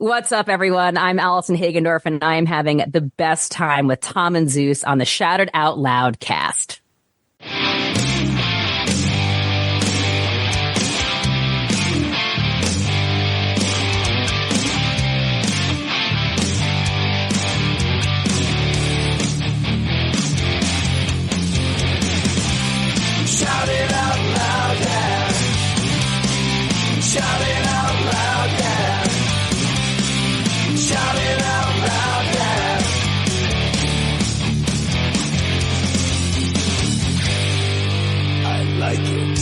What's up, everyone? I'm Allison Hagendorf, and I am having the best time with Tom and Zeus on the Shouted Out Loudcast. Shout it out loud, yeah. Shout it out loud, yeah. Shout it out loud, yeah. I like it.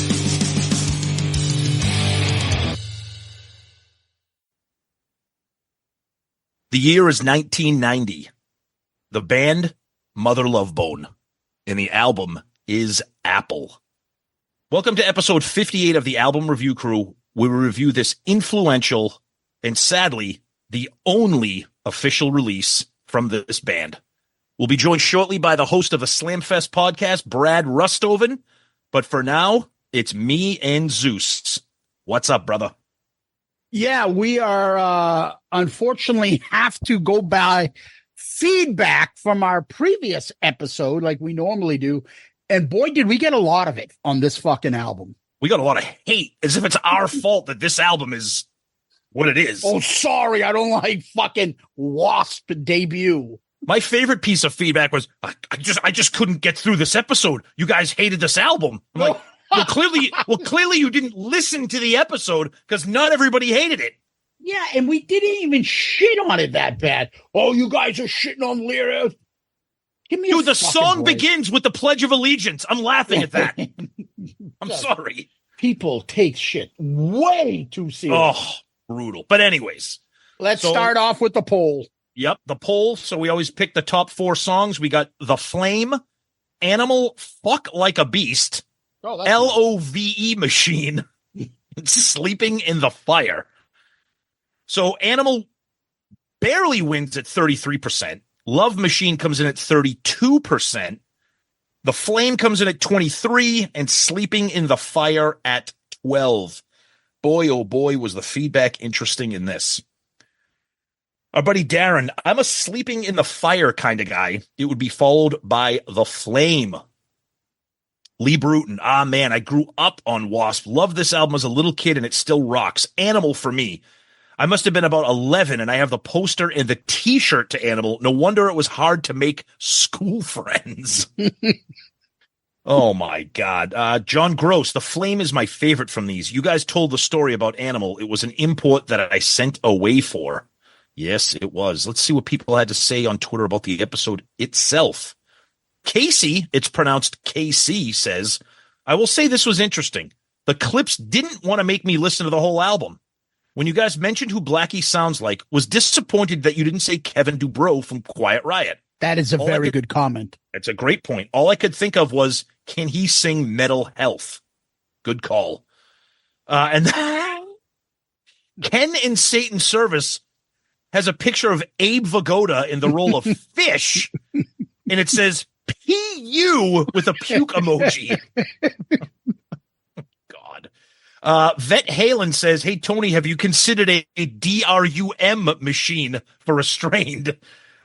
The year is 1990. The band, Mother Love Bone. And the album is Apple. Welcome to episode 58 of the Album Review Crew, where we review this influential and sadly the only official release from this band. We'll be joined shortly by the host of the Slamfest Podcast, Brad Rusthoven. But for now, it's me and Zeus. What's up, brother? Yeah, we are unfortunately have to go by feedback from our previous episode like we normally do. And boy, did we get a lot of it on this fucking album. We got a lot of hate, as if it's our fault that this album is what it is. Oh, sorry, I don't like fucking Wasp debut. My favorite piece of feedback was, I just couldn't get through this episode. You guys hated this album. I'm like, clearly you didn't listen to the episode because not everybody hated it. Yeah, and we didn't even shit on it that bad. Oh, you guys are shitting on lyrics. Give me Dude, the song begins with the Pledge of Allegiance. I'm laughing at that. I'm sorry. People take shit way too serious. Oh, brutal. But anyways. Let's start off with the poll. Yep, the poll. So we always pick the top 4 songs. We got The Flame, Animal, Fuck Like a Beast, LOVE Machine, Sleeping in the Fire. So Animal barely wins at 33%. Love Machine comes in at 32%. The Flame comes in at 23%, and Sleeping in the Fire at 12%. Boy, oh boy, was the feedback interesting in this. Our buddy Darren, I'm a Sleeping in the Fire kind of guy. It would be followed by The Flame. Lee Bruton, man, I grew up on Wasp. Loved this album as a little kid, and it still rocks. Animal for me. I must have been about 11, and I have the poster and the T-shirt to Animal. No wonder it was hard to make school friends. Oh, my God. John Gross, The Flame is my favorite from these. You guys told the story about Animal. It was an import that I sent away for. Yes, it was. Let's see what people had to say on Twitter about the episode itself. Casey, it's pronounced KC, says, I will say this was interesting. The clips didn't want to make me listen to the whole album. When you guys mentioned who Blackie sounds like, was disappointed that you didn't say Kevin Dubrow from Quiet Riot. That is a very good comment. It's a great point. All I could think of was, can he sing Metal Health? Good call. And Ken in Satan's Service has a picture of Abe Vigoda in the role of Fish, and it says P.U. with a puke emoji. Vet Halen says, hey, Tony, have you considered a DRUM machine for Restrained?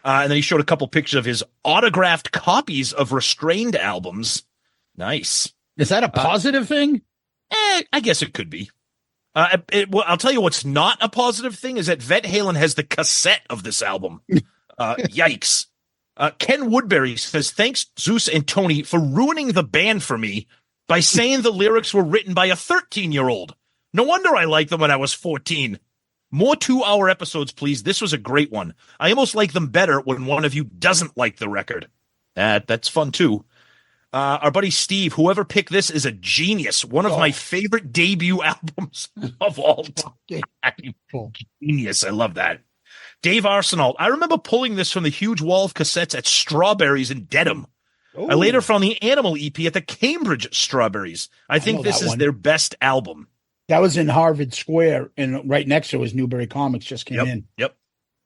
And then he showed a couple pictures of his autographed copies of Restrained albums. Nice. Is that a positive thing? I guess it could be. I'll tell you what's not a positive thing is that Vet Halen has the cassette of this album. Yikes. Ken Woodbury says, thanks, Zeus and Tony, for ruining the band for me by saying the lyrics were written by a 13-year-old. No wonder I liked them when I was 14. More 2-hour episodes, please. This was a great one. I almost like them better when one of you doesn't like the record. That's fun, too. Our buddy Steve, whoever picked this is a genius. One of my favorite debut albums of all time. Genius. I love that. Dave Arsenal. I remember pulling this from the huge wall of cassettes at Strawberries in Dedham. Ooh. I later found the Animal EP at the Cambridge Strawberries. I think this is their best album. That was in Harvard Square, and right next to it was Newbury Comics just came in. Yep.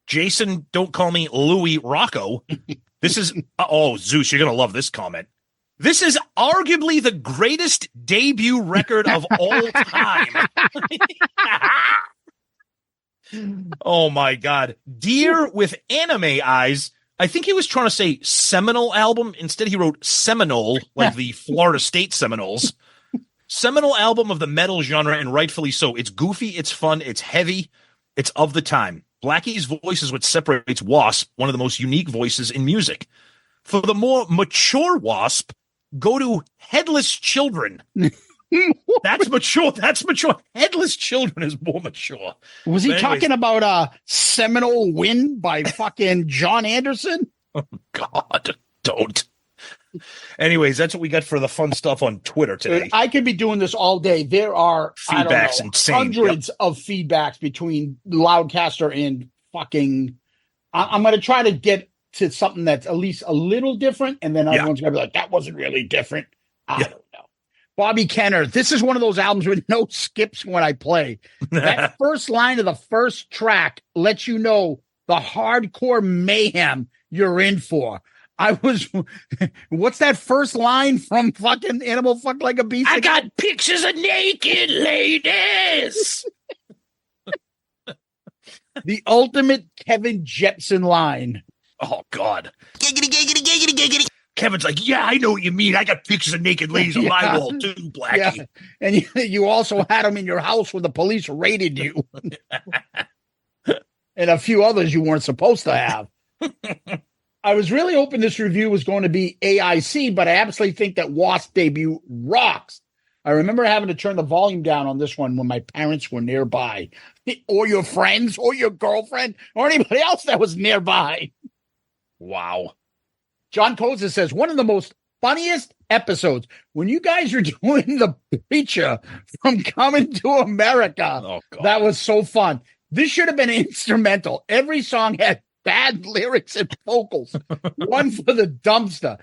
Jason, don't call me Louis Rocco. This is, Zeus, you're going to love this comment. This is arguably the greatest debut record of all time. Oh my God. Deer with anime eyes. I think he was trying to say seminal album. Instead, he wrote Seminole, like the Florida State Seminoles. Seminal album of the metal genre, and rightfully so. It's goofy, it's fun, it's heavy, it's of the time. Blackie's voice is what separates Wasp, one of the most unique voices in music. For the more mature Wasp, go to Headless Children. That's mature. That's mature. Headless Children is more mature. Was he talking about Seminole Wind by fucking John Anderson? Oh, God, don't. Anyways, that's what we got for the fun stuff on Twitter today. I could be doing this all day. There are feedbacks, insane. Hundreds of feedbacks between Loudcaster and fucking. I'm going to try to get to something that's at least a little different, and then everyone's going to be like, "That wasn't really different." I don't know. Bobby Kenner, this is one of those albums with no skips when I play. That first line of the first track lets you know the hardcore mayhem you're in for. What's that first line from fucking Animal Fuck Like a Beast? I got pictures of naked ladies. The ultimate Kevin Jepsen line. Oh, God. Giggity, giggity, giggity, giggity. Kevin's like, yeah, I know what you mean. I got pictures of naked ladies on my wall, too, Blackie. Yeah. And you also had them in your house when the police raided you. And a few others you weren't supposed to have. I was really hoping this review was going to be AIC, but I absolutely think that Wasp debut rocks. I remember having to turn the volume down on this one when my parents were nearby, or your friends, or your girlfriend, or anybody else that was nearby. Wow. John Koza says, one of the most funniest episodes when you guys are doing the preacher from Coming to America. Oh, God. That was so fun. This should have been instrumental. Every song had bad lyrics and vocals. One for the dumpster.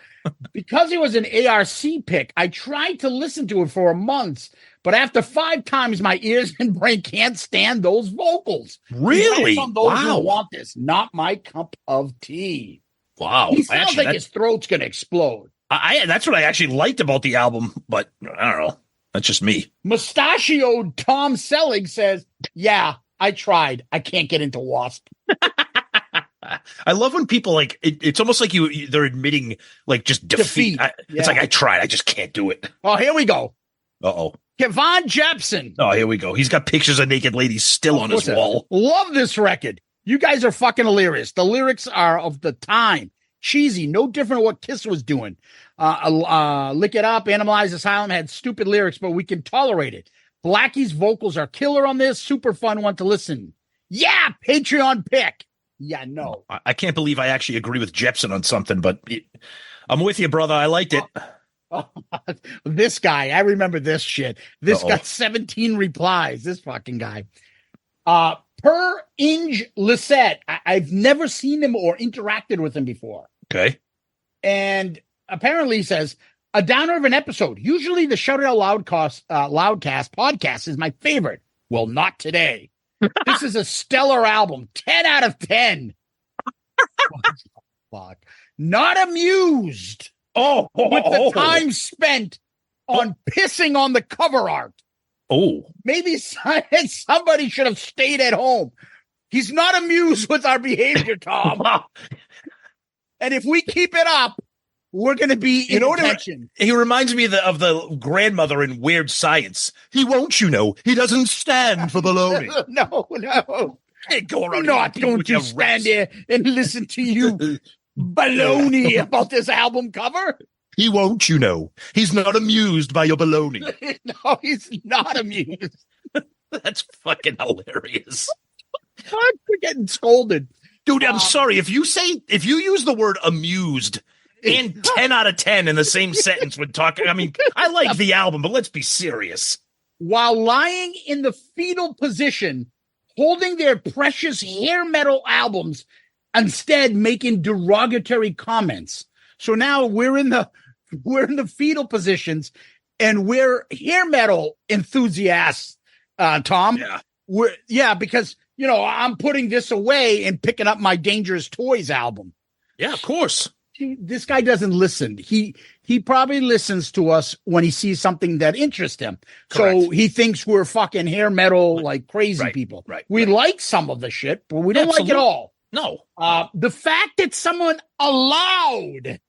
Because it was an ARC pick, I tried to listen to it for months, but after 5 times, my ears and brain can't stand those vocals. Really? Those who want this, not my cup of tea. Wow. He sounds like his throat's going to explode. That's what I actually liked about the album, but I don't know. That's just me. Mustachioed Tom Selling says, yeah, I tried. I can't get into Wasp. I love when people like it's almost like they're admitting like just defeat. It's like I tried, I just can't do it. Oh, here we go. Uh-oh. Kevon Jepsen. Oh, here we go. He's got pictures of naked ladies still on his wall. Love this record. You guys are fucking hilarious. The lyrics are of the time. Cheesy, no different than what Kiss was doing. Lick It Up, Animalize Asylum had stupid lyrics, but we can tolerate it. Blackie's vocals are killer on this. Super fun one to listen. Yeah, Patreon pick. Yeah, no. I can't believe I actually agree with Jepsen on something, but I'm with you, brother. I liked it. This guy, I remember this shit. This got 17 replies. This fucking guy. Per Inge Lissette. I've never seen him or interacted with him before. Okay. And apparently he says, a downer of an episode. Usually the Shout It Out Loudcast podcast is my favorite. Well, not today. This is a stellar album. 10 out of 10. Fuck. Not amused with the time spent on pissing on the cover art. Oh. Maybe somebody should have stayed at home. He's not amused with our behavior, Tom. And if we keep it up, we're going to be in attention. He reminds me of the grandmother in Weird Science. He won't, he doesn't stand for baloney. No. Can't go around. Not going to stand there and listen to you baloney about this album cover. He won't, He's not amused by your baloney. No, he's not amused. That's fucking hilarious. We're getting scolded. Dude, I'm sorry. If you use the word amused and 10 out of 10 in the same sentence when talking, I mean, I like the album, but let's be serious. While lying in the fetal position, holding their precious hair metal albums, instead making derogatory comments. So now we're in the fetal positions and we're hair metal enthusiasts, Tom. Yeah. Because, I'm putting this away and picking up my Dangerous Toys album. Yeah, of course. This guy doesn't listen. He probably listens to us when he sees something that interests him. Correct. So he thinks we're fucking hair metal like crazy people. Right. We like some of the shit, but we don't like it all. No. The fact that someone allowed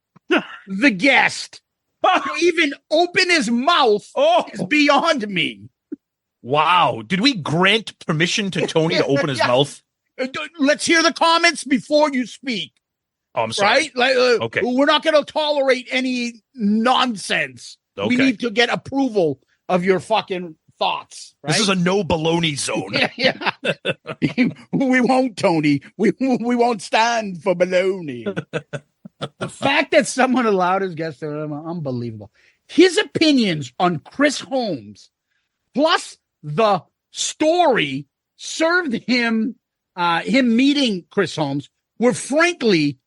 the guest to even open his mouth is beyond me. Wow. Did we grant permission to Tony to open his mouth? Let's hear the comments before you speak. Oh, I'm sorry. Right? Okay. We're not going to tolerate any nonsense. Okay. We need to get approval of your fucking thoughts. Right? This is a no baloney zone. Yeah. We won't, Tony. We won't stand for baloney. The fact that someone allowed his guests to unbelievable. His opinions on Chris Holmes, plus the story served him meeting Chris Holmes, were frankly,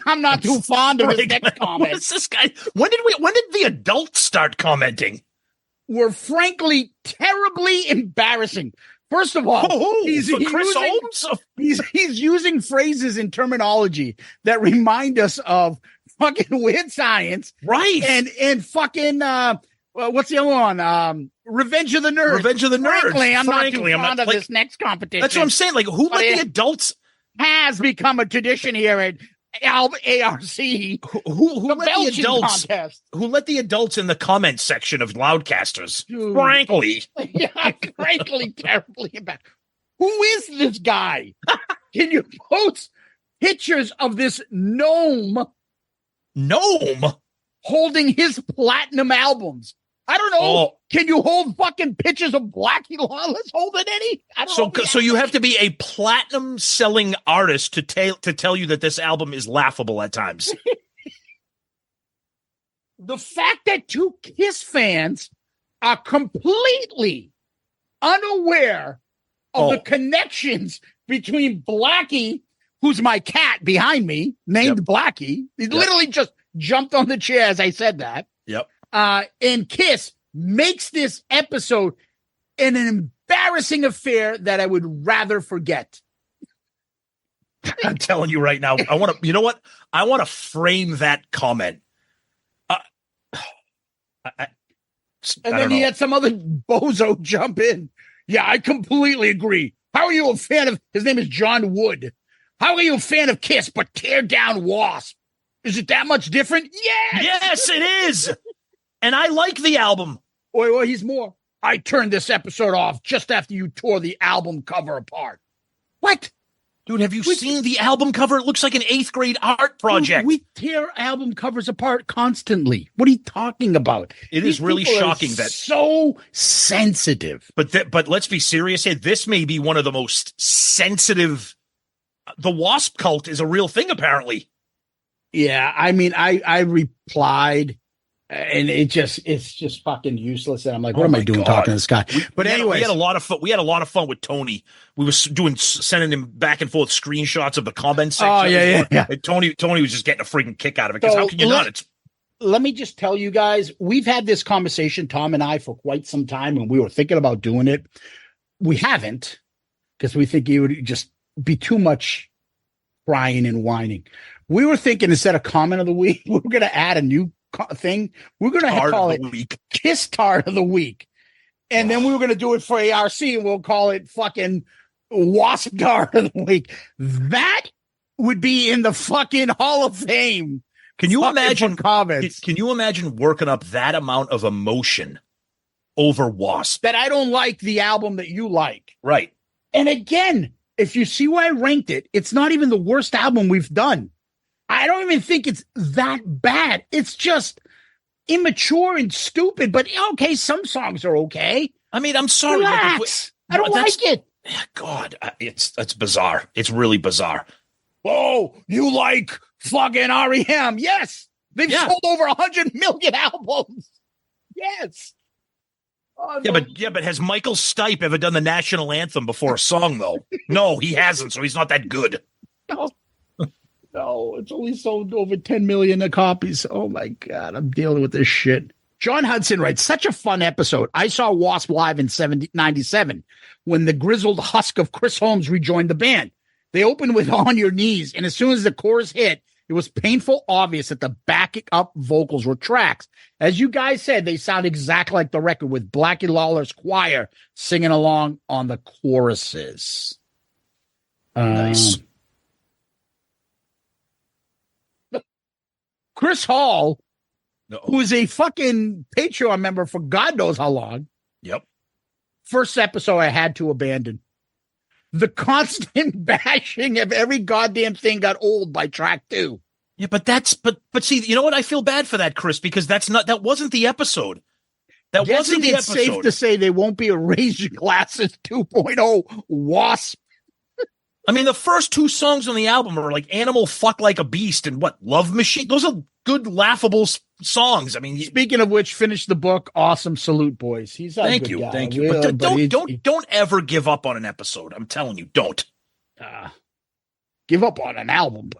I'm not too fond of his next comment. What's this guy? When did the adults start commenting? Were frankly terribly embarrassing. First of all, he's using phrases and terminology that remind us of fucking Weird Science, right? And fucking what's the other one? Revenge of the Nerds. Revenge of the Nerds. Frankly, I'm not too fond of this next competition. That's what I'm saying. Like, who let the adults? Has become a tradition here at ARC. Who let the adults? Contest. Who let the adults in the comment section of Loudcasters? Frankly, frankly, terribly bad. Who is this guy? Can you post pictures of this gnome holding his platinum albums? I don't know. Oh. Can you hold fucking pictures of Blackie Lawless holding any? I don't know. So you have to be a platinum selling artist to tell you that this album is laughable at times. The fact that two Kiss fans are completely unaware of the connections between Blackie, who's my cat behind me, named Blackie. He literally just jumped on the chair as I said that. Yep. And Kiss makes this episode an embarrassing affair that I would rather forget. I'm telling you right now, I want to, you know what? I want to frame that comment. And then he had some other bozo jump in. Yeah, I completely agree. How are you a fan of, his name is John Wood. How are you a fan of Kiss but tear down Wasp? Is it that much different? Yes! Yes, it is! And I like the album. Wait, he's more. I turned this episode off just after you tore the album cover apart. What? Dude, have you seen the album cover? It looks like an 8th grade art project. Dude, we tear album covers apart constantly. What are you talking about? It is really shocking that so sensitive. But let's be serious here. This may be one of the most sensitive. The Wasp cult is a real thing, apparently. Yeah, I mean, I replied, and it's just fucking useless. And I'm like, what am I doing talking to this guy? Anyway, we had a lot of fun. We had a lot of fun with Tony. We were sending him back and forth screenshots of the comments section. Oh yeah. And Tony was just getting a freaking kick out of it because how can you not? Let me just tell you guys, we've had this conversation, Tom and I, for quite some time, and we were thinking about doing it. We haven't because we think it would just be too much crying and whining. We were thinking instead of comment of the week, we're going to add a new thing. We're going to call it Kiss Tart of the Week. And then we were going to do it for ARC and we'll call it fucking Wasp Tart of the Week. That would be in the fucking Hall of Fame. Can you imagine comments? Can you imagine working up that amount of emotion over Wasp? That I don't like the album that you like. Right. And again, if you see why I ranked it, it's not even the worst album we've done. I don't even think it's that bad. It's just immature and stupid. But okay, some songs are okay. I mean, I'm sorry. Relax. I don't like it. God, it's bizarre. It's really bizarre. Oh, you like fucking REM? Yes. They've sold over 100 million albums. Yes. Oh, but has Michael Stipe ever done the national anthem before a song, though? No, he hasn't, so he's not that good. No, it's only sold over 10 million copies. Oh, my God. I'm dealing with this shit. John Hudson writes, such a fun episode. I saw Wasp live in 97 when the grizzled husk of Chris Holmes rejoined the band. They opened with On Your Knees, and as soon as the chorus hit, It was painful obvious that the backing up vocals were tracks. As you guys said, they sound exactly like the record, with Blackie Lawler's choir singing along on the choruses. Nice. Chris Hall, Uh-oh. who is a fucking Patreon member for God knows how long. Yep. First episode I had to abandon. The constant bashing of every goddamn thing got old by track 2. Yeah, but see, you know what? I feel bad for that, Chris, because that wasn't the episode. That wasn't the it's episode. safe to say they won't be a Raise Your Glasses 2.0 Wasp. I mean, the first 2 songs on the album are like Animal Fuck Like a Beast and what? Love Machine. Those are good, laughable songs. I mean, speaking of which, finish the book. Awesome. Salute, boys. He's a thank good you. guy. Thank you. But don't ever give up on an episode. I'm telling you, don't. Give up on an album.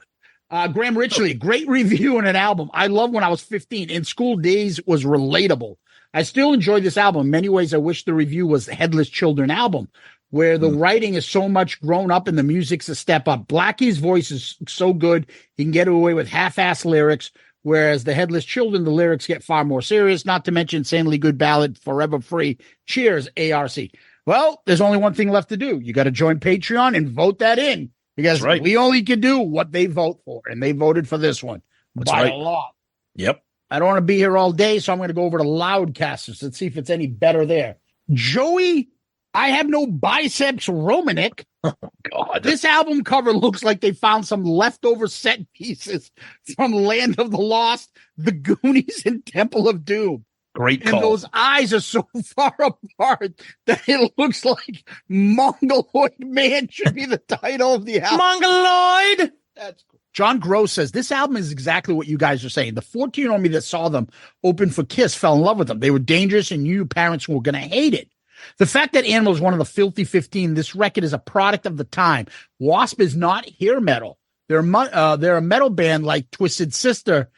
But Graham Richley, great review on an album. I love When I Was 15. In School Days was relatable. I still enjoy this album. In many ways, I wish the review was the Headless Children album, where the writing is so much grown up and the music's a step up. Blackie's voice is so good, he can get away with half-ass lyrics, whereas the Headless Children, the lyrics get far more serious, not to mention insanely good ballad, Forever Free. Cheers, ARC. Well, there's only one thing left to do. You got to join Patreon and vote that in, because we only can do what they vote for, and they voted for this one by a lot. Yep. I don't want to be here all day, so I'm going to go over to Loudcasters and see if it's any better there. Joey, I Have No Biceps Romanik. Oh, God. This album cover looks like they found some leftover set pieces from Land of the Lost, The Goonies, and Temple of Doom. Great call. And those eyes are so far apart that it looks like Mongoloid Man should be the title of the album. Mongoloid! That's cool. John Gross says, this album is exactly what you guys are saying. The 14-year-old me that saw them open for Kiss fell in love with them. They were dangerous and knew parents were going to hate it. The fact that Animal is one of the Filthy 15, this record is a product of the time. Wasp is not hair metal. They're a metal band like Twisted Sister.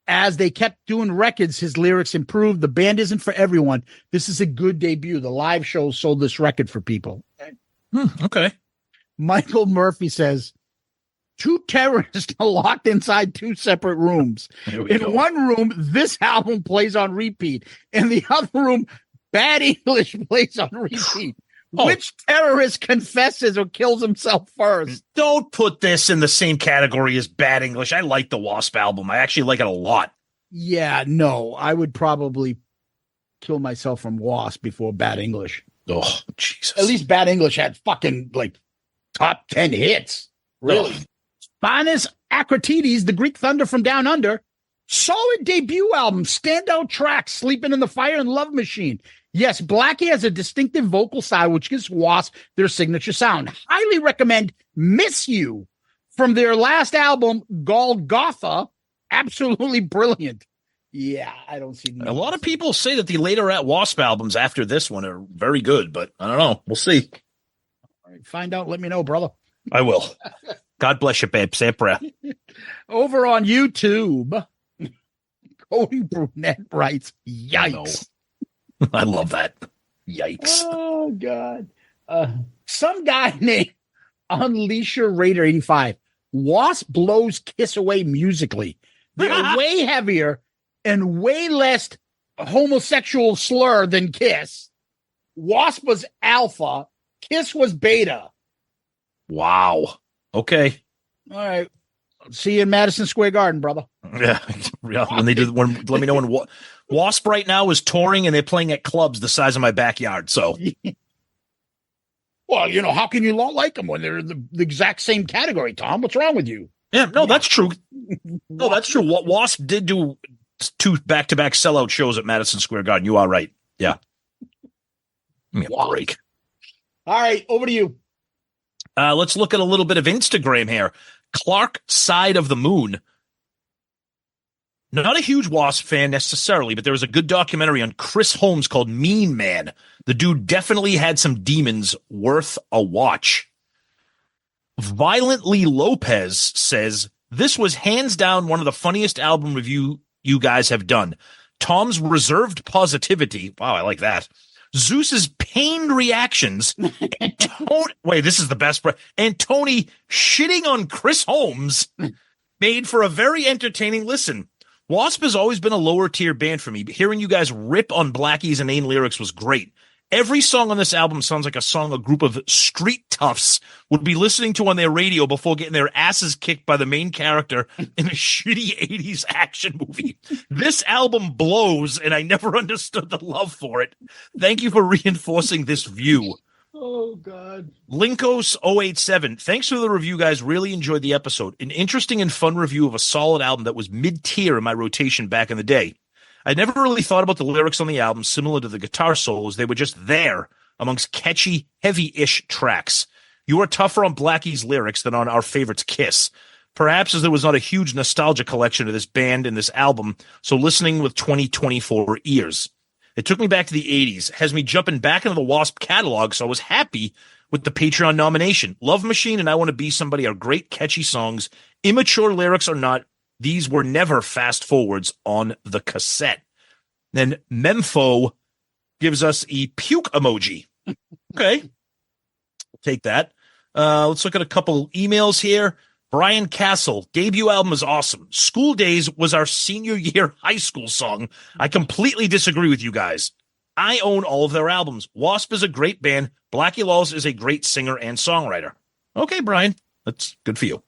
As they kept doing records, his lyrics improved. The band isn't for everyone. This is a good debut. The live show sold this record for people. Okay. Michael Murphy says, 2 terrorists are locked inside 2 separate rooms. In one room, this album plays on repeat. In the other room, Bad English plays on repeat. Which terrorist confesses or kills himself first? Don't put this in the same category as Bad English. I like the Wasp album. I actually like it a lot. Yeah, no, I would probably kill myself from Wasp before Bad English. Oh, Jesus. At least Bad English had fucking top 10 hits. Really? Fanis Akratides, the Greek Thunder from Down Under. Solid debut album, standout tracks, Sleeping in the Fire and Love Machine. Yes, Blackie has a distinctive vocal style, which gives Wasp their signature sound. Highly recommend Miss You from their last album, Golgotha. Absolutely brilliant. Yeah, I don't see. A lot of people say that the later Wasp albums after this one are very good, but I don't know. We'll see. All right, find out. Let me know, brother. I will. God bless you, babe. Say a prayer. Over on YouTube, Cody Brunette writes, yikes. I love that. Yikes. Oh, God. Some guy named Unleasher Raider 85. Wasp blows Kiss away musically. They're way heavier and way less homosexual slur than Kiss. Wasp was alpha. Kiss was beta. Wow. Okay. All right. See you in Madison Square Garden, brother. Yeah. When they do, let me know when Wasp right now is touring and they're playing at clubs the size of my backyard. So, well, how can you not like them when they're the exact same category, Tom? What's wrong with you? Yeah, no, that's true. No, that's true. Wasp did do 2 back-to-back sellout shows at Madison Square Garden. You are right. Yeah. Give me a break. All right, over to you. Let's look at a little bit of Instagram here. Clark Side of the Moon. Not a huge Wasp fan necessarily, but there was a good documentary on Chris Holmes called Mean Man. The dude definitely had some demons, worth a watch. Violently Lopez says, this was hands down one of the funniest album review you guys have done. Tom's reserved positivity. Wow, I like that. Zeus's pained reactions. Wait, this is the best. And Tony shitting on Chris Holmes. made for a very entertaining listen. Wasp has always been a lower tier band for me, but hearing you guys rip on Blackie's inane lyrics was great. Every song on this album sounds like a song a group of street toughs would be listening to on their radio before getting their asses kicked by the main character in a shitty 80s action movie. This album blows, and I never understood the love for it. Thank you for reinforcing this view. Oh, God. Linkos087, thanks for the review, guys. Really enjoyed the episode. An interesting and fun review of a solid album that was mid-tier in my rotation back in the day. I never really thought about the lyrics on the album similar to the guitar solos. They were just there amongst catchy, heavy-ish tracks. You are tougher on Blackie's lyrics than on our favorites Kiss. Perhaps as there was not a huge nostalgia collection of this band and this album, so listening with 2024 ears. It took me back to the 80s, has me jumping back into the Wasp catalog, so I was happy with the Patreon nomination. Love Machine and I Want to Be Somebody are great, catchy songs. Immature lyrics or not, these were never fast forwards on the cassette. Then Memfo gives us a puke emoji. Okay. Take that. Let's look at a couple emails here. Brian Castle, debut album is awesome. School Days was our senior year high school song. I completely disagree with you guys. I own all of their albums. Wasp is a great band. Blackie Lawless is a great singer and songwriter. Okay, Brian. That's good for you.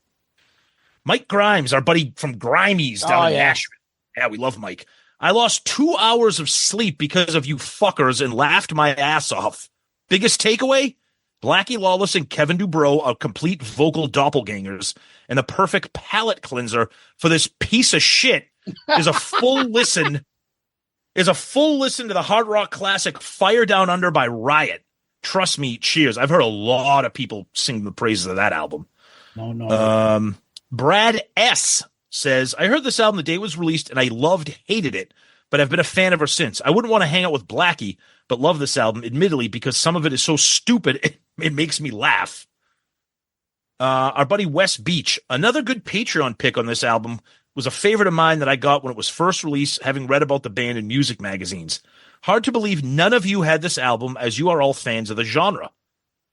Mike Grimes, our buddy from Grimies down in Nashville. Yeah, we love Mike. I lost 2 hours of sleep because of you fuckers and laughed my ass off. Biggest takeaway? Blackie Lawless and Kevin Dubrow are complete vocal doppelgangers, and the perfect palate cleanser for this piece of shit is a full listen to the hard rock classic Fire Down Under by Riot. Trust me, cheers. I've heard a lot of people sing the praises of that album. No. Brad S. says, I heard this album the day it was released, and I hated it, but I've been a fan ever since. I wouldn't want to hang out with Blackie, but love this album, admittedly, because some of it is so stupid, it makes me laugh. Our buddy Wes Beach, another good Patreon pick on this album, was a favorite of mine that I got when it was first released, having read about the band in music magazines. Hard to believe none of you had this album, as you are all fans of the genre.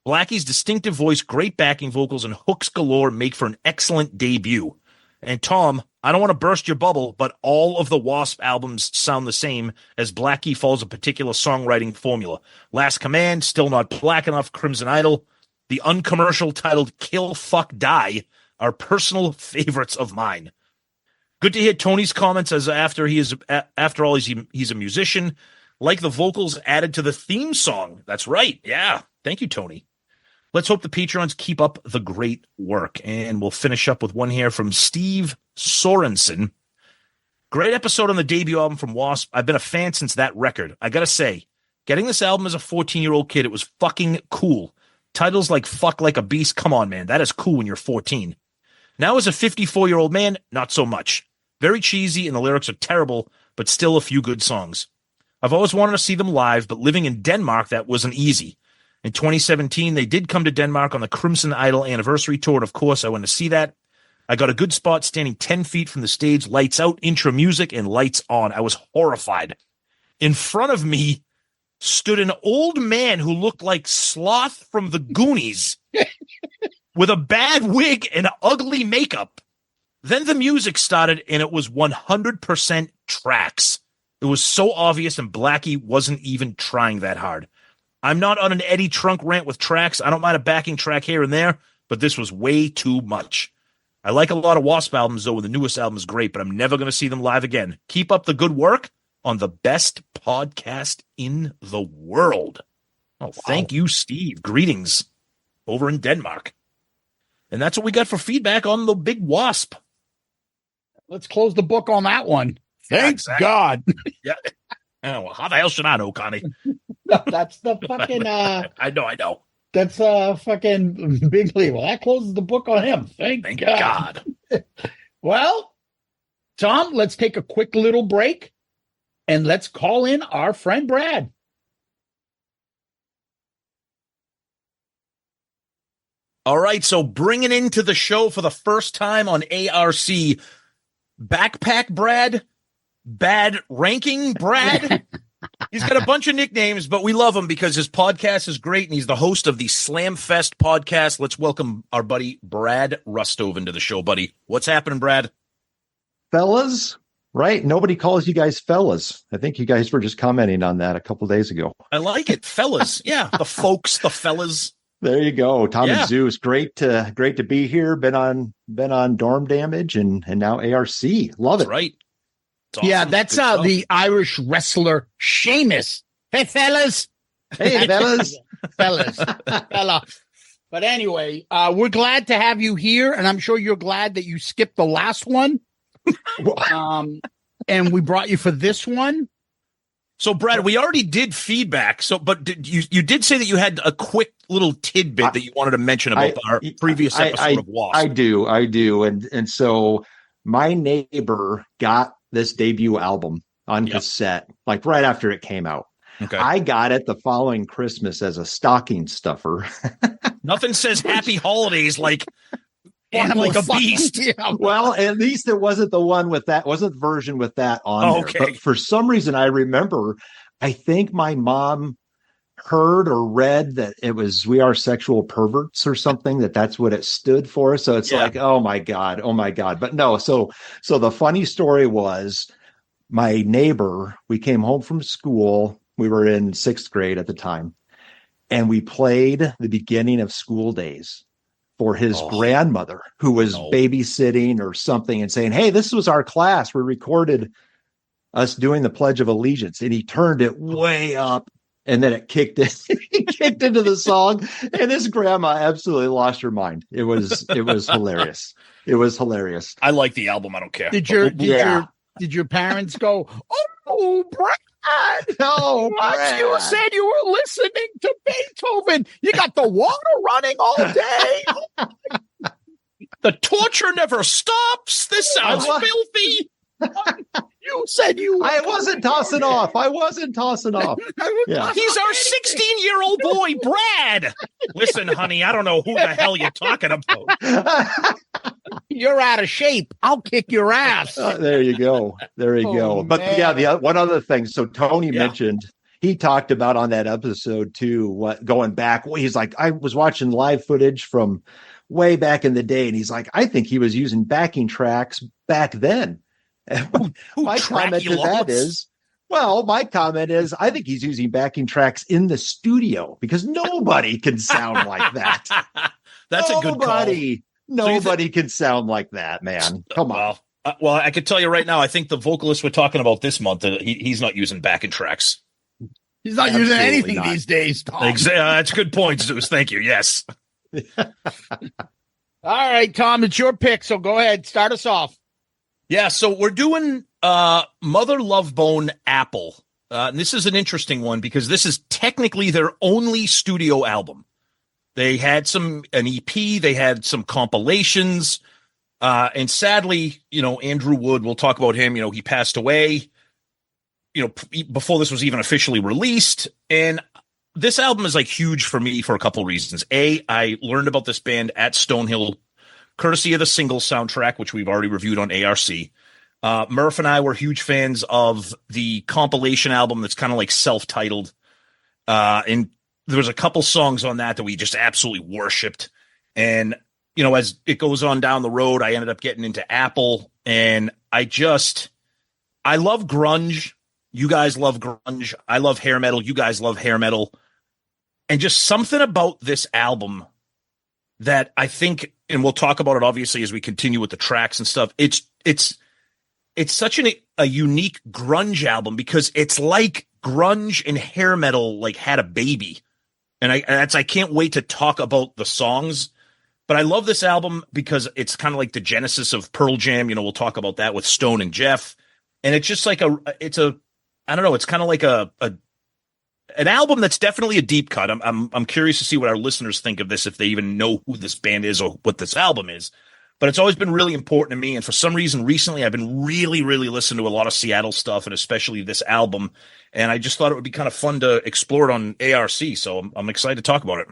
Blackie's distinctive voice, great backing vocals, and hooks galore make for an excellent debut. And Tom, I don't want to burst your bubble, but all of the Wasp albums sound the same as Blackie follows a particular songwriting formula. Last Command, Still Not Black Enough, Crimson Idol, the uncommercial titled Kill, Fuck, Die are personal favorites of mine. Good to hear Tony's comments as after he's a musician. Like the vocals added to the theme song. That's right. Yeah. Thank you, Tony. Let's hope the Patreons keep up the great work. And we'll finish up with one here from Steve Sorensen. Great episode on the debut album from Wasp. I've been a fan since that record. I gotta say, getting this album as a 14-year-old kid, it was fucking cool. Titles like Fuck Like a Beast, come on, man. That is cool when you're 14. Now as a 54-year-old man, not so much. Very cheesy and the lyrics are terrible, but still a few good songs. I've always wanted to see them live, but living in Denmark, that wasn't easy. In 2017, they did come to Denmark on the Crimson Idol anniversary tour, and of course, I went to see that. I got a good spot standing 10 feet from the stage, lights out, intro music, and lights on. I was horrified. In front of me stood an old man who looked like Sloth from the Goonies with a bad wig and ugly makeup. Then the music started, and it was 100% tracks. It was so obvious, and Blackie wasn't even trying that hard. I'm not on an Eddie Trunk rant with tracks. I don't mind a backing track here and there, but this was way too much. I like a lot of Wasp albums, though, and the newest album is great, but I'm never going to see them live again. Keep up the good work on the best podcast in the world. Oh, thank you, Steve. Greetings over in Denmark. And that's what we got for feedback on the big Wasp. Let's close the book on that one. Thank God. Yeah. Oh, well, how the hell should I know, Connie? No, that's the fucking I know. That's fucking big lead. Well, that closes the book on him. Thank God. Well, Tom, let's take a quick little break and let's call in our friend Brad. All right, so bringing into the show for the first time on ARC, Backpack Brad, Bad Ranking Brad, He's got a bunch of nicknames, but we love him because his podcast is great, and he's the host of the Slamfest Podcast. Let's welcome our buddy Brad Rusthoven to the show, buddy. What's happening, Brad? Fellas, right? Nobody calls you guys fellas. I think you guys were just commenting on that a couple days ago. I like it, fellas. Yeah, the folks, the fellas. There you go, Tom Yeah. and Zeus. Great to be here. Been on Dorm Damage and now ARC. Love That's it. right. It's Yeah, awesome. that's Good stuff. the Irish wrestler Sheamus. Hey, fellas. Hey, fellas. Fella. But anyway, we're glad to have you here, and I'm sure you're glad that you skipped the last one. And we brought you for this one. So, Brad, we already did feedback. So, but you did say that you had a quick little tidbit that you wanted to mention about our previous episode of Wasp. I do. And so my neighbor got this debut album on cassette, like right after it came out. Okay. I got it the following Christmas as a stocking stuffer. Nothing says happy holidays like Animal like a fucking- beast. Yeah. Well, at least it wasn't the one with that, wasn't the version with that on Okay. there. But for some reason, I remember, I think my mom heard or read that it was We Are Sexual Perverts or something, that's what it stood for. So it's like, oh my God. But no, so the funny story was my neighbor, we came home from school. We were in 6th grade at the time, and we played the beginning of School Days for his grandmother, who was babysitting or something, and saying, hey, this was our class. We recorded us doing the Pledge of Allegiance. And he turned it way up, and then it kicked it. He kicked into the song, and his grandma absolutely lost her mind. It was hilarious. It was hilarious. I like the album. I don't care. Did your parents go, oh, Brad? No, What? You said you were listening to Beethoven. You got the water running all day. The torture never stops. This sounds I wa- filthy. You said you. I wasn't tossing off. Yeah. He's our 16-year-old boy, Brad. Listen, honey, I don't know who the hell you're talking about. You're out of shape. I'll kick your ass. There you go. But man. yeah, one other thing. So Tony mentioned, he talked about on that episode too, what going back, he's like, I was watching live footage from way back in the day, and he's like, I think he was using backing tracks back then. My comment to that is, I think he's using backing tracks in the studio because nobody can sound like that. That's a good call. Nobody can sound like that, man. Come on. Well, I could tell you right now, I think the vocalist we're talking about this month, he's not using backing tracks. He's not using Absolutely anything not. these days, Tom. That's a good point, Zeus. Thank you. Yes. All right, Tom, it's your pick. So go ahead. Start us off. Yeah, so we're doing Mother Love Bone Apple. And this is an interesting one because this is technically their only studio album. They had an EP, they had some compilations, and sadly, Andrew Wood, we'll talk about him, he passed away, before this was even officially released. And this album is like huge for me for a couple of reasons. I learned about this band at Stonehill, courtesy of the single soundtrack, which we've already reviewed on ARC. Murph and I were huge fans of the compilation album that's kind of like self-titled. And there was a couple songs on that we just absolutely worshipped. And, as it goes on down the road, I ended up getting into Apple, and I love grunge. You guys love grunge. I love hair metal. You guys love hair metal. And just something about this album that I think, and we'll talk about it obviously as we continue with the tracks and stuff. It's such a unique grunge album because it's like grunge and hair metal like had a baby. And I can't wait to talk about the songs, but I love this album because it's kind of like the genesis of Pearl Jam. We'll talk about that with Stone and Jeff. And it's just like it's kind of like an album that's definitely a deep cut. I'm curious to see what our listeners think of this, if they even know who this band is or what this album is. But it's always been really important to me. And for some reason, recently, I've been really, really listening to a lot of Seattle stuff, and especially this album. And I just thought it would be kind of fun to explore it on ARC. So I'm excited to talk about it.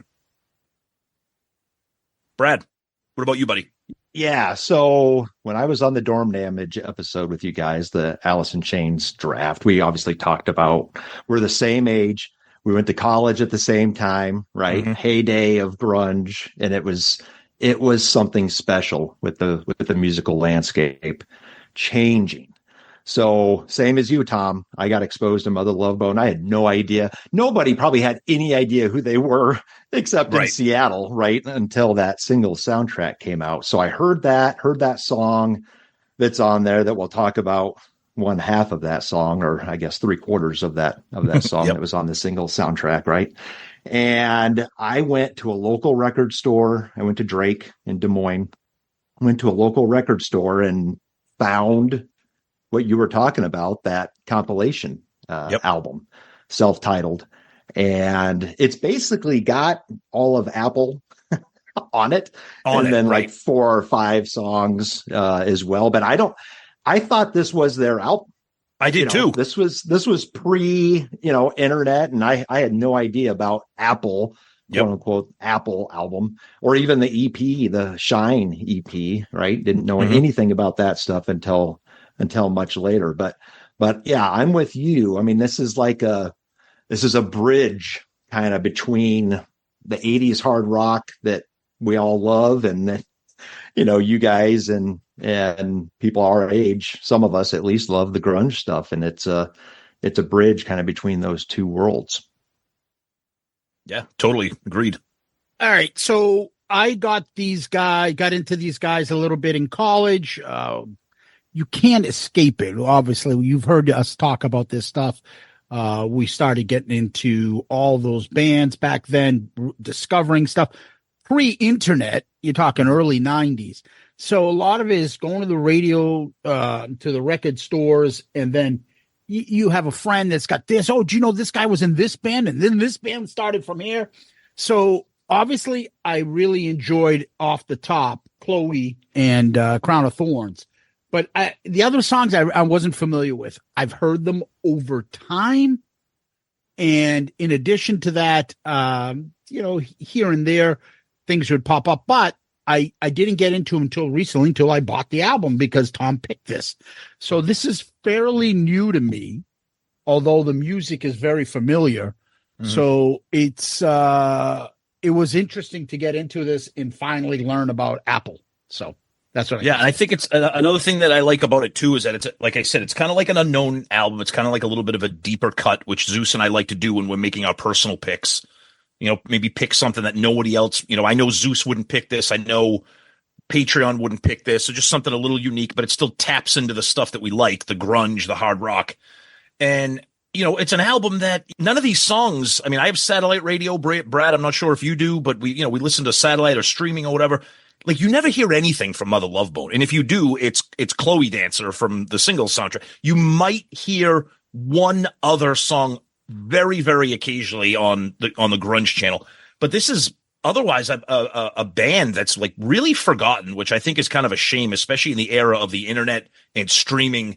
Brad, what about you, buddy? Yeah. So when I was on the Dorm Damage episode with you guys, the Alice in Chains draft, we obviously talked about we're the same age. We went to college at the same time, right? Mhm. Heyday of grunge. And it was something special with the musical landscape changing. So same as you, Tom, I got exposed to Mother Love Bone. I had no idea. Nobody probably had any idea who they were except in Right. Seattle, right? Until that single soundtrack came out. So I heard that song that's on there that we'll talk about one half of that song, or I guess 3/4 of that song Yep. that was on the single soundtrack, right? And I went to a local record store. I went to Drake in Des Moines, went to a local record store and found what you were talking about, that compilation album, self-titled. And it's basically got all of Apple on it. Then like 4 or 5 songs as well. But I thought this was their album. I did too. This was pre, internet, and I had no idea about Apple, quote unquote Apple album, or even the EP, the Shine EP, right? Didn't know anything about that stuff until much later. But yeah, I'm with you. I mean, this is a bridge kind of between the 80s hard rock that we all love, and that, you guys and people our age, some of us at least, love the grunge stuff. And it's a bridge kind of between those two worlds. Yeah, totally agreed. All right. So I got into these guys a little bit in college. You can't escape it. Obviously, you've heard us talk about this stuff. We started getting into all those bands back then, discovering stuff pre-internet. You're talking early 90s. So a lot of it is going to the radio, to the record stores, and then you have a friend that's got this. Oh, do you know this guy was in this band, and then this band started from here? So obviously, I really enjoyed off the top Chloe and Crown of Thorns. But the other songs I wasn't familiar with. I've heard them over time. And in addition to that, here and there, things would pop up. But I didn't get into them until recently, until I bought the album because Tom picked this. So this is fairly new to me, although the music is very familiar. Mm-hmm. So it was interesting to get into this and finally learn about Apple. So. That's what. And I think it's another thing that I like about it too is that it's, like I said, it's kind of like an unknown album. It's kind of like a little bit of a deeper cut, which Zeus and I like to do when we're making our personal picks. Maybe pick something that nobody else. I know Zeus wouldn't pick this. I know Patreon wouldn't pick this. So just something a little unique, but it still taps into the stuff that we like, the grunge, the hard rock, and it's an album that none of these songs. I mean, I have satellite radio, Brad. I'm not sure if you do, but we listen to satellite or streaming or whatever. Like, you never hear anything from Mother Love Bone. And if you do, it's Chloe Dancer from the single soundtrack. You might hear one other song very, very occasionally on the Grunge channel. But this is otherwise a band that's like really forgotten, which I think is kind of a shame, especially in the era of the internet and streaming,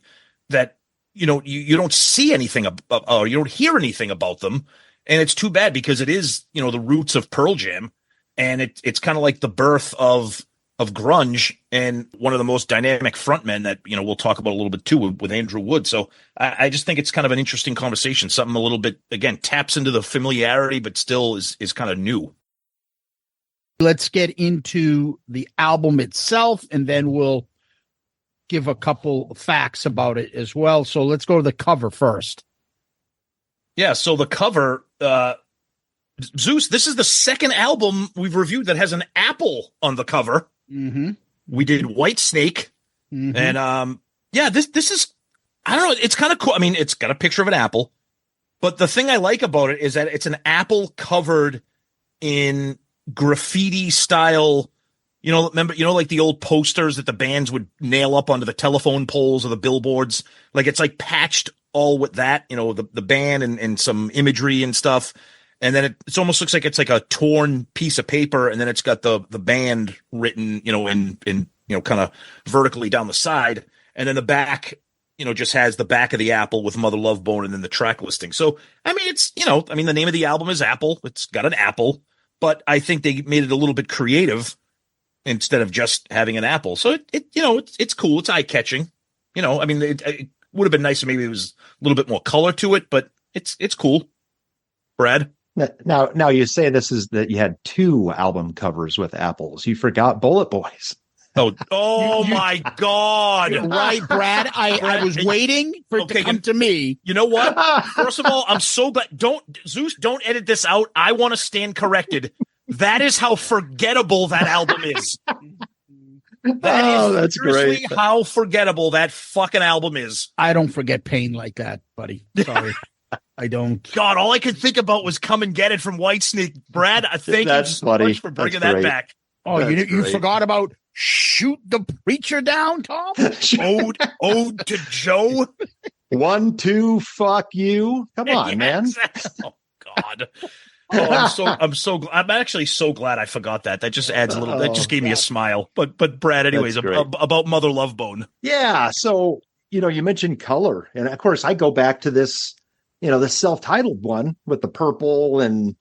that, you don't see anything or you don't hear anything about them. And it's too bad because it is, the roots of Pearl Jam. And it's kind of like the birth of grunge, and one of the most dynamic frontmen that, we'll talk about a little bit too with Andrew Wood. So I just think it's kind of an interesting conversation. Something a little bit, again, taps into the familiarity, but still is kind of new. Let's get into the album itself, and then we'll give a couple facts about it as well. So let's go to the cover first. Yeah. So the cover, Zeus, this is the second album we've reviewed that has an apple on the cover. Mm-hmm. We did White Snake, and this is, I don't know, it's kind of cool. I mean, it's got a picture of an apple, but the thing I like about it is that it's an apple covered in graffiti style. Remember, like the old posters that the bands would nail up onto the telephone poles or the billboards. Like, it's like patched all with that, the band and some imagery and stuff. And then it almost looks like it's like a torn piece of paper, and then it's got the band written, in kind of vertically down the side, and then the back, just has the back of the apple with Mother Love Bone and then the track listing. So I mean, it's the name of the album is Apple. It's got an apple, but I think they made it a little bit creative instead of just having an apple. So it's cool. It's eye catching. I mean, it would have been nice if maybe it was a little bit more color to it, but it's cool. Brad? Now you say this is that you had 2 album covers with apples. You forgot Bullet Boys. Oh my God. Right, Brad. I was waiting for it to come to me. You know what? First of all, I'm so glad. Zeus, don't edit this out. I want to stand corrected. That is how forgettable that album is. That's great. How forgettable that fucking album is. I don't forget pain like that, buddy. Sorry. I don't. God, all I could think about was Come and Get It from Whitesnake. Brad, thank you so much for bringing that back. Oh, you forgot about Shoot the Preacher Down, Tom? Ode to Joe. 1, 2, fuck you. Come on, man. Oh God. Oh, I'm actually so glad I forgot that. That just adds a little. That just gave me a smile. But Brad, anyways, about Mother Love Bone. Yeah. So you mentioned color, and of course, I go back to this. The self-titled one with the purple and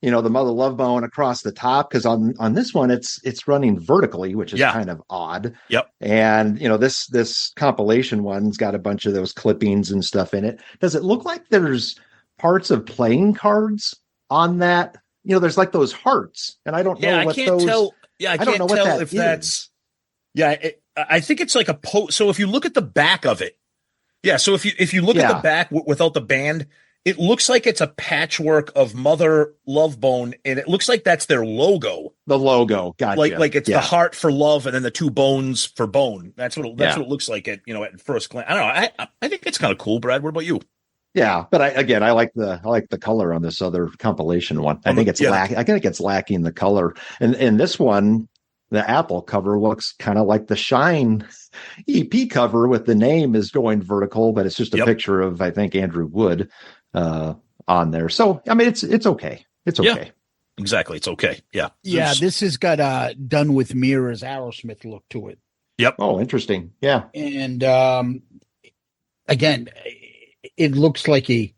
the Mother Love Bone across the top, because on this one it's running vertically, which is kind of odd. Yep. And this compilation one's got a bunch of those clippings and stuff in it. Does it look like there's parts of playing cards on that? There's like those hearts, and I don't know what those. Tell. Yeah, I can't tell that if that's. Yeah, I think it's like a So if you look at the back of it, so if you look at the back without the band, it looks like it's a patchwork of Mother Love Bone, and it looks like that's their logo. The logo, gotcha. Like it's the heart for love, and then the 2 bones for bone. That's what it looks like at first glance. I don't know. I think it's kind of cool, Brad. What about you? Yeah, but I like the color on this other compilation one. I think it's lacking the color, and this one, the Apple cover looks kind of like the Shine EP cover with the name is going vertical, but it's just a picture of, I think, Andrew Wood on there. So, I mean, it's okay. It's okay. Yeah, exactly. It's okay. Yeah. Yeah. This has got Done With Mirrors Aerosmith look to it. Yep. Oh, interesting. Yeah. And again, it looks like a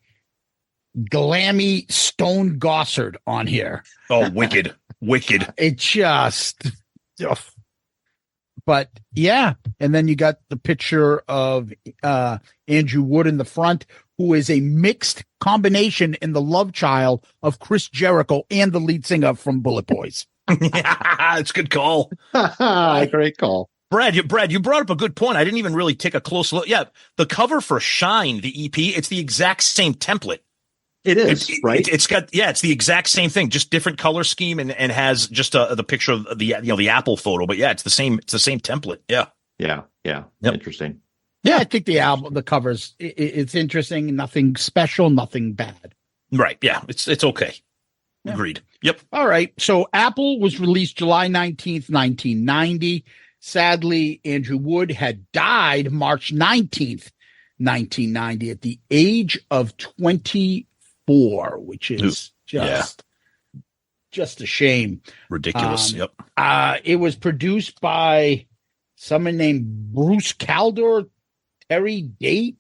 glammy Stone Gossard on here. Oh, wicked. It just... But yeah, and then you got the picture of Andrew Wood in the front, who is a mixed combination in the love child of Chris Jericho and the lead singer from Bullet Boys. Yeah, it's a good call. Great call. Brad, you brought up a good point. I didn't even really take a close look. Yeah, the cover for Shine, the EP, it's the exact same template. It is, right? It's the exact same thing, just different color scheme, and has just the picture of the Apple photo. But yeah, it's the same template. Yeah. Yep. Interesting. Yeah, I think the covers, it's interesting. Nothing special, nothing bad. Right. Yeah, it's okay. Yeah. Agreed. Yep. All right. So Apple was released July 19th, 1990. Sadly, Andrew Wood had died March 19th, 1990 at the age of 24, which is just a shame. Ridiculous. Yep. It was produced by someone named Bruce Calder, Terry Date,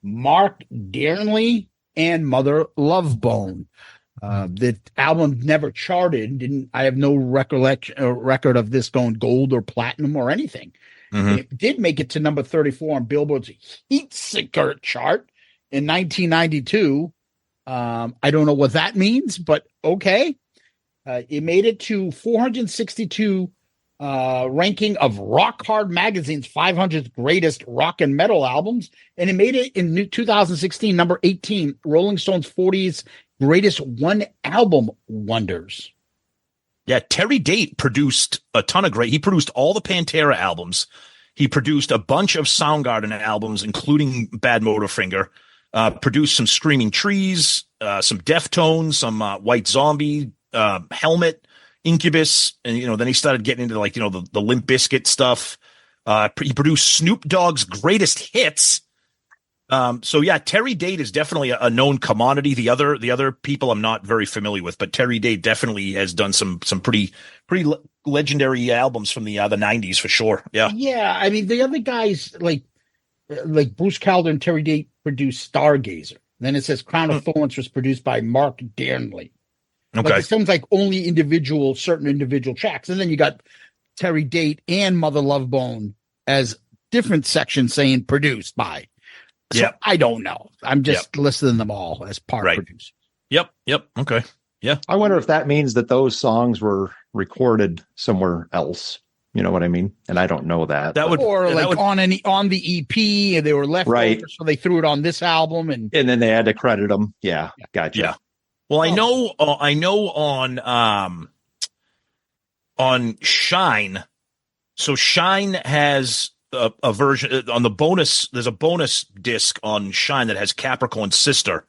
Mark Dearnley, and Mother Love Bone. The album never charted. I have no record of this going gold or platinum or anything. Mm-hmm. It did make it to number 34 on Billboard's Heat Seeker chart in 1992. I don't know what that means, but okay. It made it to 462 ranking of Rock Hard Magazine's 500 greatest rock and metal albums, and it made it in 2016 number 18, Rolling Stone's 40's greatest one album wonders. Yeah, Terry Date produced a ton of he produced all the Pantera albums. He produced a bunch of Soundgarden albums, including Bad Motorfinger. Produced some Screaming Trees, some Deftones, some White Zombie, Helmet, Incubus, and then he started getting into the Limp Bizkit stuff. He produced Snoop Dogg's greatest hits. So yeah, Terry Date is definitely a known commodity. The other people I'm not very familiar with, but Terry Date definitely has done some pretty legendary albums from the 90s for sure. Yeah. Yeah. I mean, the other guys like Bruce Calder and Terry Date produced Stargazer. Then it says Crown of Thorns was produced by Mark Dearnley. Okay. But it sounds like only certain individual tracks. And then you got Terry Date and Mother Love Bone as different sections saying produced by. So Yep. I don't know. I'm just listing them all as part producers. Yep. Okay. Yeah. I wonder if that means that those songs were recorded somewhere else. You know what I mean? And I don't know that. That would, Or that like would, on the EP, and they were left Right. over, so they threw it on this album, and then they had to credit them. Yeah. Gotcha. Yeah. Well, I know on Shine. So Shine has a version on the bonus. There's a bonus disc on Shine that has Capricorn's Sister,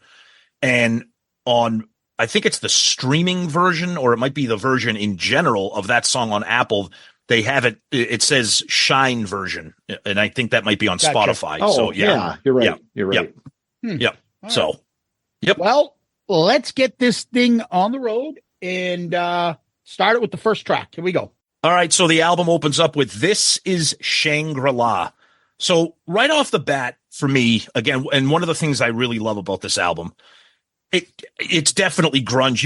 and on I think it's the streaming version, or it might be the version in general of that song on Apple. They have it. It says Shine version, and I think that might be on Spotify. Oh, so yeah, you're right. You're right. Yep. All So, right. yep. Well, let's get this thing on the road and start it with the first track. Here we go. All right, so the album opens up with This Is Shangri-La. So right off the bat, for me, again, and one of the things I really love about this album, it's definitely grunge.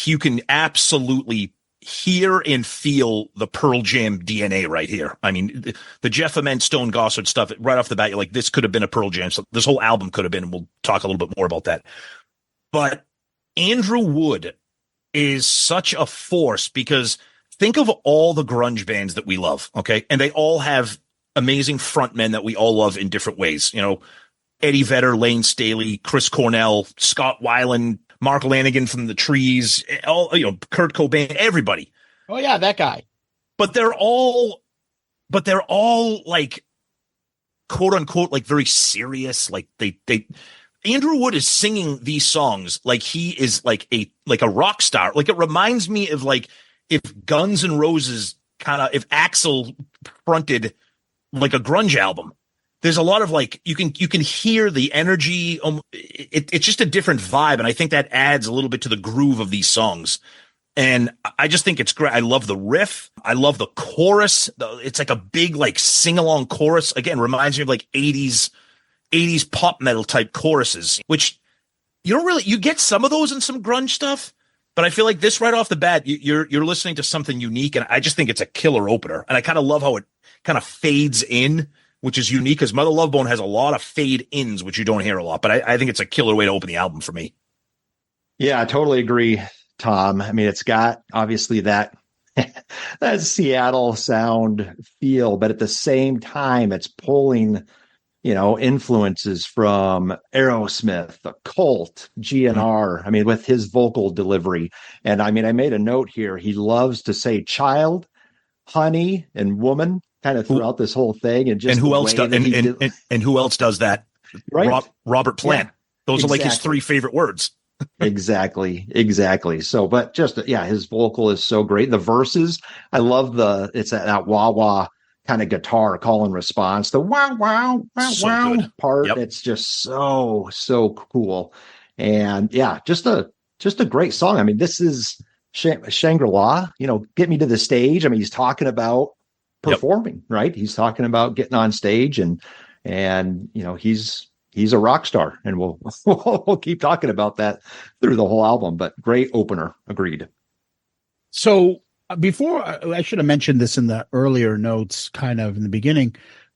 You can absolutely hear and feel the Pearl Jam DNA right here. I mean, the Jeff Ament, Stone Gossard stuff, right off the bat, you're like, this could have been a Pearl Jam. So this whole album could have been, and we'll talk a little bit more about that. But Andrew Wood is such a force because think of all the grunge bands that we love, okay? And they all have amazing frontmen that we all love in different ways. You know, Eddie Vedder, Lane Staley, Chris Cornell, Scott Weiland, Mark Lanigan from the Trees, all, you know, Kurt Cobain, everybody. Oh yeah, that guy. But they're all like, quote unquote, like very serious. Like they Andrew Wood is singing these songs like he is like a rock star. Like it reminds me of like if Guns N' Roses if Axl fronted like a grunge album. There's a lot of like you can hear the energy. It's just a different vibe, and I think that adds a little bit to the groove of these songs. And I just think it's great. I love the riff. I love the chorus. It's like a big like sing along chorus. Again, reminds me of like 80s pop metal type choruses, which you get some of those in some grunge stuff. But I feel like this right off the bat, you're listening to something unique, and I just think it's a killer opener. And I kind of love how it kind of fades in, which is unique because Mother Love Bone has a lot of fade ins, which you don't hear a lot. But I think it's a killer way to open the album for me. Yeah, I totally agree, Tom. I mean, it's got obviously that Seattle sound feel, but at the same time, it's pulling, influences from Aerosmith, the Cult, GNR. I mean, with his vocal delivery. And I mean, I made a note here. He loves to say child, honey, and woman kind of throughout this whole thing. And just who else does and who else does that? Right. Robert Plant. Yeah, those exactly. are like his three favorite words. Exactly. So, but just, his vocal is so great. The verses, I love it's that wah wah kind of guitar call and response, the wow, wow, wow, So wow good. part. Yep. It's just so cool. And just a great song. I mean, this is Shangri-La, get me to the stage. I mean, he's talking about performing, right? He's talking about getting on stage and he's a rock star, and we'll keep talking about that through the whole album, but great opener. Agreed. So before, I should have mentioned this in the earlier notes, kind of in the beginning,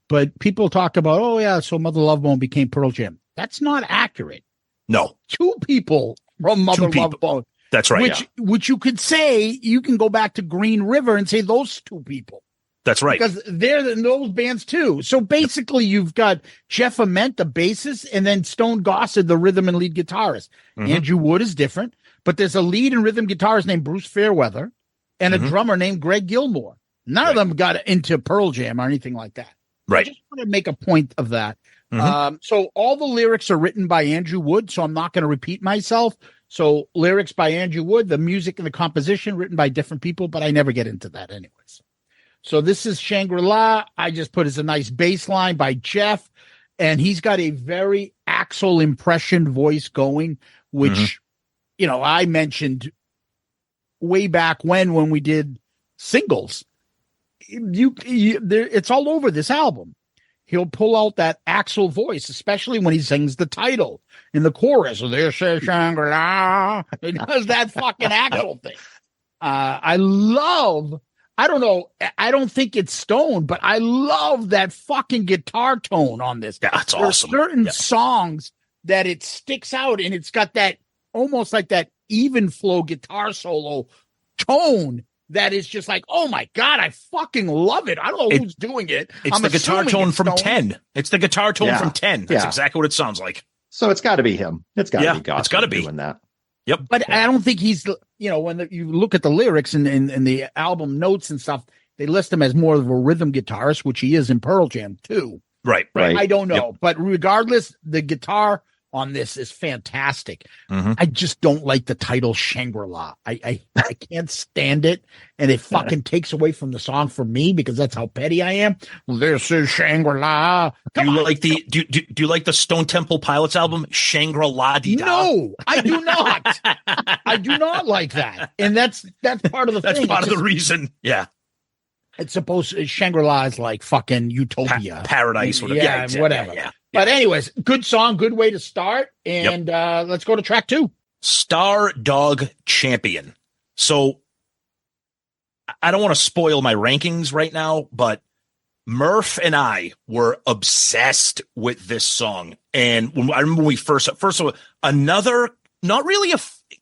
but people talk about, so Mother Love Bone became Pearl Jam. That's not accurate. No. Two people from Mother Love Bone. That's right. Which you could say, you can go back to Green River and say those two people. That's right. Because they're in those bands too. So basically you've got Jeff Ament, the bassist, and then Stone Gossard, the rhythm and lead guitarist. Mm-hmm. Andrew Wood is different, but there's a lead and rhythm guitarist named Bruce Fairweather and a drummer named Greg Gilmore. None of them got into Pearl Jam or anything like that. Right. I just want to make a point of that. So all the lyrics are written by Andrew Wood, so I'm not going to repeat myself. So lyrics by Andrew Wood, the music and the composition written by different people, but I never get into that anyways. So this is Shangri-La. I just put as a nice bass line by Jeff, and he's got a very Axl impression voice going, which, I mentioned way back when we did singles. It's all over this album. He'll pull out that Axl voice, especially when he sings the title in the chorus. So there says Shangri-La. He does that fucking Axl thing. I I don't know. I don't think it's Stone, but I love that fucking guitar tone on this. Yeah, that's awesome. There are certain songs that it sticks out, and it's got that almost like that even flow guitar solo tone that is just like, oh my God, I fucking love it. I don't know who's doing it. It's the guitar tone from 10. It's the guitar tone from 10. That's exactly what it sounds like. So it's got to be him. It's got to be Gossard. It's got to be doing that. Yep. But I don't think he's, when you look at the lyrics and the album notes and stuff, they list him as more of a rhythm guitarist, which he is in Pearl Jam too. Right. I don't know. But regardless, the guitar on this is fantastic. Mm-hmm. I just don't like the title Shangri-La. I can't stand it. And it fucking takes away from the song for me because that's how petty I am. This is Shangri-La. Do you like the Stone Temple Pilots album, Shangri-La-Dee-Da? No, I do not. I do not like that. And that's part of the thing. That's part of the reason. Yeah. It's supposed Shangri-La is like fucking utopia. Paradise. Whatever. Yeah, exactly. whatever. Yeah. But anyways, good song, good way to start. And let's go to track 2. Star Dog Champion. So I don't want to spoil my rankings right now, but Murph and I were obsessed with this song. And I remember when we first of all, another, not really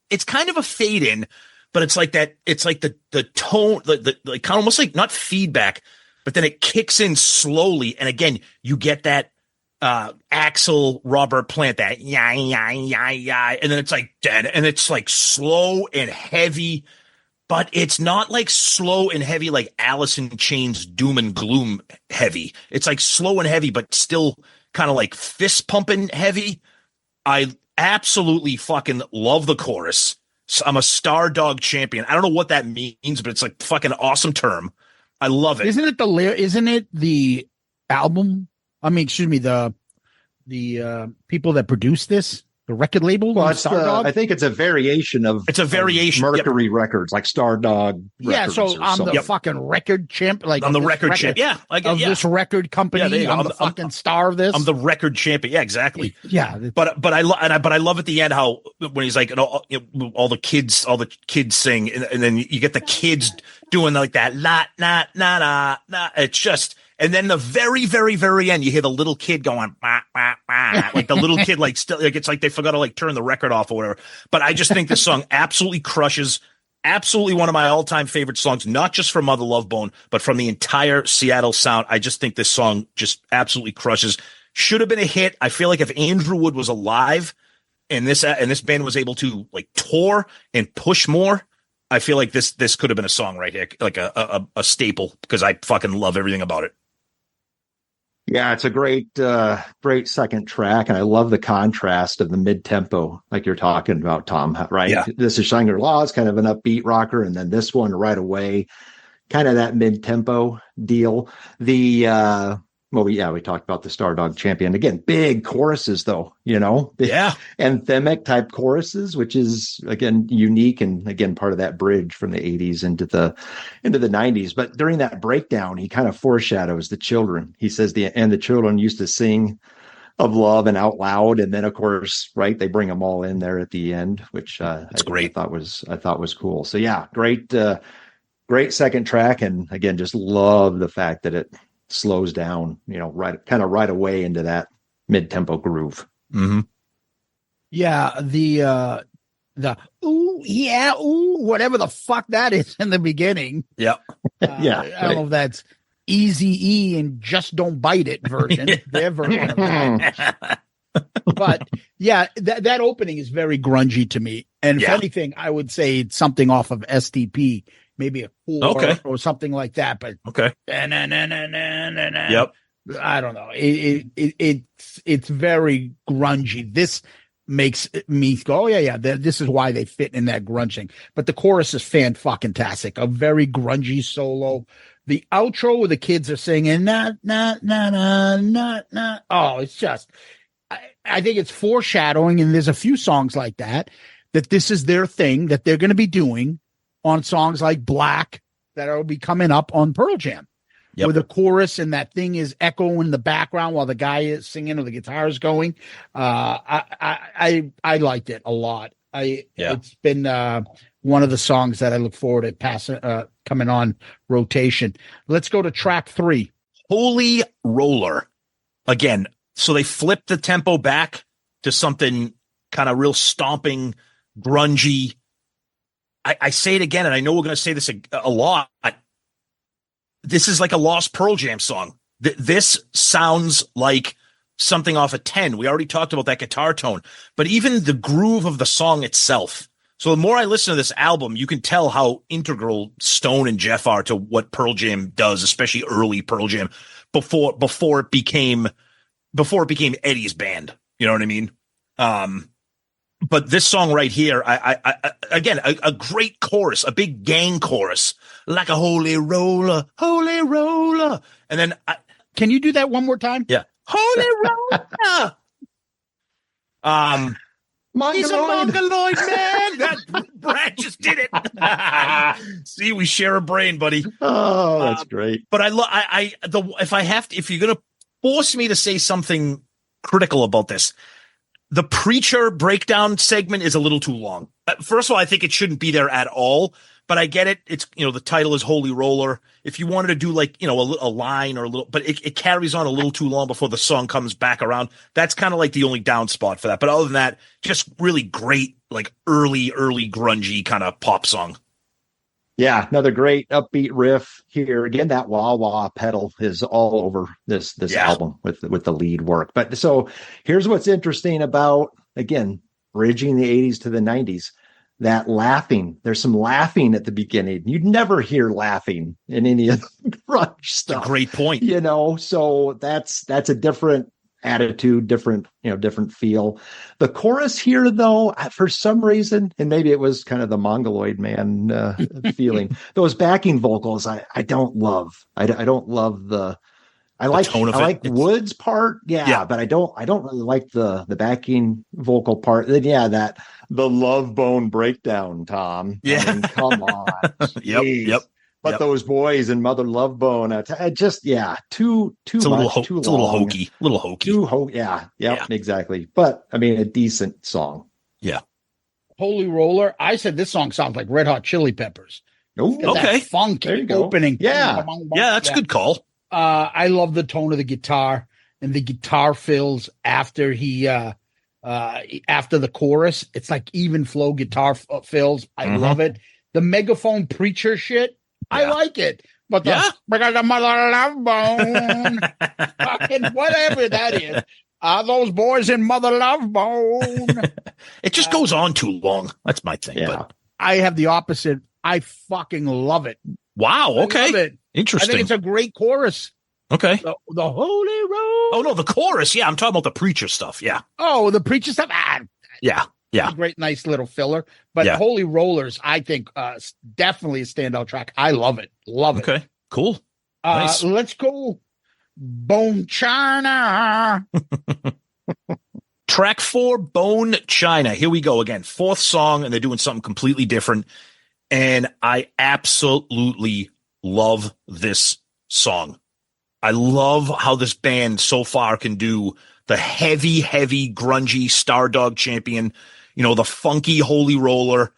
it's kind of a fade in, but it's like that. It's like the tone, the kind of almost like not feedback, but then it kicks in slowly. And again, you get that Axl Robert Plant, that yeah, and then it's like dead, and it's like slow and heavy, but it's not like slow and heavy like Alice in Chains Doom and Gloom heavy. It's like slow and heavy, but still kind of like fist pumping heavy. I absolutely fucking love the chorus. So I'm a Star Dog Champion. I don't know what that means, but it's like fucking awesome term. I love it. Isn't it the album? I mean, excuse me, the people that produced this, the record label. Well, I think it's a variation of. It's a variation. Mercury Records, like Star Dog. Yeah, so I'm the fucking record champ. Like I'm the record champ. Yeah, this record company. I'm the fucking star of this. I'm the record champion. Yeah, exactly. Yeah, but I love at the end how when he's like all the kids sing, and then you get the kids doing like that la na na na na. It's just. And then the very, very, very end, you hear the little kid going, bah, bah, bah. Like the little kid, like still, like it's like they forgot to like turn the record off or whatever. But I just think this song absolutely crushes. Absolutely one of my all-time favorite songs, not just from Mother Love Bone, but from the entire Seattle sound. I just think this song just absolutely crushes. Should have been a hit. I feel like if Andrew Wood was alive and this band was able to like tour and push more, I feel like this could have been a song right here, like a staple, because I fucking love everything about it. Yeah, it's a great second track, and I love the contrast of the mid-tempo, like you're talking about, Tom, right? Yeah. This is Shangri-La, it's kind of an upbeat rocker, and then this one right away, kind of that mid-tempo deal. We talked about the Star Dog Champion. Again, big choruses, though, big, anthemic type choruses, which is, again, unique and, again, part of that bridge from the 80s into the 90s. But during that breakdown, he kind of foreshadows the children. He says the children used to sing of love and out loud. And then, of course, right, they bring them all in there at the end, which that's great. I thought was cool. So, yeah, great second track. And, again, just love the fact that it slows down, right away into that mid-tempo groove. Mm-hmm. Yeah, the ooh, yeah, ooh, whatever the fuck that is in the beginning. Yeah. Yeah. I don't know if that's Easy E and Just Don't Bite It version, their version of that. But yeah, that opening is very grungy to me. And if anything, I would say it's something off of STP. Maybe a 4 or something like that, but okay. Yep. I don't know. It's very grungy. This makes me go, oh yeah. This is why they fit in that grunging. But the chorus is fan-fucking-tastic. A very grungy solo. The outro where the kids are singing na na na na na na. Oh, it's just. I think it's foreshadowing, and there's a few songs like that this is their thing that they're going to be doing on songs like Black that will be coming up on Pearl Jam, where the chorus and that thing is echoing in the background while the guy is singing or the guitar is going. I liked it a lot. It's been one of the songs that I look forward to coming on rotation. Let's go to track 3. Holy Roller. Again, so they flipped the tempo back to something kind of real stomping, grungy. I say it again, and I know we're going to say this a lot. This is like a Lost Pearl Jam song. This sounds like something off of 10. We already talked about that guitar tone, but even the groove of the song itself. So the more I listen to this album, you can tell how integral Stone and Jeff are to what Pearl Jam does, especially early Pearl Jam before it became Eddie's band. You know what I mean? But this song right here, I again, a great chorus, a big gang chorus, like a holy roller. And then can you do that one more time? Yeah. Holy roller. He's a mongoloid man. That Brad just did it. See, we share a brain, buddy. Oh, that's great. But if you're gonna force me to say something critical about this, the preacher breakdown segment is a little too long. First of all, I think it shouldn't be there at all. But I get it. It's, the title is Holy Roller. If you wanted to do like, a line or a little, but it carries on a little too long before the song comes back around. That's kind of like the only down spot for that. But other than that, just really great, like early grungy kind of pop song. Yeah, another great upbeat riff here. Again, that wah-wah pedal is all over this album with the lead work. But so here's what's interesting about, again, bridging the 80s to the 90s. That laughing, there's some laughing at the beginning. You'd never hear laughing in any of the grunge stuff. That's a great point. So that's a different attitude, different feel. The chorus here, though, for some reason, and maybe it was kind of the mongoloid man feeling, those backing vocals, I don't love. I don't love the. I like Wood's part, but I don't really like the backing vocal part. Then the Love Bone breakdown, Tom. Yeah, I mean, come on. Yep. But those boys and Mother Love Bone, too it's too it's much, a little hokey. Exactly. But I mean, a decent song. Yeah. Holy Roller. I said this song sounds like Red Hot Chili Peppers. Oh, okay. Funky opening. Yeah, that's a good call. I love the tone of the guitar and the guitar fills after after the chorus. It's like even flow guitar fills. I love it. The megaphone preacher shit. I like it. But because the Mother Love Bone, fucking whatever that is. Those boys in Mother Love Bone. It just goes on too long. That's my thing. Yeah. But I have the opposite. I fucking love it. Wow. Okay. I love it. Interesting. I think it's a great chorus. Okay. The Holy Road. Oh no, the chorus. Yeah, I'm talking about the preacher stuff. Yeah. Oh, the preacher stuff. Yeah. A great, nice little filler. But Holy Rollers, I think, definitely a standout track. I love it. Okay. Cool. Nice. Let's go. Bone China. Track 4, Bone China. Here we go again. 4th song, and they're doing something completely different. And I absolutely love this song. I love how this band so far can do the heavy, grungy Stardog Champion, the funky Holy Roller.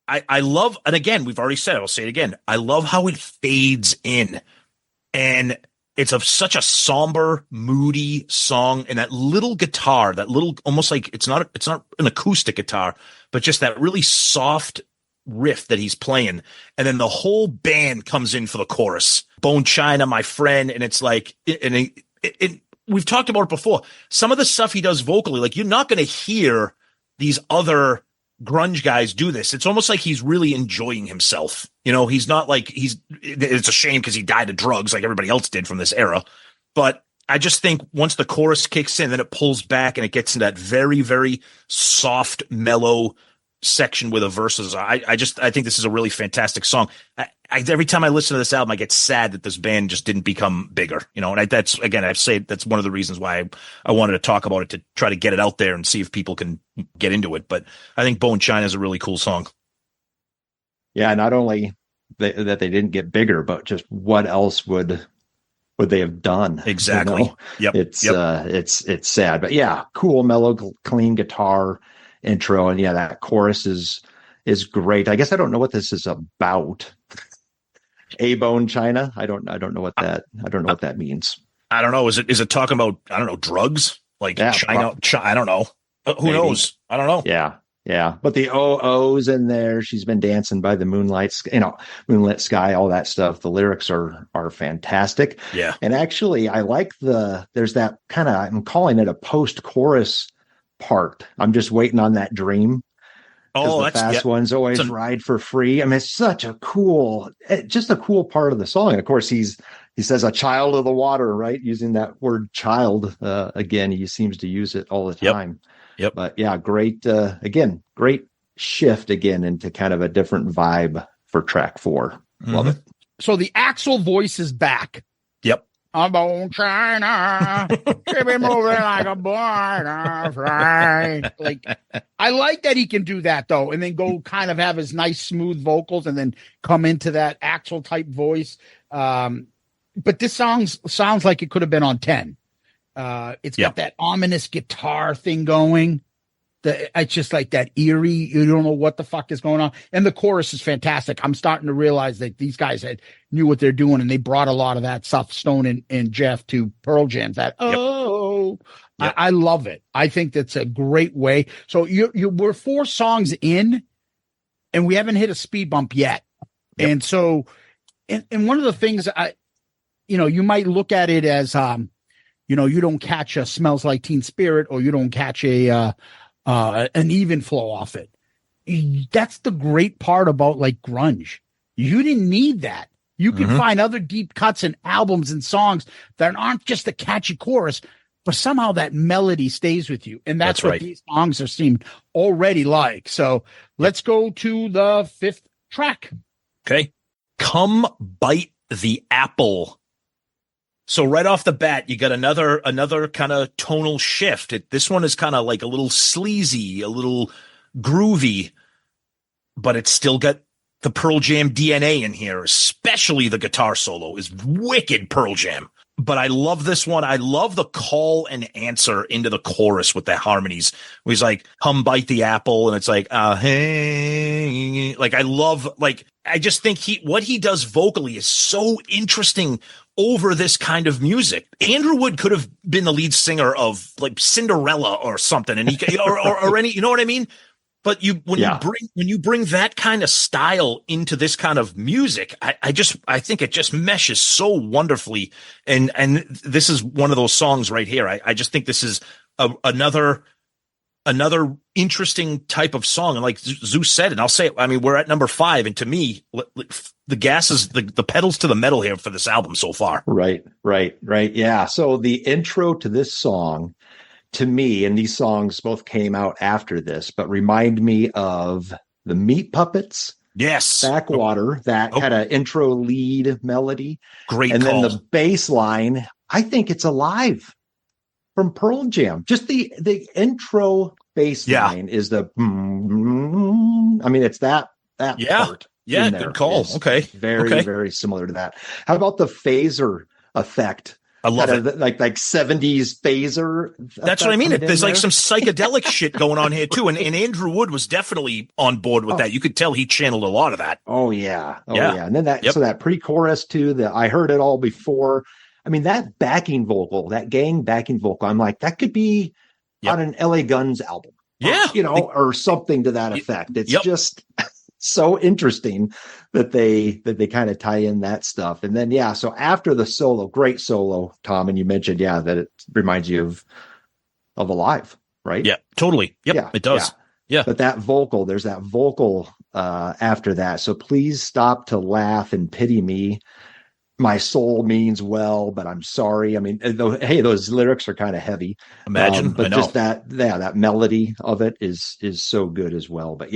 I love, and again, we've already said it, I'll say it again. I love how it fades in. And it's such a somber, moody song. And that little guitar, that little, almost like it's not an acoustic guitar, but just that really soft riff that he's playing, and then the whole band comes in for the chorus. Bone China, my friend, and it's like, we've talked about it before. Some of the stuff he does vocally, like you're not going to hear these other grunge guys do this. It's almost like he's really enjoying himself. He's not like it's a shame because he died of drugs like everybody else did from this era. But I just think once the chorus kicks in, then it pulls back and it gets in that very, very soft, mellow section where the verses are. I think this is a really fantastic song. Every time I listen to this album, I get sad that this band just didn't become bigger, and that's one of the reasons why I wanted to talk about it, to try to get it out there and see if people can get into it. But I think Bone China is a really cool song. Yeah. Not only that they didn't get bigger, but just what else would they have done? Exactly. Yep. It's sad, but yeah, cool, mellow, clean guitar intro. And that chorus is is great. I guess I don't know what this is about. A-bone China. I don't know what that means. I don't know. Is it talking about, I don't know, drugs? Like China, I don't know. Who knows? I don't know. Yeah. But the OO's in there. She's been dancing by the moonlit sky, all that stuff. The lyrics are fantastic. Yeah. And actually, I like there's that kind of, I'm calling it a post-chorus part. I'm just waiting on that dream. Oh, the fast ones always ride for free. I mean, it's such a cool part of the song. And of course, he says a child of the water, right? Using that word child again. He seems to use it all the time. Yep. But yeah, great. Again, great shift again into kind of a different vibe for track 4. Love it. So the Axl voice is back. Yep. I'm on China. She be moving like a butterfly. Like, I like that he can do that though, and then go kind of have his nice smooth vocals, and then come into that Axl type voice. But this sounds like it could have been on 10. It's got that ominous guitar thing going. It's just like that eerie. You don't know what the fuck is going on. And the chorus is fantastic. I'm starting to realize that these guys knew what they're doing, and they brought a lot of that stuff, Stone and Jeff, to Pearl Jam. I love it. I think that's a great way. So we're 4 songs in, and we haven't hit a speed bump yet. Yep. And so, and one of the things you might look at it as, you don't catch a Smells Like Teen Spirit, or you don't catch an even flow off it. That's the great part about like grunge. You didn't need that. You can find other deep cuts and albums and songs that aren't just a catchy chorus, but somehow that melody stays with you. And that's what right. These songs are seemed already like. So let's go to the 5th track. Okay. Come Bite the Apple. So right off the bat, you got another kind of tonal shift. This one is kind of like a little sleazy, a little groovy, but it's still got the Pearl Jam DNA in here, especially the guitar solo is wicked Pearl Jam. But I love this one. I love the call and answer into the chorus with the harmonies. Where he's like, come bite the apple. And it's like, hey, like, I just think what he does vocally is so interesting over this kind of music. Andrew Wood could have been the lead singer of like Cinderella or something. And or any, you know what I mean? But when you bring that kind of style into this kind of music, I think it just meshes so wonderfully. And this is one of those songs right here. I just think this is another interesting type of song. And like Zeus said, and I'll say it, I mean, we're at number 5. And to me, the gas is the pedals to the metal here for this album so far. Right. Yeah. So the intro to this song, to me, and these songs both came out after this, but remind me of the Meat Puppets. Yes. Backwater, that had an intro lead melody. Great and call. Then the bass line, I think it's Alive from Pearl Jam. Just the intro bass line is the, I mean, it's that part. Yeah, good call. Okay. Very similar to that. How about the phaser effect? I love it. Like 70s phaser. That's what I mean. There's like some psychedelic shit going on here too. And Andrew Wood was definitely on board with that. You could tell he channeled a lot of that. Oh yeah. And then so that pre-chorus too, I heard it all before. I mean, that backing vocal, that gang backing vocal, I'm like, that could be on an LA Guns album. Yeah. Or something to that effect. It's just so interesting that they kind of tie in that stuff. And then, so after the solo, great solo, Tom, and you mentioned, that it reminds you of Alive, right? Yeah, totally. Yep, yeah, it does. Yeah. But there's that vocal after that. So please stop to laugh and pity me. My soul means well, but I'm sorry. I mean, those lyrics are kind of heavy. Imagine, but just that melody of it is so good as well. But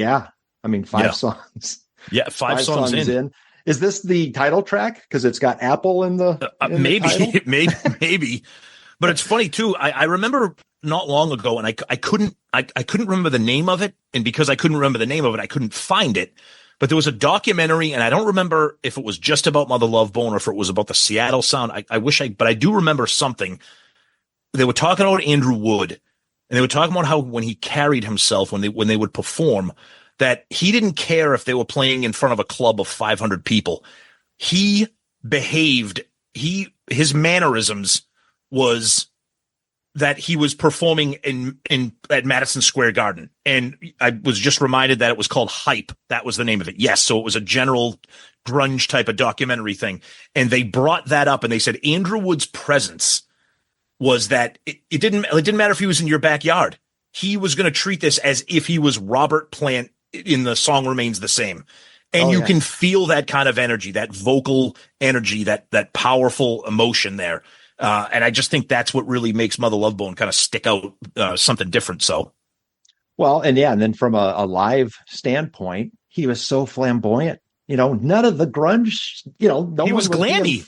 I mean, 5 songs. Yeah, 5 songs in. Is this the title track? Because it's got Apple in the maybe. But it's funny too. I remember not long ago, and I couldn't remember the name of it, and because I couldn't remember the name of it, I couldn't find it. But there was a documentary, and I don't remember if it was just about Mother Love Bone or if it was about the Seattle sound. But I do remember something. They were talking about Andrew Wood, and they were talking about how when he carried himself when they would perform, that he didn't care if they were playing in front of a club of 500 people. He behaved, his mannerisms was that he was performing at Madison Square Garden. And I was just reminded that it was called Hype. That was the name of it. Yes. So it was a general grunge type of documentary thing. And they brought that up and they said Andrew Wood's presence was that it didn't matter if he was in your backyard. He was going to treat this as if he was Robert Plant in The Song Remains the Same. And you can feel that kind of energy, that vocal energy, that powerful emotion there. And I just think that's what really makes Mother Love Bone kind of stick out, something different. So, well, and then from a live standpoint, he was so flamboyant. None of the grunge, no he was glammy.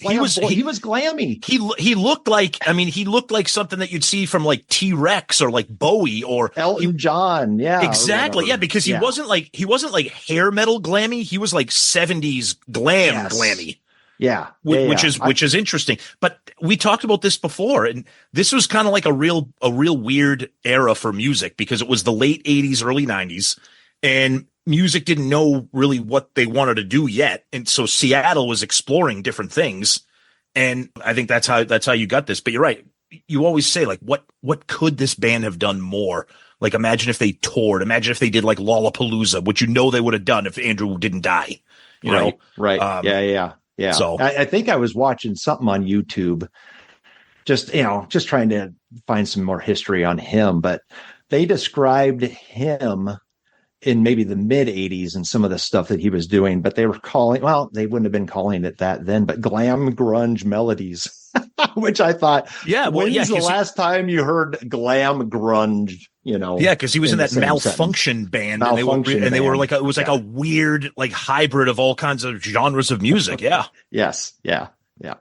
He was glammy. He looked like something that you'd see from like T-Rex or like Bowie or Elton John. Yeah, exactly. Yeah. Because he wasn't like hair metal glammy. He was like 70s glam glammy. Yeah. Which is interesting. But we talked about this before, and this was kind of like a real weird era for music because it was the late 80s, early 90s, and music didn't know really what they wanted to do yet. And so Seattle was exploring different things. And I think that's how you got this. But you're right. You always say, like, what could this band have done more? Like, imagine if they toured, imagine if they did like Lollapalooza, which they would have done if Andrew didn't die. You know? Right. Yeah. So I think I was watching something on YouTube, just trying to find some more history on him, but they described him in maybe the mid 80s and some of the stuff that he was doing, but they were they wouldn't have been calling it that then, but glam grunge melodies, which I thought, when's the last time you heard glam grunge? Because he was in that Malfunction band, and they were like, it was like a weird, like hybrid of all kinds of genres of music. Yeah. Yes. Yeah. All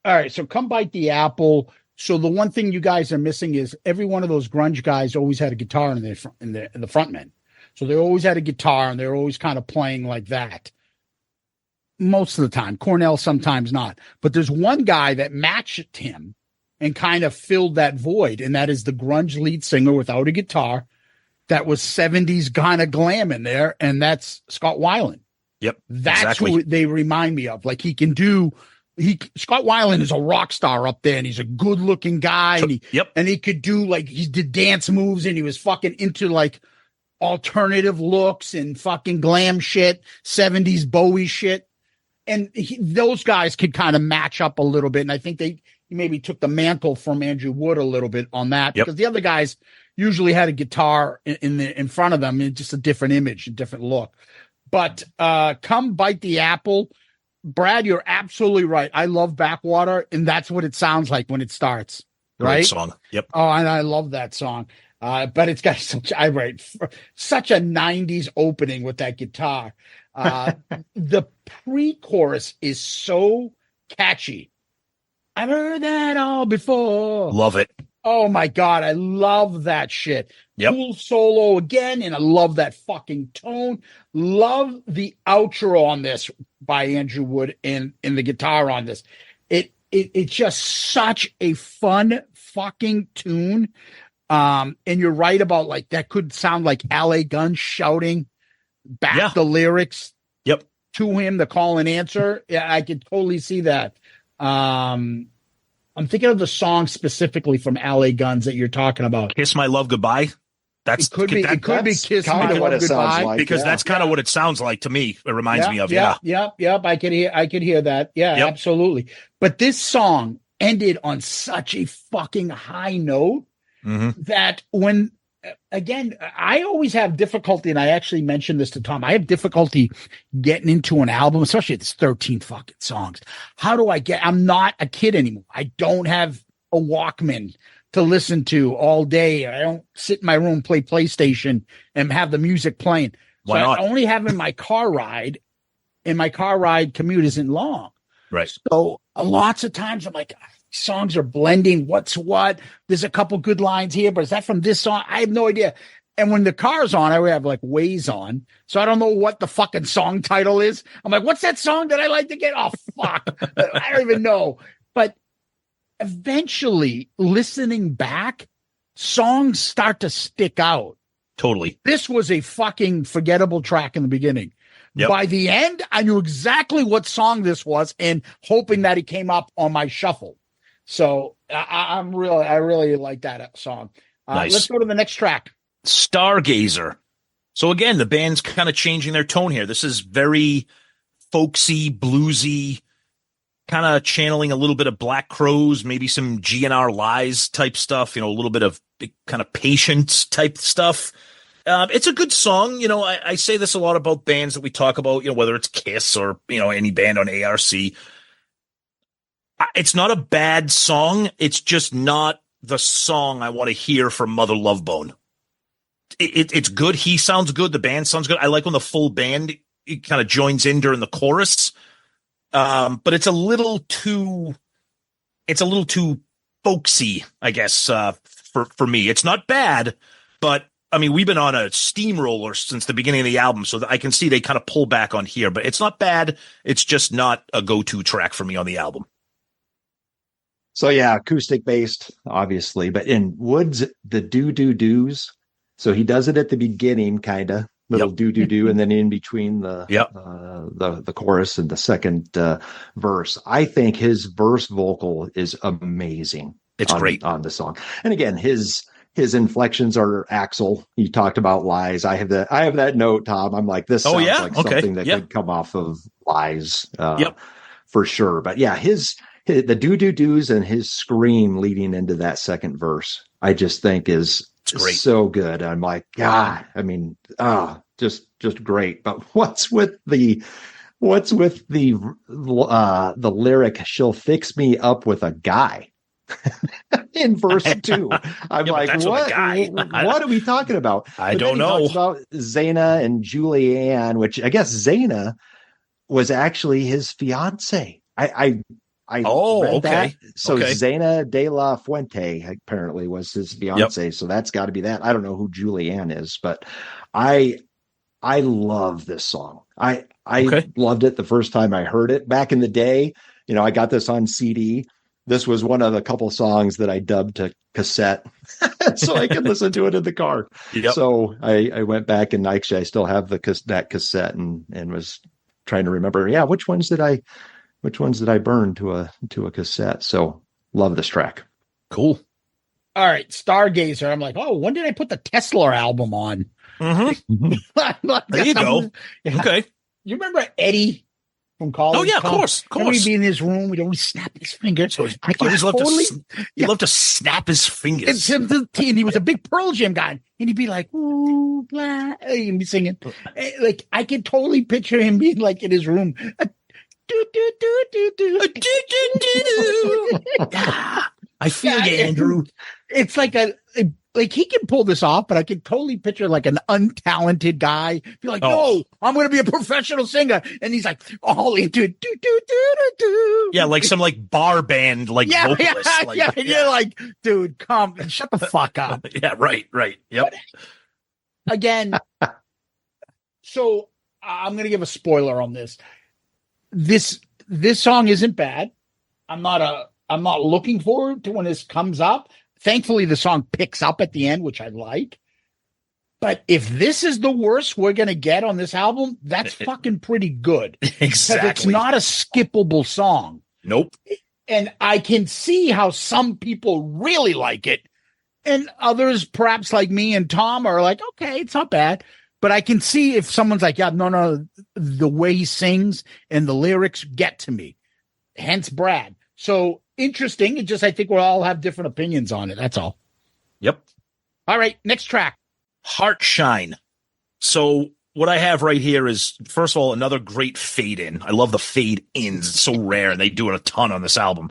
right. So Come Bite the Apple. So the one thing you guys are missing is every one of those grunge guys always had a guitar in the frontman. So they always had a guitar and they're always kind of playing like that. Most of the time. Cornell sometimes not. But there's one guy that matched him and kind of filled that void, and that is the grunge lead singer without a guitar that was 70s kind of glam in there, and that's Scott Weiland. Yep. That's who they remind me of. Like Scott Weiland is a rock star up there, and he's a good looking guy, and he could do he did dance moves, and he was fucking into like alternative looks and fucking glam shit, 70s Bowie shit. And those guys could kind of match up a little bit. And I think he maybe took the mantle from Andrew Wood a little bit on that, because the other guys usually had a guitar in front of them, and just a different image, a different look. But Come Bite the Apple, Brad, you're absolutely right. I love Backwater, and that's what it sounds like when it starts. Right? Great song. Yep. Oh, and I love that song. But it's got such a 90s opening with that guitar. The pre-chorus is so catchy. I've heard that all before. Love it. Oh my God. I love that shit. Yep. Cool solo again. And I love that fucking tone. Love the outro on this by Andrew Wood and the guitar on this. It's just such a fun fucking tune. And you're right about like that could sound like LA Guns shouting back the lyrics to him, the call and answer. Yeah, I could totally see that. I'm thinking of the song specifically from LA Guns that you're talking about. Kiss My Love Goodbye. It could be Kiss My Love Goodbye. Like, because that's kind of what it sounds like to me. It reminds me of. Yep. I could hear that. Yeah, absolutely. But this song ended on such a fucking high note. Mm-hmm. That when, again, I always have difficulty, and I actually mentioned this to Tom, I have difficulty getting into an album, especially if it's 13 fucking songs. I'm not a kid anymore. I don't have a Walkman to listen to all day. I don't sit in my room, play PlayStation, and have the music playing. Why not? I only have in my car ride, and my car ride commute isn't long. Right. So lots of times I'm like, songs are blending. What's what? There's a couple good lines here, but is that from this song? I have no idea. And when the car's on, I would have like Waze on. So I don't know what the fucking song title is. I'm like, what's that song that I like to get? Oh, fuck. I don't even know. But eventually, listening back, songs start to stick out. Totally. This was a fucking forgettable track in the beginning. Yep. By the end, I knew exactly what song this was and hoping that it came up on my shuffle. So I really like that song. Nice. Let's go to the next track. Stargazer. So again, the band's kind of changing their tone here. This is very folksy, bluesy, kind of channeling a little bit of Black Crowes, maybe some GNR Lies type stuff, a little bit of kind of Patience type stuff. It's a good song. I say this a lot about bands that we talk about, whether it's Kiss or, any band on ARC. It's not a bad song. It's just not the song I want to hear from Mother Love Bone. It's good. He sounds good. The band sounds good. I like when the full band kind of joins in during the chorus. But it's a little too folksy, I guess, for me. It's not bad, but I mean, we've been on a steamroller since the beginning of the album, so I can see they kind of pull back on here, but it's not bad. It's just not a go-to track for me on the album. So yeah, acoustic based, obviously, but in Woods, the do-do-dos. So he does it at the beginning, kind of little do-do-do, and then in between the chorus and the second verse. I think his verse vocal is amazing. It's great on the song. And again, his inflections are Axl. He talked about Lies. I have that note, Tom. I'm like, this sounds like something that could come off of Lies for sure. But yeah, the do-do-dos and his scream leading into that second verse, I just think is great. So good. I'm like, God, I mean, just great. But what's with the lyric, she'll fix me up with a guy? In verse 2, I'm like, what are we talking about? I don't know. He talks about Zaina and Julianne, which I guess Zaina was actually his fiance. I read that. So Zaina de la Fuente apparently was his fiance. So that's got to be that. I don't know who Julianne is, but I love this song. I loved it the first time I heard it back in the day. I got this on CD. This was one of the couple songs that I dubbed to cassette so I could listen to it in the car. Yep. So I went back and actually I still have that cassette and was trying to remember. Yeah. Which ones did I burn to a cassette? So love this track. Cool. All right. Stargazer. I'm like, oh, when did I put the Tesla album on? Mm-hmm. There you go. Yeah. Okay. You remember Eddie from college? Oh yeah, of course. He'd be in his room. We'd always snap his fingers. So I always love to snap his fingers. And he was a big Pearl Jam guy, and he'd be like, "Ooh, blah," and be singing. Like I could totally picture him being like in his room. Do do do do do do do do. I feel you, Andrew. It's like he can pull this off, but I can totally picture like an untalented guy be like, "No, I'm going to be a professional singer," and he's like all into do do do do do. Yeah, like some like bar band vocalist. And you're like, dude, come shut the fuck up. Yeah, right. Yep. But again, so I'm going to give a spoiler on this. This song isn't bad. I'm not looking forward to when this comes up. Thankfully, the song picks up at the end, which I like. But if this is the worst we're going to get on this album, that's fucking pretty good. Exactly. It's not a skippable song. Nope. And I can see how some people really like it. And others, perhaps like me and Tom, are like, okay, it's not bad. But I can see if someone's like, yeah, no, the way he sings and the lyrics get to me. Hence Brad. So interesting. It just, I think we'll all have different opinions on it. That's all. Yep. All right. Next track. Heartshine. So what I have right here is, first of all, another great fade in. I love the fade ins. It's so rare, and they do it a ton on this album.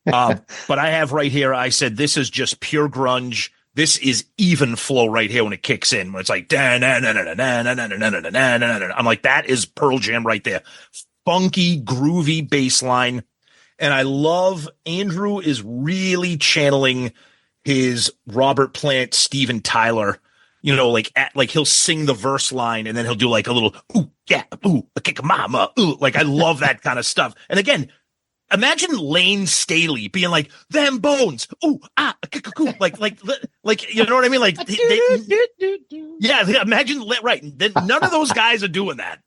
But I have right here, I said, this is just pure grunge. This is even flow right here when it kicks in, when it's like, I'm like, that is Pearl Jam right there. Funky, groovy bass line. And I love Andrew is really channeling his Robert Plant, Steven Tyler, like he'll sing the verse line and then he'll do like a little, ooh, yeah, ooh, a kick mama, ooh. Like I love that kind of stuff. And again, imagine Lane Staley being like, them bones, ooh, ah, like, you know what I mean? Like, imagine, right. None of those guys are doing that.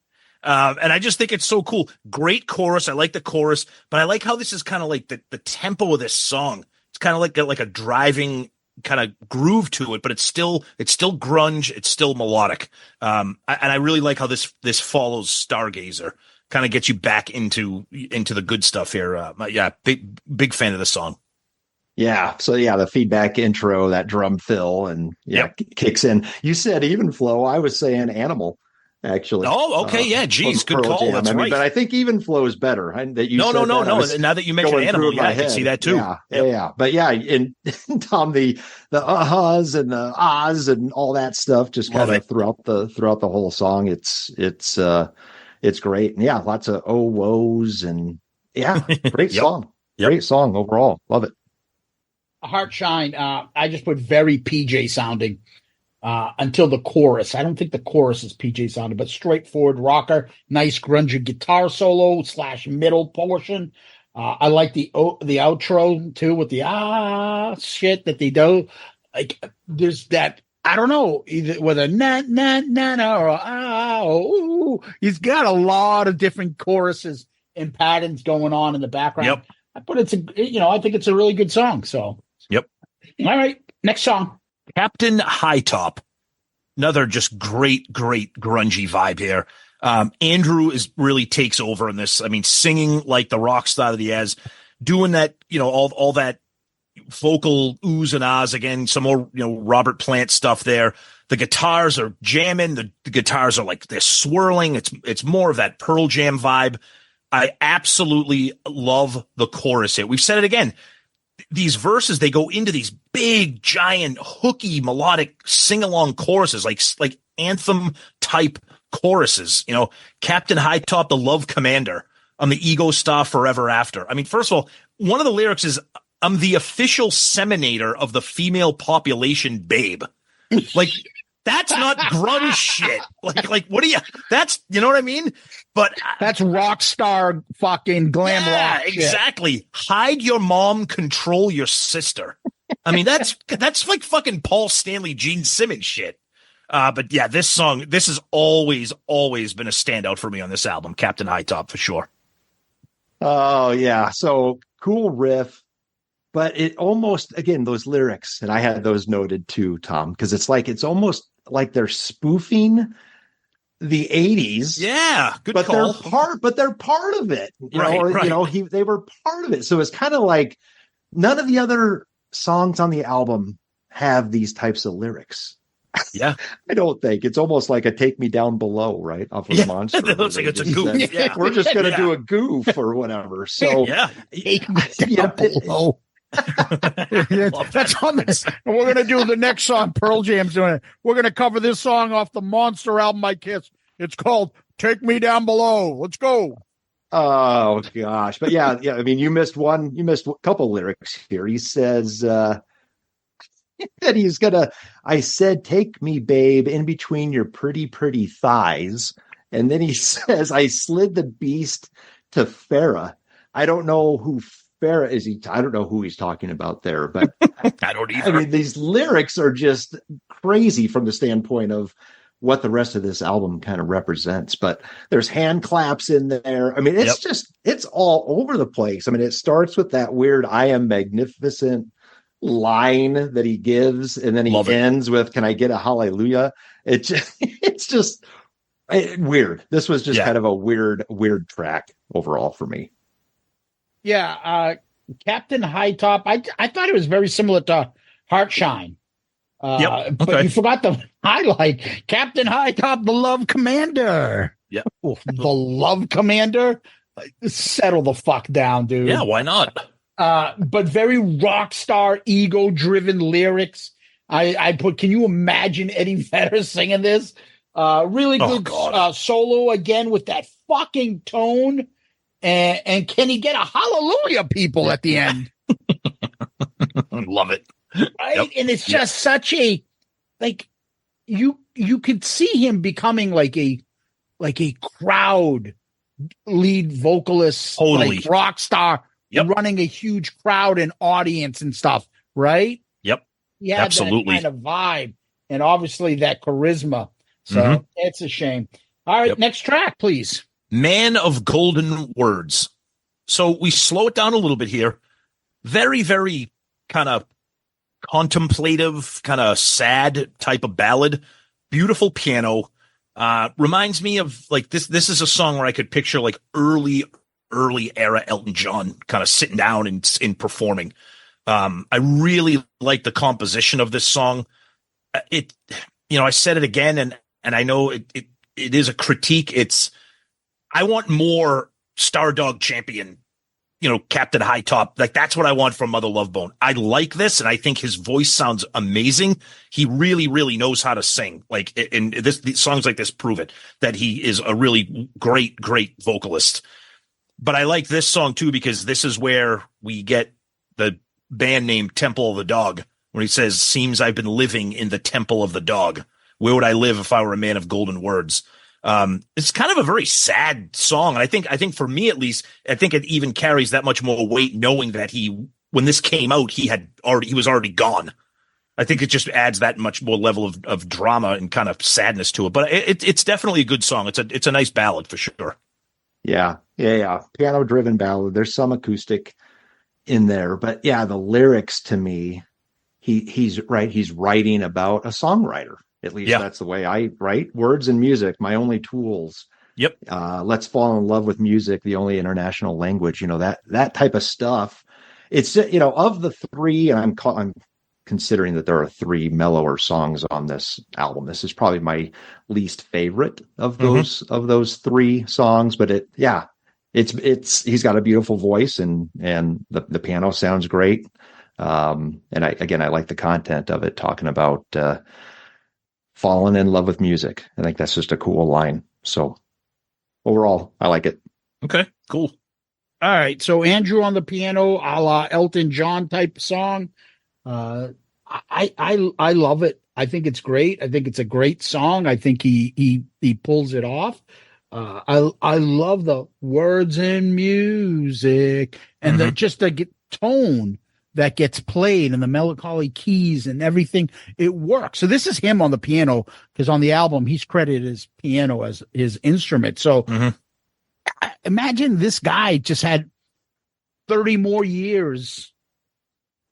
And I just think it's so cool. Great chorus. I like the chorus, but I like how this is kind of like the tempo of this song. It's kind of like a driving kind of groove to it, but it's still grunge. It's still melodic. And I really like how this follows Stargazer. Kind of gets you back into the good stuff here. Big fan of the song. Yeah. So the feedback intro, that drum fill, and kicks in. You said Even Flow. I was saying Animal, actually. Oh, okay. Geez, good call. Jam. That's right. But I think Even Flow is better. No. Now that you mentioned Animal, I can see that too. Yeah. But and Tom, the ahs and the ahs and all that stuff just kind of throughout the whole song. It's great. And lots of oh woes and great song. Great song overall. Love it. Heart Shine. I just put very PJ sounding until the chorus. I don't think the chorus is PJ sounding, but straightforward rocker, nice grungy guitar solo / middle portion. I like the outro too with the shit that they do. Like there's that. I don't know, either whether na or he's got a lot of different choruses and patterns going on in the background. Yep. But I think it's a really good song. So, yep. All right, next song, Captain High Top. Another just great grungy vibe here. Andrew really takes over in this. I mean, singing like the rock star that he has, doing that, all that vocal oohs and ahs again, some more, Robert Plant stuff there. The guitars are jamming. The guitars are like they're swirling. It's more of that Pearl Jam vibe. I absolutely love the chorus here. We've said it again. These verses, they go into these big, giant, hooky, melodic sing-along choruses, like anthem type choruses. Captain High Top, the Love Commander, on the Ego Star Forever After. I mean, first of all, one of the lyrics is, I'm the official seminator of the female population, babe. Like, that's not grunge shit. Like, what do you, that's, you know what I mean? But that's rock star fucking glam rock. Exactly. Shit. Hide your mom, control your sister. I mean, that's like fucking Paul Stanley, Gene Simmons shit. But this song, this has always been a standout for me on this album, Captain High Top, for sure. Oh yeah. So cool riff. But it almost, again, those lyrics, and I had those noted too, Tom, because it's almost like they're spoofing the 80s. Yeah, good but call. They're part of it. Right. They were part of it. So it's kind of like none of the other songs on the album have these types of lyrics. Yeah. I don't think. It's almost like a Take Me Down Below, right? Off of Monster. It looks like it's a goof. Yeah. We're just going to do a goof or whatever. So Take Me Down Below. That's on this. And we're gonna do the next song. Pearl Jam's doing it. We're gonna cover this song off the Monster album I Kiss. It's called Take Me Down Below. Let's go. Oh gosh. But yeah. I mean, you missed a couple lyrics here. He says that he's gonna, I said, take me, babe, in between your pretty thighs. And then he says, I slid the beast to Farah. I don't know who Farah is. I don't know who he's talking about there, but I don't either. I mean, these lyrics are just crazy from the standpoint of what the rest of this album kind of represents. But there's hand claps in there. I mean, it's all over the place. I mean, it starts with that weird "I am magnificent" line that he gives, and then he ends with, "Can I get a hallelujah?" It's just weird. This was just kind of a weird track overall for me. Yeah, Captain High Top. I thought it was very similar to Heart Shine. But you forgot the highlight. Captain High Top, the Love Commander. Yeah. The Love Commander. Settle the fuck down, dude. Yeah, why not? But very rock star, ego driven lyrics. I put, can you imagine Eddie Vedder singing this? Really good solo again with that fucking tone. And can he get a hallelujah, people, at the end? Love it. Right? Yep. And it's just such a, like, you could see him becoming like a crowd lead vocalist, Totally. like rock star, Yep. running a huge crowd and audience and stuff, right? Yep. He had Absolutely. that kind of vibe and obviously that charisma. So it's a shame. All right, next track, please. Man of Golden Words. So we slow it down a little bit here. Very, very kind of contemplative, kind of sad type of ballad. Beautiful piano. Reminds me of like this. This is a song where I could picture like early era Elton John kind of sitting down and performing. I really like the composition of this song. I said it again, and I know it is a critique. I want more Stardog Champion, Captain High Top. Like that's what I want from Mother Love Bone. I like this, and I think his voice sounds amazing. He really, really knows how to sing. Like, and these songs like this prove it, that he is a really great, great vocalist. But I like this song too, because this is where we get the band name Temple of the Dog, when he says, "Seems I've been living in the Temple of the Dog. Where would I live if I were a man of golden words?" It's kind of a very sad song. And I think for me, at least, I think it even carries that much more weight knowing that when this came out, he was already gone. I think it just adds that much more level of drama and kind of sadness to it. But it's definitely a good song. It's a nice ballad for sure. Yeah. Piano driven ballad. There's some acoustic in there, but yeah, the lyrics to me, he's right. He's writing about a songwriter. At least that's the way I write. Words and music, my only tools. Yep. Let's fall in love with music, the only international language. That type of stuff. It's of the three, and I'm considering that there are three mellower songs on this album. This is probably my least favorite of those three songs. But he's got a beautiful voice, and the piano sounds great. And I like the content of it, talking about falling in love with music. I think that's just a cool line. So overall, I like it. Okay, cool. All right. So Andrew on the piano, a la Elton John type song. I love it. I think it's great. I think it's a great song. I think he pulls it off. I love the words and music and the tone that gets played and the melancholy keys and everything. It works. So this is him on the piano, because on the album he's credited as piano as his instrument. So imagine this guy just had 30 more years,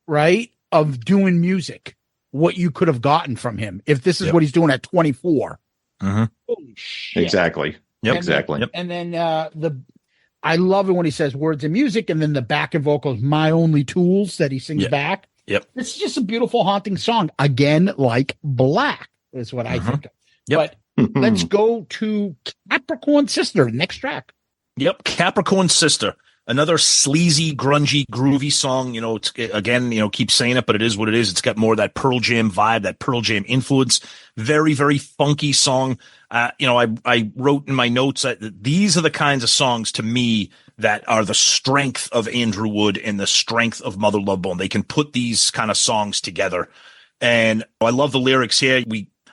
right, of doing music. What you could have gotten from him if this is what he's doing at 24. Holy shit. Exactly. Yep. Exactly. And then I love it when he says words and music, and then the backing vocals, "My Only Tools," that he sings back. Yep. It's just a beautiful, haunting song. Again, like Black is what I think of. Yep. But let's go to Capricorn Sister, next track. Yep. Capricorn Sister. Another sleazy, grungy, groovy song. It's again, keep saying it, but it is what it is. It's got more of that Pearl Jam vibe, that Pearl Jam influence. Very, very funky song. I wrote in my notes that these are the kinds of songs to me that are the strength of Andrew Wood and the strength of Mother Love Bone. They can put these kind of songs together. And I love the lyrics here.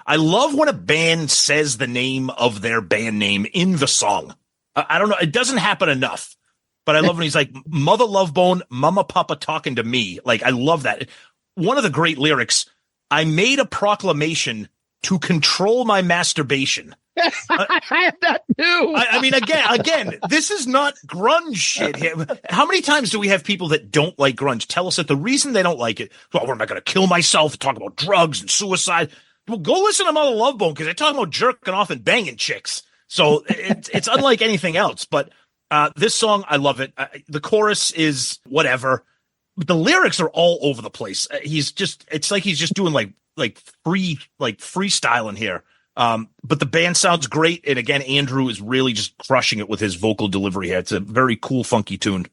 I love when a band says the name of their band name in the song. I don't know. It doesn't happen enough. But I love when he's like, "Mother Love Bone, Mama Papa talking to me." Like, I love that. One of the great lyrics, "I made a proclamation to control my masturbation." I have that too. I mean, again, this is not grunge shit here. How many times do we have people that don't like grunge tell us that the reason they don't like it, well, what am I going to kill myself, talk about drugs and suicide? Well, go listen to Mother Love Bone, because they talk about jerking off and banging chicks. So it's unlike anything else. But this song, I love it. The chorus is whatever, but the lyrics are all over the place. It's like he's just doing like freestyling here. But the band sounds great. And again, Andrew is really just crushing it with his vocal delivery here. It's a very cool, funky tune.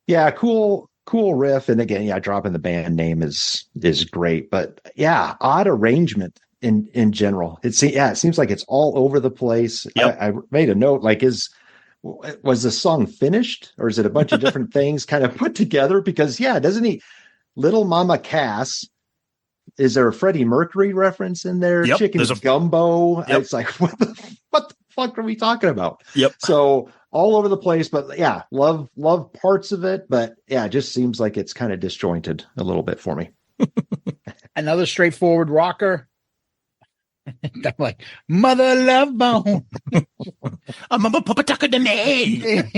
Yeah. Cool riff. And again, dropping the band name is great, but odd arrangement in general. It seems like it's all over the place. Yep. I made a note, like, was the song finished, or is it a bunch of different things kind of put together? Because doesn't he, Little Mama Cass, is there a Freddie Mercury reference in there? Yep, Chicken gumbo. Yep. It's like, what the fuck are we talking about? Yep. So all over the place, but yeah, love parts of it, but yeah, it just seems like it's kind of disjointed a little bit for me. Another straightforward rocker. I'm like, Mother Love Bone. I'm a Papa Tucker the man.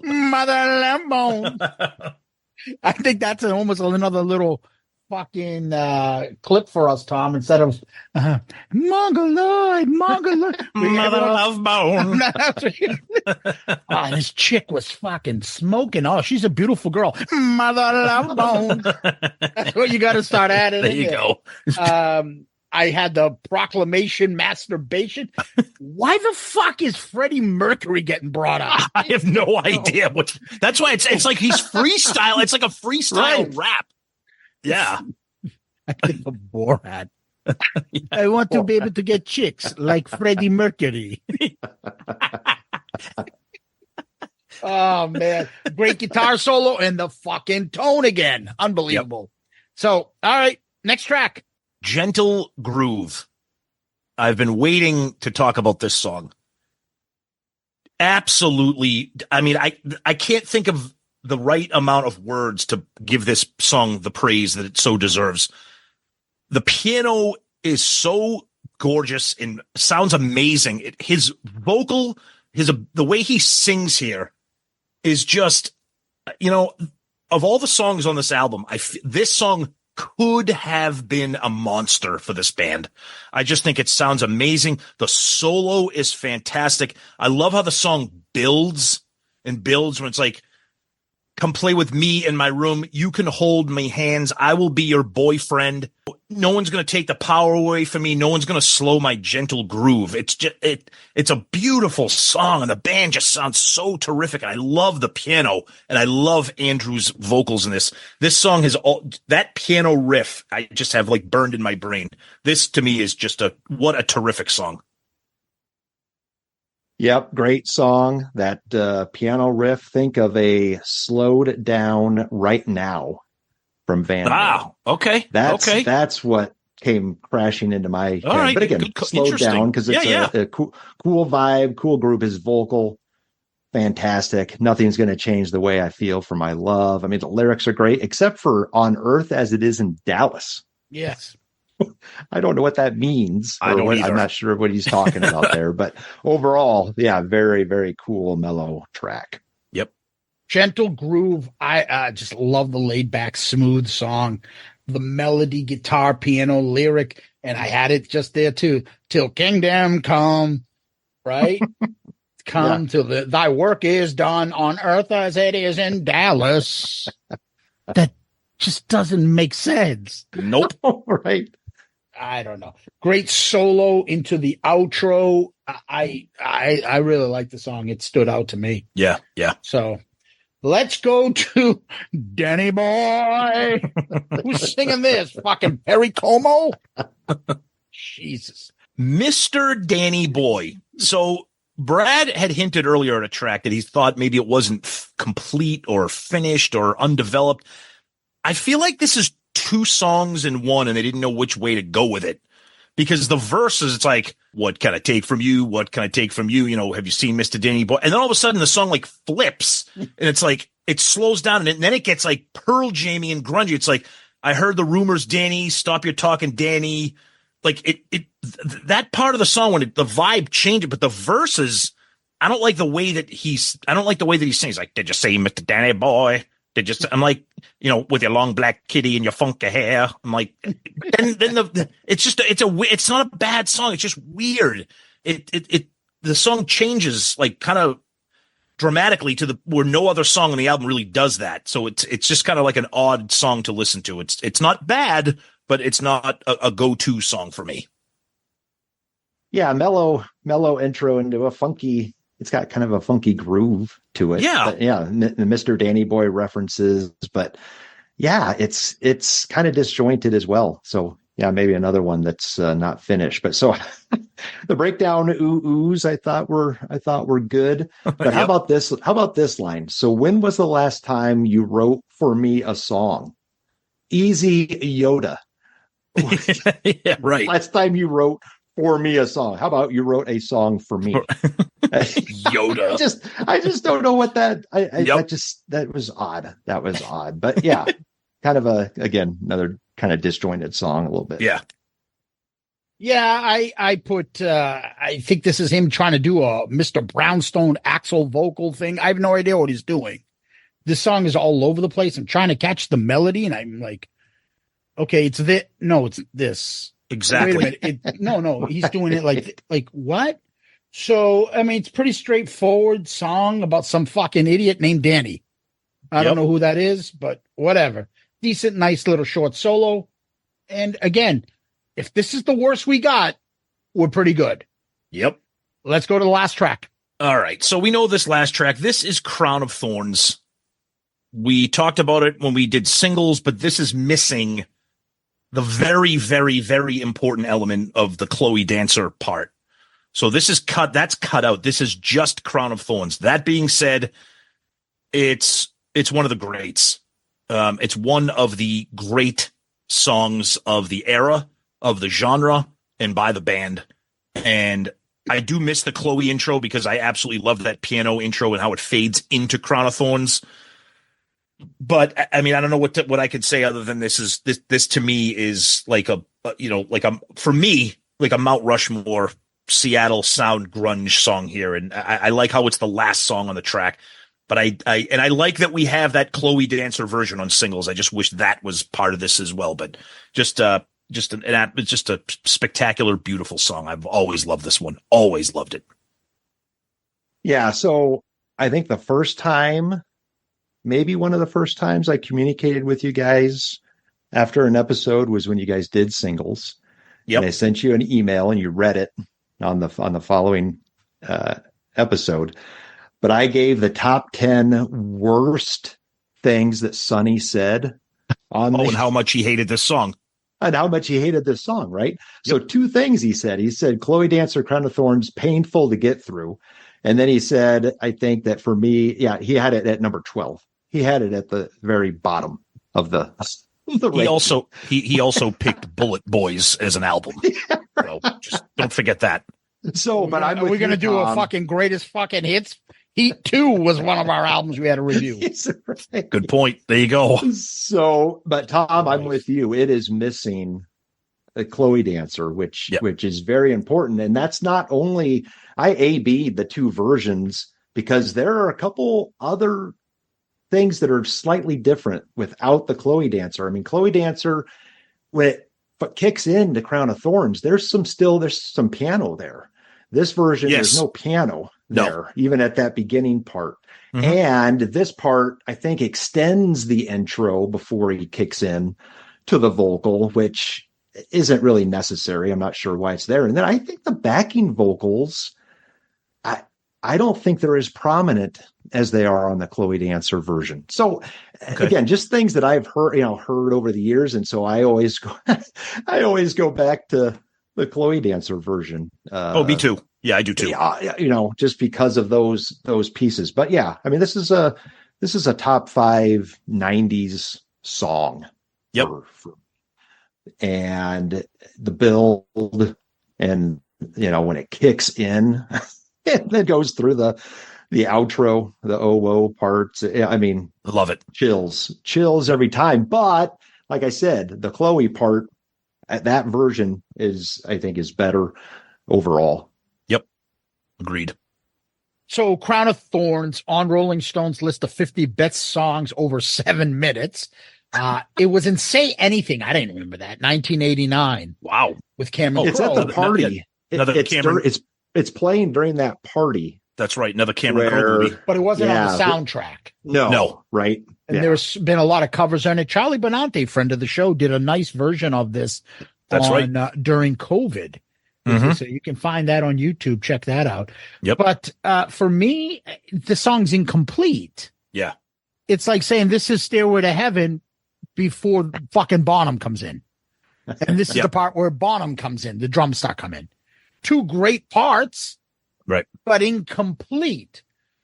Mother Love Bone. I think that's almost another little fucking clip for us, Tom, instead of Mongoloid. Mother Love Bone. Oh, this chick was fucking smoking. Oh, she's a beautiful girl. Mother Love Bone. That's what you got to start adding. There you go. I had the proclamation masturbation. Why the fuck is Freddie Mercury getting brought up? I have no idea. That's why it's like he's freestyle. It's like a freestyle rap. Yeah. I think of Borat. I want to be able to get chicks like Freddie Mercury. Oh, man. Great guitar solo and the fucking tone again. Unbelievable. Yep. So, all right. Next track. Gentle Groove. I've been waiting to talk about this song. Absolutely. I mean, I can't think of the right amount of words to give this song the praise that it so deserves. The piano is so gorgeous and sounds amazing. His vocal, the way he sings here is just, of all the songs on this album, this song could have been a monster for this band. I just think it sounds amazing. The solo is fantastic. I love how the song builds when it's like, come play with me in my room. You can hold my hands. I will be your boyfriend. No one's going to take the power away from me. No one's going to slow my gentle groove. It's just, it's a beautiful song, and the band just sounds so terrific. And I love the piano, and I love Andrew's vocals in this. This song has that piano riff I just have like burned in my brain. This to me is just what a terrific song. Yep, great song. That piano riff. Think of a slowed down Right Now from Van. Wow. Okay. That's what came crashing into my head. Right. But again, slowed down because it's a cool vibe, cool group. His vocal, fantastic. Nothing's going to change the way I feel for my love. I mean, the lyrics are great, except for On Earth as It Is in Dallas. Yes. I don't know what that means. I don't either. I'm not sure what he's talking about there, but overall, yeah, very, very cool, mellow track. Yep. Gentle Groove. I just love the laid back, smooth song, the melody, guitar, piano, lyric. And I had it just there too. Till kingdom come, right? Come till thy work is done on earth as it is in Dallas. That just doesn't make sense. Nope. Right. I don't know. Great solo into the outro. I really like the song. It stood out to me. Yeah. So let's go to Danny Boy. Who's singing this? Fucking Perry Como? Jesus. Mr. Danny Boy. So Brad had hinted earlier at a track that he thought maybe it wasn't complete or finished or undeveloped. I feel like this is two songs in one, and they didn't know which way to go with it, because the verses, it's like, what can I take from you? What can I take from you? Have you seen Mr. Danny Boy? And then all of a sudden the song like flips, and it's like, it slows down, and then it gets like Pearl Jammy and grungy. It's like, I heard the rumors, Danny, stop your talking, Danny. Like that part of the song, when the vibe changes, but the verses, I don't like the way that he sings. Like, did you say Mr. Danny Boy? I'm like, with your long black kitty and your funky hair. I'm like, then it's not a bad song. It's just weird. The song changes like kind of dramatically to where no other song on the album really does that. So it's just kind of like an odd song to listen to. It's not bad, but it's not a go-to song for me. Yeah. Mellow intro into a funky. It's got kind of a funky groove to it. Yeah. But yeah. The Mr. Danny Boy references, but yeah, it's kind of disjointed as well. So yeah, maybe another one that's not finished, but so the breakdown oohs I thought were good. But how about this? How about this line? So when was the last time you wrote for me a song? Easy Yoda. Yeah, right. Last time you wrote for me a song. How about you wrote a song for me? Yoda. I just don't know what that. Yep. That was odd. That was odd. But yeah, kind of another kind of disjointed song a little bit. Yeah. Yeah, I put I think this is him trying to do a Mr. Brownstone Axel vocal thing. I have no idea what he's doing. This song is all over the place. I'm trying to catch the melody, and I'm like, okay, it's this. No, it's this. Exactly. Wait a minute. No, he's doing it like what? So, I mean, it's pretty straightforward song about some fucking idiot named Danny. I don't know who that is, but whatever. Decent, nice little short solo. And again, if this is the worst we got, we're pretty good. Yep. Let's go to the last track. All right. So we know this last track. This is Crown of Thorns. We talked about it when we did singles, but this is missing the very, very, very important element of the Chloe Dancer part. So this is cut. That's cut out. This is just Crown of Thorns. That being said, it's one of the greats. It's one of the great songs of the era, of the genre, and by the band. And I do miss the Chloe intro because I absolutely love that piano intro and how it fades into Crown of Thorns. But I mean, I don't know what I could say other than this to me is like for me, like a Mount Rushmore Seattle sound grunge song here. And I like how it's the last song on the track, but I like that we have that Chloe Dancer version on singles. I just wish that was part of this as well, but it's just a spectacular, beautiful song. I've always loved this one. Always loved it. Yeah. So I think the first time, maybe one of the first times I communicated with you guys after an episode was when you guys did singles. Yep. And I sent you an email and you read it on the following episode. But I gave the top 10 worst things that Sonny said on and how much he hated this song. And how much he hated this song, right? Yep. So two things he said. He said, Chloe Dancer, Crown of Thorns, painful to get through. And then he said, I think that for me, yeah, he had it at number 12. He had it at the very bottom of the he also picked Bullet Boys as an album. Yeah, right. So just don't forget that. So, but are we going to do a fucking greatest fucking hits? Heat 2 was one of our albums we had to review. Right. Good point. There you go. So, but Tom, I'm with you. It is missing a Chloe Dancer, which is very important. And that's not only I A-B'd the two versions because there are a couple other things that are slightly different without the Chloe Dancer. I mean, Chloe Dancer, when it kicks into Crown of Thorns, there's some piano there. This version, there's no piano there, even at that beginning part. Mm-hmm. And this part, I think, extends the intro before he kicks in to the vocal, which isn't really necessary. I'm not sure why it's there. And then I think the backing vocals, I don't think they're as prominent as they are on the Chloe Dancer version. So again, just things that I've heard over the years. And so I always go back to the Chloe Dancer version. Me too. Yeah, I do too. Just because of those pieces. But yeah, I mean, this is a top 5 90s song. Yep. And the build and, when it kicks in, and then goes through the outro, the OO parts. I mean, I love it. Chills every time. But like I said, the Chloe part, that version I think is better overall. Yep. Agreed. So Crown of Thorns on Rolling Stone's list of 50 best songs over 7 minutes. It was in Say Anything. I didn't remember that. 1989. Wow. With Cameron It's Crowe. at the party. It's playing during that party. That's right. Another Cameron Crowe movie. But it wasn't on the soundtrack. No. Right. And there's been a lot of covers on it. Charlie Benante, friend of the show, did a nice version of this during COVID. Mm-hmm. So you can find that on YouTube. Check that out. Yep. But for me, the song's incomplete. Yeah. It's like saying this is Stairway to Heaven before fucking Bonham comes in. And this is the part where Bonham comes in. The drums start coming. 2 great parts, right? But incomplete.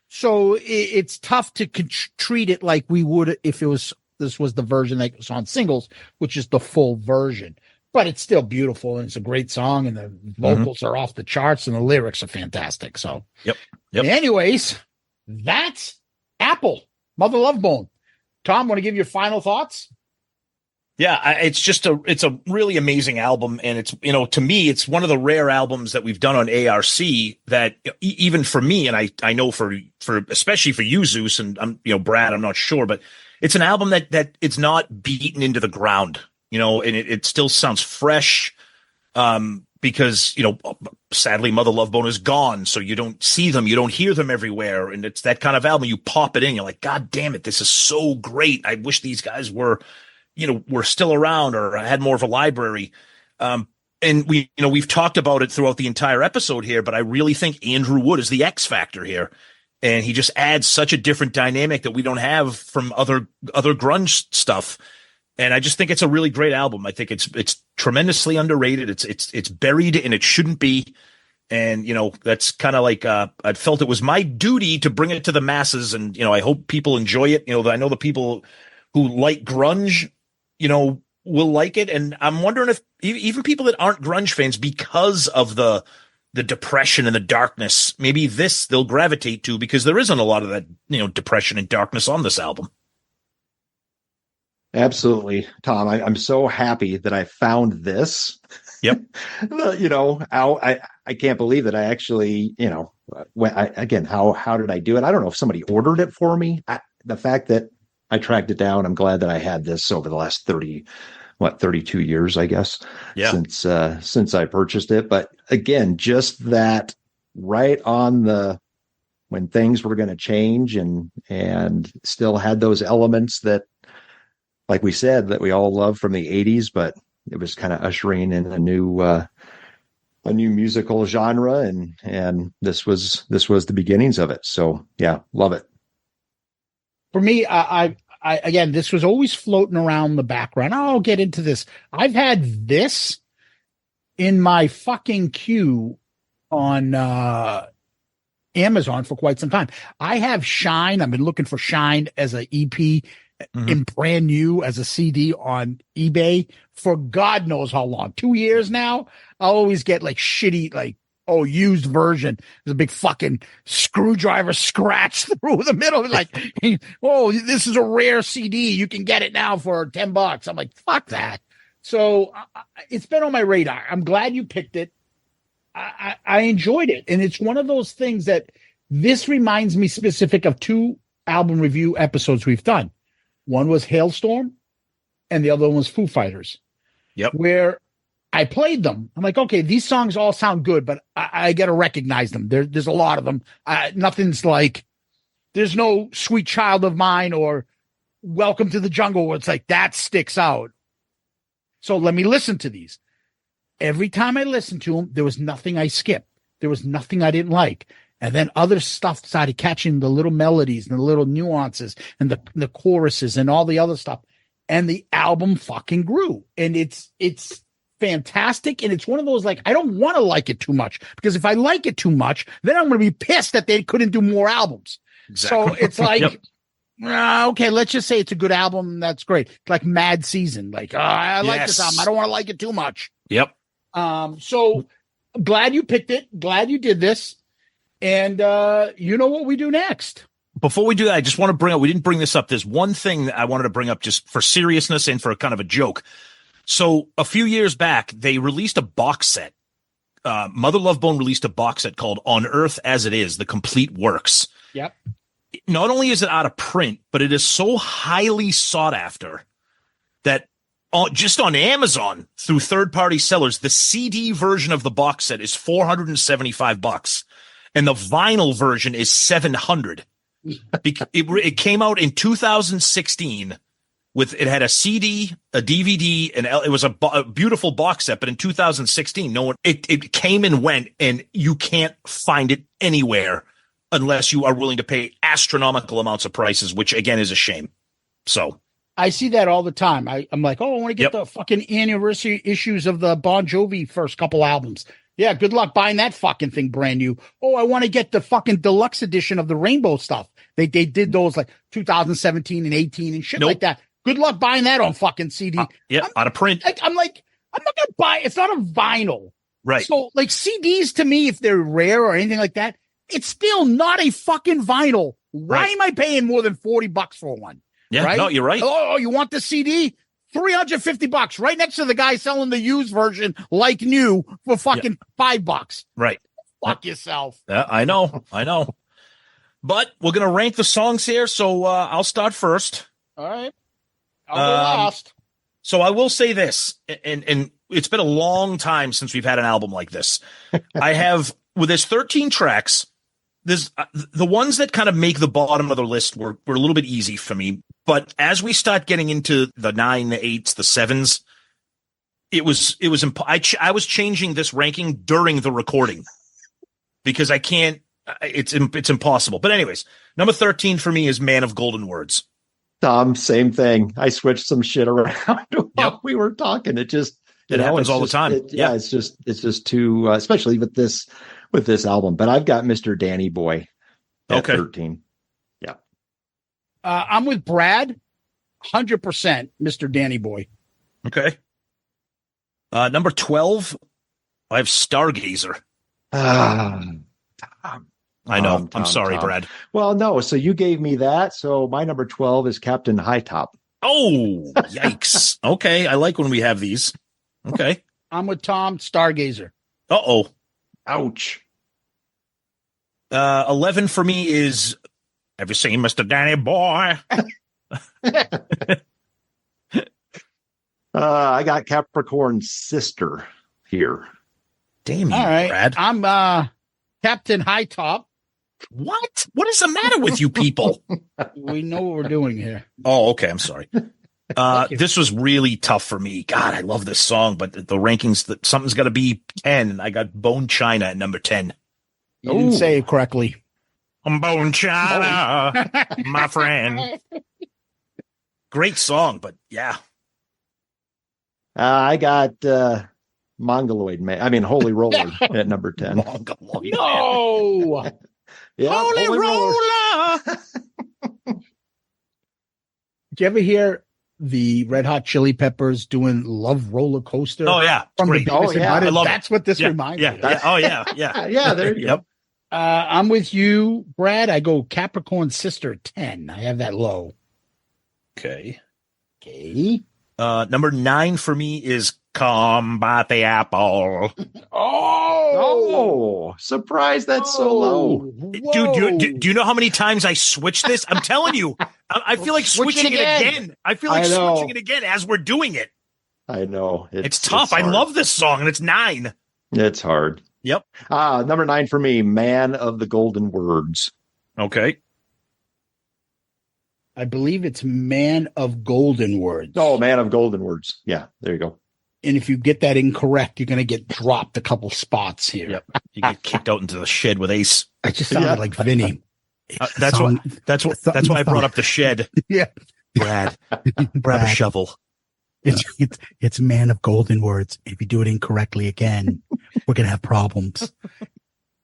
So it's tough to treat it like we would if this was the version that was on singles, which is the full version. but it's still beautiful, and it's a great song, and the vocals are off the charts, and the lyrics are fantastic. So, Yep. anyways, that's Apple, Mother Love Bone. Tom, want to give your final thoughts? Yeah, it's a really amazing album, and it's, to me, it's one of the rare albums that we've done on ARC that even for me, and I know for especially for you, Zeus, and Brad, I'm not sure, but it's an album that it's not beaten into the ground, and it still sounds fresh, because sadly Mother Love Bone is gone, so you don't see them, you don't hear them everywhere, and it's that kind of album. You pop it in, you're like, God damn it, this is so great. I wish these guys were still around or had more of a library. And we've talked about it throughout the entire episode here, but I really think Andrew Wood is the X factor here. And he just adds such a different dynamic that we don't have from other grunge stuff. And I just think it's a really great album. I think it's tremendously underrated. It's buried and it shouldn't be. And, that's kind of like, I felt it was my duty to bring it to the masses. And, I hope people enjoy it. I know the people who like grunge, will like it. And I'm wondering if even people that aren't grunge fans, because of the depression and the darkness, maybe they'll gravitate to, because there isn't a lot of that, depression and darkness on this album. Absolutely, Tom. I'm so happy that I found this. Yep. I can't believe that I actually, how did I do it? I don't know if somebody ordered it for me. The fact that I tracked it down, I'm glad that I had this over the last 32 years, I guess, since I purchased it. But again, just that right on when things were going to change and still had those elements that, like we said, that we all love from the 80s, but it was kind of ushering in a new musical genre. And this was the beginnings of it. So yeah, love it. For me, I again, this was always floating around the background. I'll get into this. I've had this in my fucking queue on Amazon for quite some time. I have Shine. I've been looking for Shine as an EP and brand new as a CD on eBay for God knows how long. 2 years now. I always get like shitty, used version. There's a big fucking screwdriver scratch through the middle. Like, this is a rare CD. You can get it now for $10. I'm like, fuck that. So it's been on my radar. I'm glad you picked it. I enjoyed it. And it's one of those things that this reminds me specific of 2 album review episodes we've done. One was Hailstorm and the other one was Foo Fighters. Yep. Where I played them. I'm like, okay, these songs all sound good, but I got to recognize them. There's a lot of them. Nothing's like, there's no Sweet Child of Mine or Welcome to the Jungle where it's like, that sticks out. So let me listen to these. Every time I listened to them, there was nothing I skipped. There was nothing I didn't like. And then other stuff started catching the little melodies and the little nuances and the choruses and all the other stuff. And the album fucking grew. And it's fantastic. And it's one of those, like, I don't want to like it too much, because if I like it too much, then I'm going to be pissed that they couldn't do more albums. Exactly. So it's like, okay, let's just say it's a good album. That's great. Like Mad Season. Like, I like this album. I don't want to like it too much. Yep. So glad you picked it. Glad you did this. And you know what we do next. Before we do that, I just want to bring up, we didn't bring this up. There's one thing that I wanted to bring up just for seriousness and for a kind of a joke. So a few years back, they released a box set. Mother Love Bone released a box set called On Earth As It Is, The Complete Works. Yep. Not only is it out of print, but it is so highly sought after that just on Amazon through third-party sellers, the CD version of the box set is $475. And the vinyl version is $700. It came out in 2016 it had a CD, a DVD, and it was a beautiful box set. But in 2016, it came and went, and you can't find it anywhere unless you are willing to pay astronomical amounts of prices, which again is a shame. So I see that all the time. I'm like, I want to get the fucking anniversary issues of the Bon Jovi first couple albums. Yeah, good luck buying that fucking thing brand new. I want to get the fucking deluxe edition of the Rainbow stuff. They did those like 2017 and 18 and shit like that. Good luck buying that on fucking CD. Out of print. I'm like, I'm not gonna buy. It's not a vinyl, Right. So, like CDs to me, if they're rare or anything like that, it's still not a fucking vinyl. Why Right. am I paying more than $40 for one? Yeah. Right? No, you're right. Oh, you want the CD? $350 right next to the guy selling the used version like new for fucking $5. Right. Fuck yourself. Yeah, I know. But we're gonna rank the songs here, so I'll start first. All right. I'll go last. So I will say this, and it's been a long time since we've had an album like this. I have, with there's 13 tracks. There's the ones that kind of make the bottom of the list were a little bit easy for me. But as we start getting into the 9, the 8s, the 7s, I was changing this ranking during the recording because I can't. It's impossible. But anyways, number 13 for me is Man of Golden Words. Tom, same thing. I switched some shit around while we were talking. It happens all the time. It's just too, especially with this album. But I've got Mr. Danny Boy at 13. Yeah. I'm with Brad. 100% Mr. Danny Boy. Okay. Number 12, I have Stargazer. I know. I'm sorry, Tom. Brad. Well, no. So you gave me that. So my number 12 is Captain High Top. Oh, yikes. Okay. I like when we have these. Okay. I'm with Tom. Stargazer. Uh-oh. Ouch. 11 for me is, have you seen Mr. Danny Boy? I got Capricorn's Sister here. Damn you, All right. Brad. I'm Captain High Top. What? What is the matter with you people? We know what we're doing here. Oh, okay. I'm sorry. This was really tough for me. God, I love this song, but the rankings, something's got to be 10. And I got Bone China at number 10. You didn't say it correctly. I'm Bone China, my friend. Great song, but yeah. I got Mongoloid Man. I mean, Holy Roller at number 10. Mongoloid No. Yeah, Holy Roller. Did you ever hear the Red Hot Chili Peppers doing Love Roller Coaster? Oh, yeah. From Great. the Beavis and yeah. Butthead? I love That's what this reminds me of. Yeah. Oh, yeah. Yeah. Yeah, there you go. Yep. I'm with you, Brad. I go Capricorn Sister 10. I have that low. Okay. Okay. Number 9 for me is Combat the Apple. Oh, surprise. That's so low. Dude, do you know how many times I switched this? I'm telling you, I feel like switching it again. I feel like switching it again as we're doing it. I know. It's tough. It's I hard. love this song, and it's 9. It's hard. Yep. Number 9 for me, Man of the Golden Words. Okay. I believe it's Man of Golden Words. Oh, Man of Golden Words. Yeah, there you go. And if you get that incorrect, you're going to get dropped a couple spots here. Yep. You get kicked out into the shed with Ace. I just sounded like Vinny. That's why I brought up the shed. Yeah. Brad, grab a shovel. It's Man of Golden Words. If you do it incorrectly again, we're going to have problems.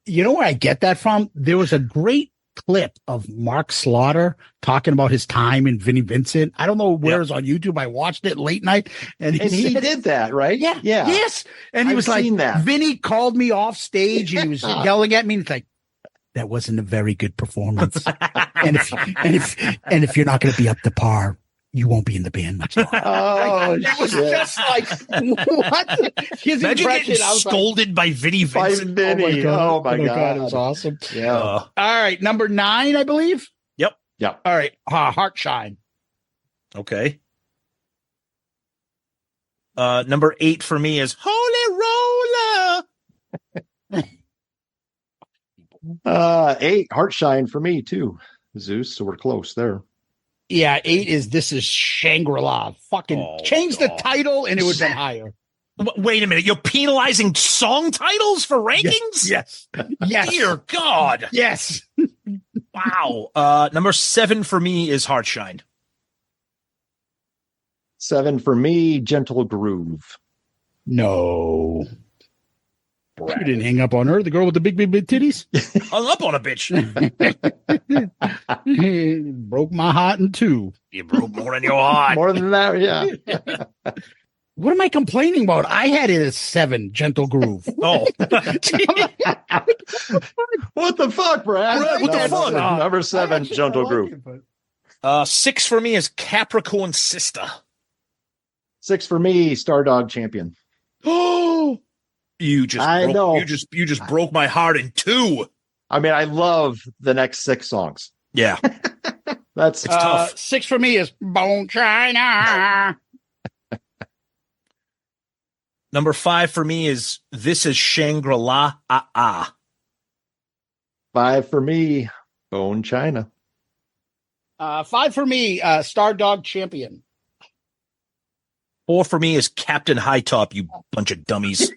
You know where I get that from? There was a great clip of Mark Slaughter talking about his time in Vinnie Vincent. I don't know where it's on YouTube. I watched it late night, and he did that, right? Yeah. Yes. And he was like, Vinny called me off stage and he was yelling at me. And it's like, that wasn't a very good performance. and if you're not going to be up to par, you won't be in the band much longer. Oh, it was just like, what? His Imagine impression, getting scolded by Vinnie Vincent. Vinny. Oh my God. It was awesome. Yeah. All right. Number 9, I believe. Yep. Yeah. All right. Heartshine. Okay. Number 8 for me is Holy Roller. 8, Heartshine for me too, Zeus. So we're close there. Yeah, 8 is This Is Shangri-La. Fucking change the title and it would have been higher. Wait a minute. You're penalizing song titles for rankings? Yes. Yes. Dear God. Yes. Wow. Number 7 for me is Heartshine. 7 for me, Gentle Groove. No. You didn't hang up on her, the girl with the big titties? Hung up on a bitch. Broke my heart in 2. You broke more than your heart. More than that, yeah. What am I complaining about? I had it as 7, Gentle Groove. Oh, What the fuck, Brad? Brad, what the fuck? Number 7, Gentle Groove. 6 for me is Capricorn Sister. 6 for me, Stardog Champion. Oh, you just broke my heart in 2. I mean, I love the next 6 songs. Yeah, That's it's tough. 6 for me is Bone China. Number 5 for me is This Is Shangri-La. 5 for me, Bone China. 5 for me, Stardog Champion. 4 for me is Captain High Top, you bunch of dummies.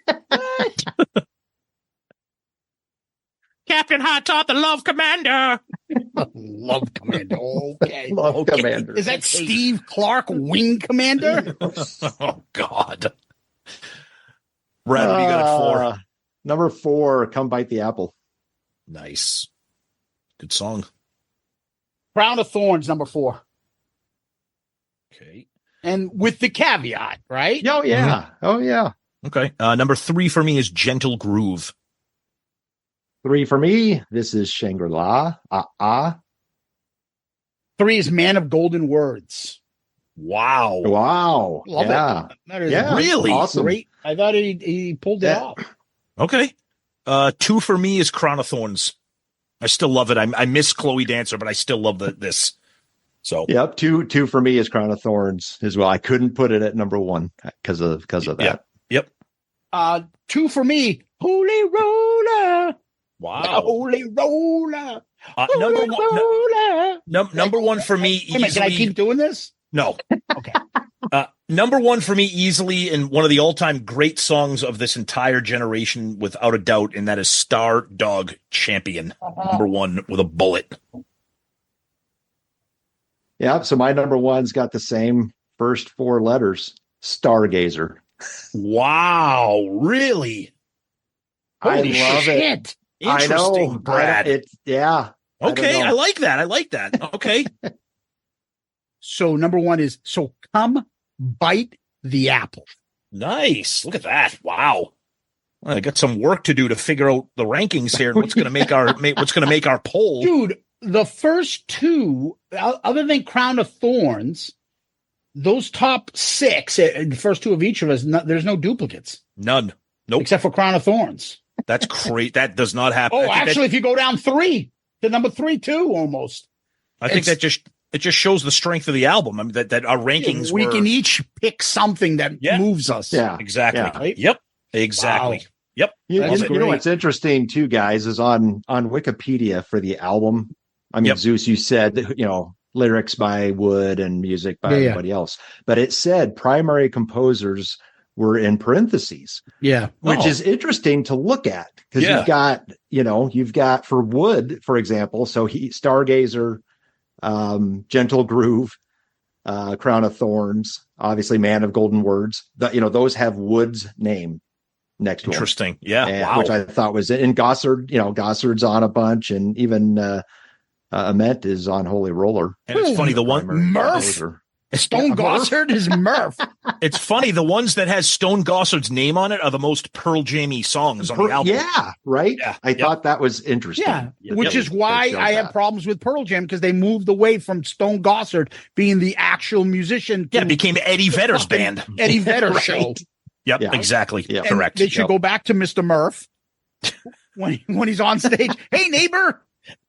Captain High Top, the Love Commander. Love Commander. Okay. Love Commander. Is that Steve Clark, Wing Commander? Oh, God. Brad, what do you got at 4? Number 4, Come Bite the Apple. Nice. Good song. Crown of Thorns, number 4. Okay. And with the caveat, right? Oh, yeah. Oh, yeah. Okay. Number 3 for me is Gentle Groove. 3 for me, This Is Shangri-La. 3 is Man of Golden Words. Wow. Wow. Love yeah. it. That is Yeah. Really? Awesome. great. I thought he pulled it Yeah. off. Okay. 2 for me is Crown of Thorns. I still love it. I miss Chloe Dancer, but I still love this. So Yep. 2 for me is Crown of Thorns as well. I couldn't put it at number 1 because of that. Yep. 2 for me, Holy Roller. Wow. Holy Roller. Number Holy one. Roller. Number 1 for me. Wait a minute, can I Easily. keep doing this? No. Okay. Number 1 for me easily, and one of the all-time great songs of this entire generation, without a doubt, and that is Star Dog Champion. Number 1 with a bullet. Yeah. So my number 1's got the same first 4 letters, Stargazer. Wow. Really? Holy I love it. shit. Interesting, I know, Brad. Yeah. Okay. I I like that. I like that. Okay. So number 1 is Come Bite the Apple. Nice. Look at that. Wow. Well, I got some work to do to figure out the rankings here and what's going to make our poll. Dude, the first 2, other than Crown of Thorns, those top 6, the first 2 of each of us, there's no duplicates. None. Nope. Except for Crown of Thorns. That's great. That does not happen. Oh, actually, if you go down 3 to number 3 too, almost. I think it just shows the strength of the album. I mean, that our rankings we can each pick something that moves us. Yeah. Exactly. Yeah. Right? Yep. Exactly. Wow. Yep. You That's know great. what's interesting too, guys, is on Wikipedia for the album. I mean, Yep. Zeus, you said that, lyrics by Wood and music by everybody else, but it said primary composers were in parentheses, Yeah. which is interesting to look at because you've got for Wood, for example. So Stargazer, Gentle Groove, Crown of Thorns, obviously Man of Golden Words. Those have Wood's name next to them. Interesting. Yeah. And, Wow. which I thought was in Gossard. Gossard's on a bunch, and even Ament is on Holy Roller. And it's funny, the one Murph. Stone Gossard is Murph. It's funny, the ones that has Stone Gossard's name on it are the most Pearl Jammy songs on the album. Yeah, right. Yeah. I thought that was interesting. Yeah, Yep. which is why They showed I have that. problems with Pearl Jam because they moved away from Stone Gossard being the actual musician. Yeah, it became Eddie Vedder's fucking band. Eddie Vedder Right. show. Yep, Yeah. exactly. Yep. And Correct. They should Yep. go back to Mr. Murph when he's on stage. Hey, neighbor.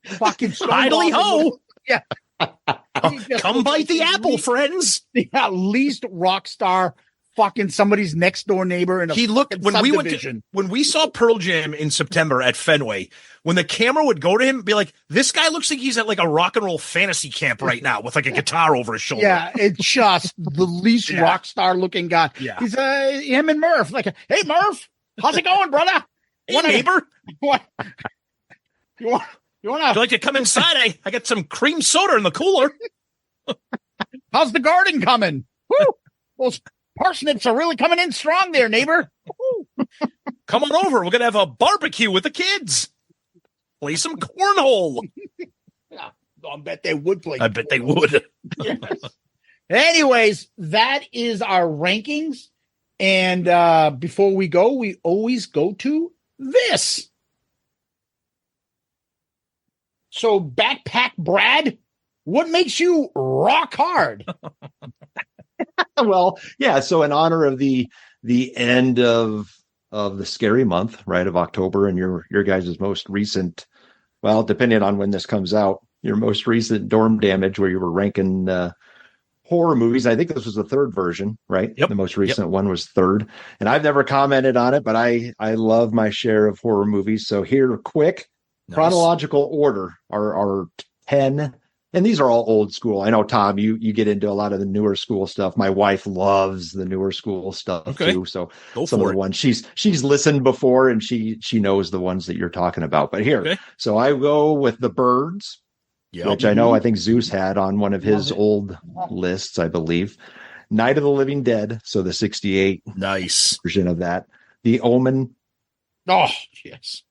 Fucking Stone Idly Gossard ho. was- Yeah. He just Come looks bite like the apple, friends. the least rock star fucking somebody's next door neighbor in a He looked fucking when we went subdivision. when we saw Pearl Jam in September at Fenway. When the camera would go to him, be like, "This guy looks like he's at like a rock and roll fantasy camp right now with like a guitar over his shoulder." Yeah, it's just the least Yeah. rock star looking guy. Yeah. He's him and Murph. Like, hey Murph, how's it going, brother? Hey, neighbor, What? You want would you like to come inside? I got some cream soda in the cooler. how's the garden coming? Woo! Those parsnips are really coming in strong there, neighbor. Woo! Come on over. We're gonna have a barbecue with the kids. Play some cornhole. I bet they would play. I bet they would. Yes. Anyways, that is our rankings. And before we go, we always go to this. So, Backpack Brad, what makes you rock hard? Well, yeah. So in honor of the end of the scary month, right, of October, and your guys' most recent, well, depending on when this comes out, your most recent Dorm Damage, where you were ranking horror movies. I think this was the third version, right? Yep. The most recent one was third. And I've never commented on it, but I love my share of horror movies. So here, quick chronological order are 10. And these are all old school. I know, Tom, you get into a lot of the newer school stuff. My wife loves the newer school stuff too. So some of the ones she's listened before, and she knows the ones that you're talking about. But here, so I go with The Birds, which I think Zeus had on one of his old lists, I believe. Night of the Living Dead, so the 68 version of that. The Omen. Oh, yes.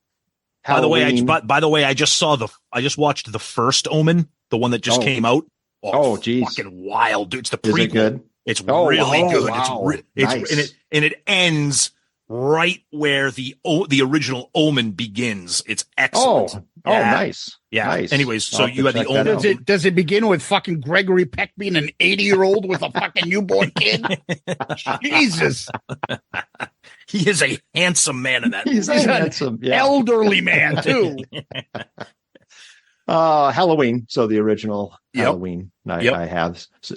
Halloween. By the way, I just watched the first Omen, the one that just came out. Oh, geez. Fucking wild, dude. It's the prequel. Is it good? It's really good. Wow. Nice. And it ends right where the original Omen begins. It's excellent. Nice. Yeah. Nice. Anyways, so you had the Omen. Does it begin with fucking Gregory Peck being an 80-year-old with a fucking newborn kid? Jesus. He is a handsome man in that movie. He's a handsome, elderly man too. Halloween. So the original Halloween I have. So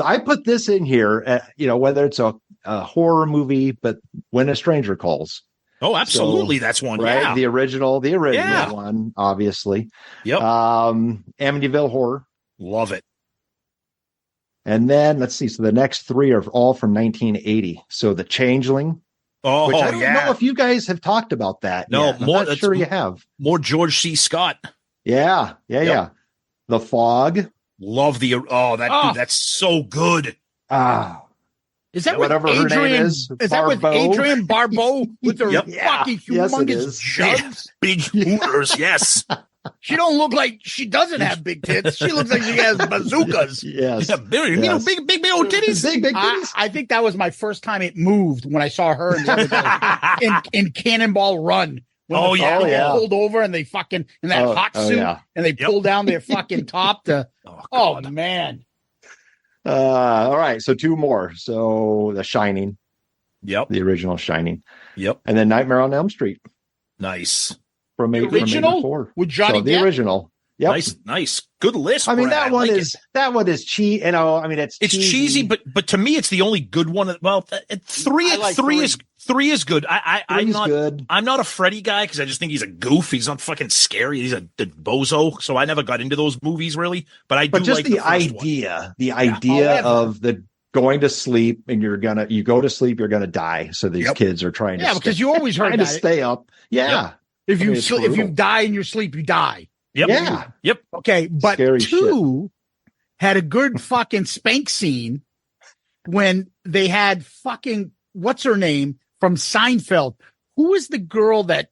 I put this in here, whether it's a horror movie, but When a Stranger Calls. Oh, absolutely. So, that's one. Right. Yeah. The original one, obviously. Yep. Amityville Horror. Love it. And then let's see. So the next three are all from 1980. So The Changeling. Oh, which I don't know if you guys have talked about that. No, yet. I'm not sure you have. More George C. Scott. Yeah. The Fog. Love dude, that's so good. Is that whatever her name is? Is that with Adrienne Barbeau with her fucking humongous jugs? Big hooters, yes. She don't look like she doesn't have big tits. She looks like she has bazookas. Yes. Yeah, big old titties. Big titties. I think that was my first time it moved when I saw her in Cannonball Run. When pulled over and they fucking in that hot suit and they pull down their fucking top to. Oh man. All right. So two more. So The Shining. Yep. The original Shining. Yep. And then Nightmare on Elm Street. Nice. From the original with Johnny Depp? The original. Yep. Nice. Good list. I mean, that one is cheesy. It's cheesy, but to me, it's the only good one. Well, three is good. I'm not a Freddy guy because I just think he's a goof. He's not fucking scary. He's a bozo. So I never got into those movies really. But I do like the idea. The idea of the going to sleep and you go to sleep, you're gonna die. So these kids are trying to because you always heard to stay up. Yeah. If you die in your sleep, you die. Yep. Yeah. Yep. Okay, but Scary two had a good fucking spank scene when they had fucking what's her name from Seinfeld. Who was the girl that?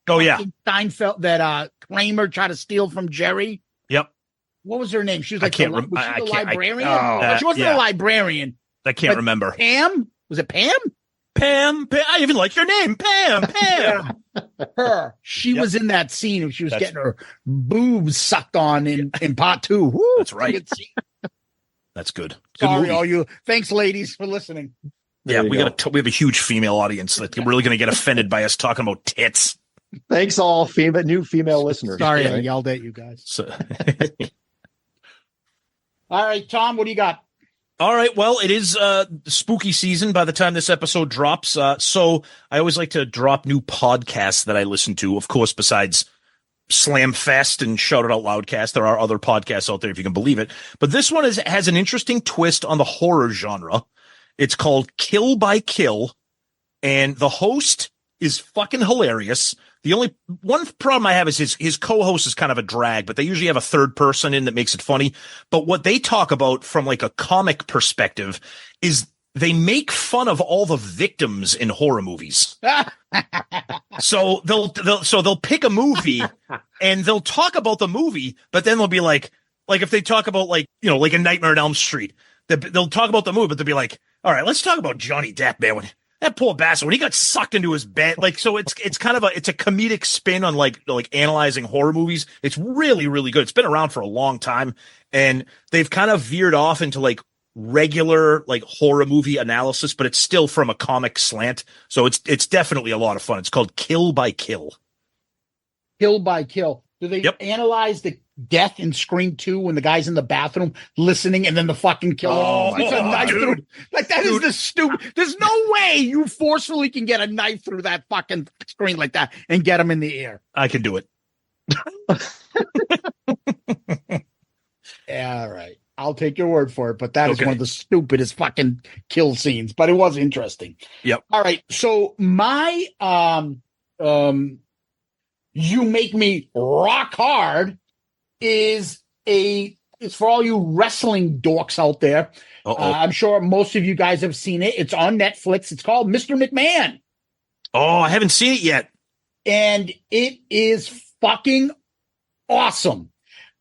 Oh yeah, Seinfeld that Kramer tried to steal from Jerry. Yep. What was her name? She was like the librarian. She wasn't a librarian. I can't remember. Pam? Was it Pam? Pam. I even like your name, Pam. Her. She was in that scene. She was getting her boobs sucked on in part two. Woo, that's right. That's good. Sorry, all you. Thanks, ladies, for listening. Yeah, we have a huge female audience that's really going to get offended by us talking about tits. Thanks, all new female listeners. Sorry, I yelled at you guys. All right, Tom, what do you got? All right. Well, it is spooky season by the time this episode drops. So I always like to drop new podcasts that I listen to. Of course, besides Slamfest and Shout It Out Loudcast, there are other podcasts out there, if you can believe it. But this one has an interesting twist on the horror genre. It's called Kill by Kill, and the host is fucking hilarious. The only one problem I have is his co-host is kind of a drag, but they usually have a third person in that makes it funny. But what they talk about from like a comic perspective is they make fun of all the victims in horror movies. So they'll pick a movie and they'll talk about the movie, but then they'll be like if they talk about like a Nightmare on Elm Street, they'll talk about the movie, but they'll be like, all right, let's talk about Johnny Depp, man. When that poor bastard, when he got sucked into his bed, like, so it's kind of it's a comedic spin on like analyzing horror movies. It's really, really good. It's been around for a long time, and they've kind of veered off into like regular like horror movie analysis, but it's still from a comic slant. So it's definitely a lot of fun. It's called Kill by Kill. Kill by Kill. Do they analyze the death in Scream 2 when the guy's in the bathroom listening and then the fucking killer? It's a knife through. Like, that is the stupid. There's no way you forcefully can get a knife through that fucking screen like that and get him in the air. I can do it. Yeah, all right. I'll take your word for it, but that is one of the stupidest fucking kill scenes, but it was interesting. Yep. All right. So my You Make Me Rock Hard is for all you wrestling dorks out there. I'm sure most of you guys have seen it. It's on Netflix. It's called Mr. McMahon. Oh, I haven't seen it yet. And it is fucking awesome.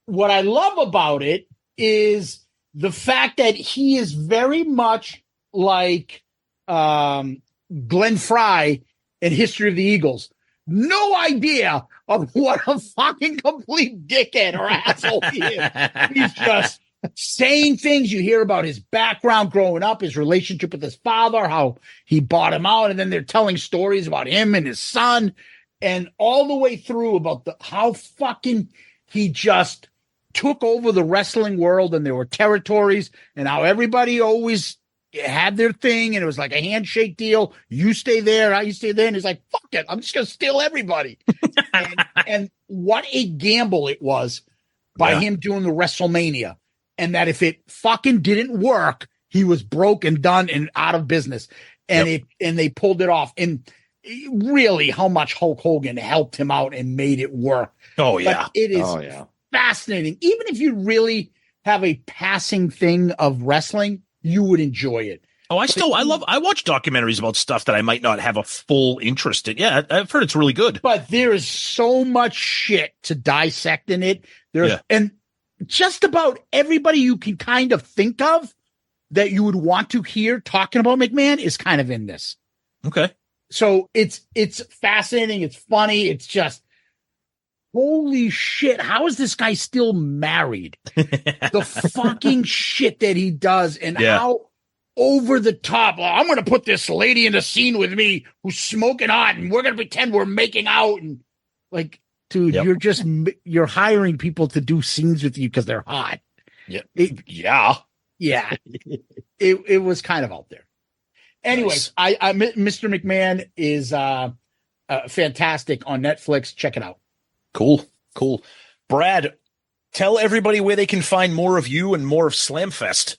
What I love about it is the fact that he is very much like Glenn Fry in History of the Eagles. No idea of what a fucking complete dickhead or asshole he is. He's just saying things. You hear about his background growing up, his relationship with his father, how he bought him out, and then they're telling stories about him and his son, and all the way through about how fucking he just took over the wrestling world, and there were territories, and how everybody always had their thing, and it was like a handshake deal. You stay there, you stay there, and he's like, fuck it, I'm just gonna steal everybody. and what a gamble it was by him doing the WrestleMania, and that if it fucking didn't work, he was broke and done and out of business. And they pulled it off. And really, how much Hulk Hogan helped him out and made it work. Oh yeah, but it is fascinating. Even if you really have a passing thing of wrestling, you would enjoy it. Oh, I watch documentaries about stuff that I might not have a full interest in. Yeah, I've heard it's really good. But there is so much shit to dissect in it. And just about everybody you can kind of think of that you would want to hear talking about McMahon is kind of in this. Okay. So it's fascinating. It's funny. It's just, holy shit. How is this guy still married? The fucking shit that he does, and how over the top. Well, I'm going to put this lady in the scene with me who's smoking hot, and we're going to pretend we're making out. And like, dude, you're hiring people to do scenes with you because they're hot. Yeah. It was kind of out there. Anyways, nice. Mr. McMahon is fantastic on Netflix. Check it out. Cool. Brad, tell everybody where they can find more of you and more of Slamfest.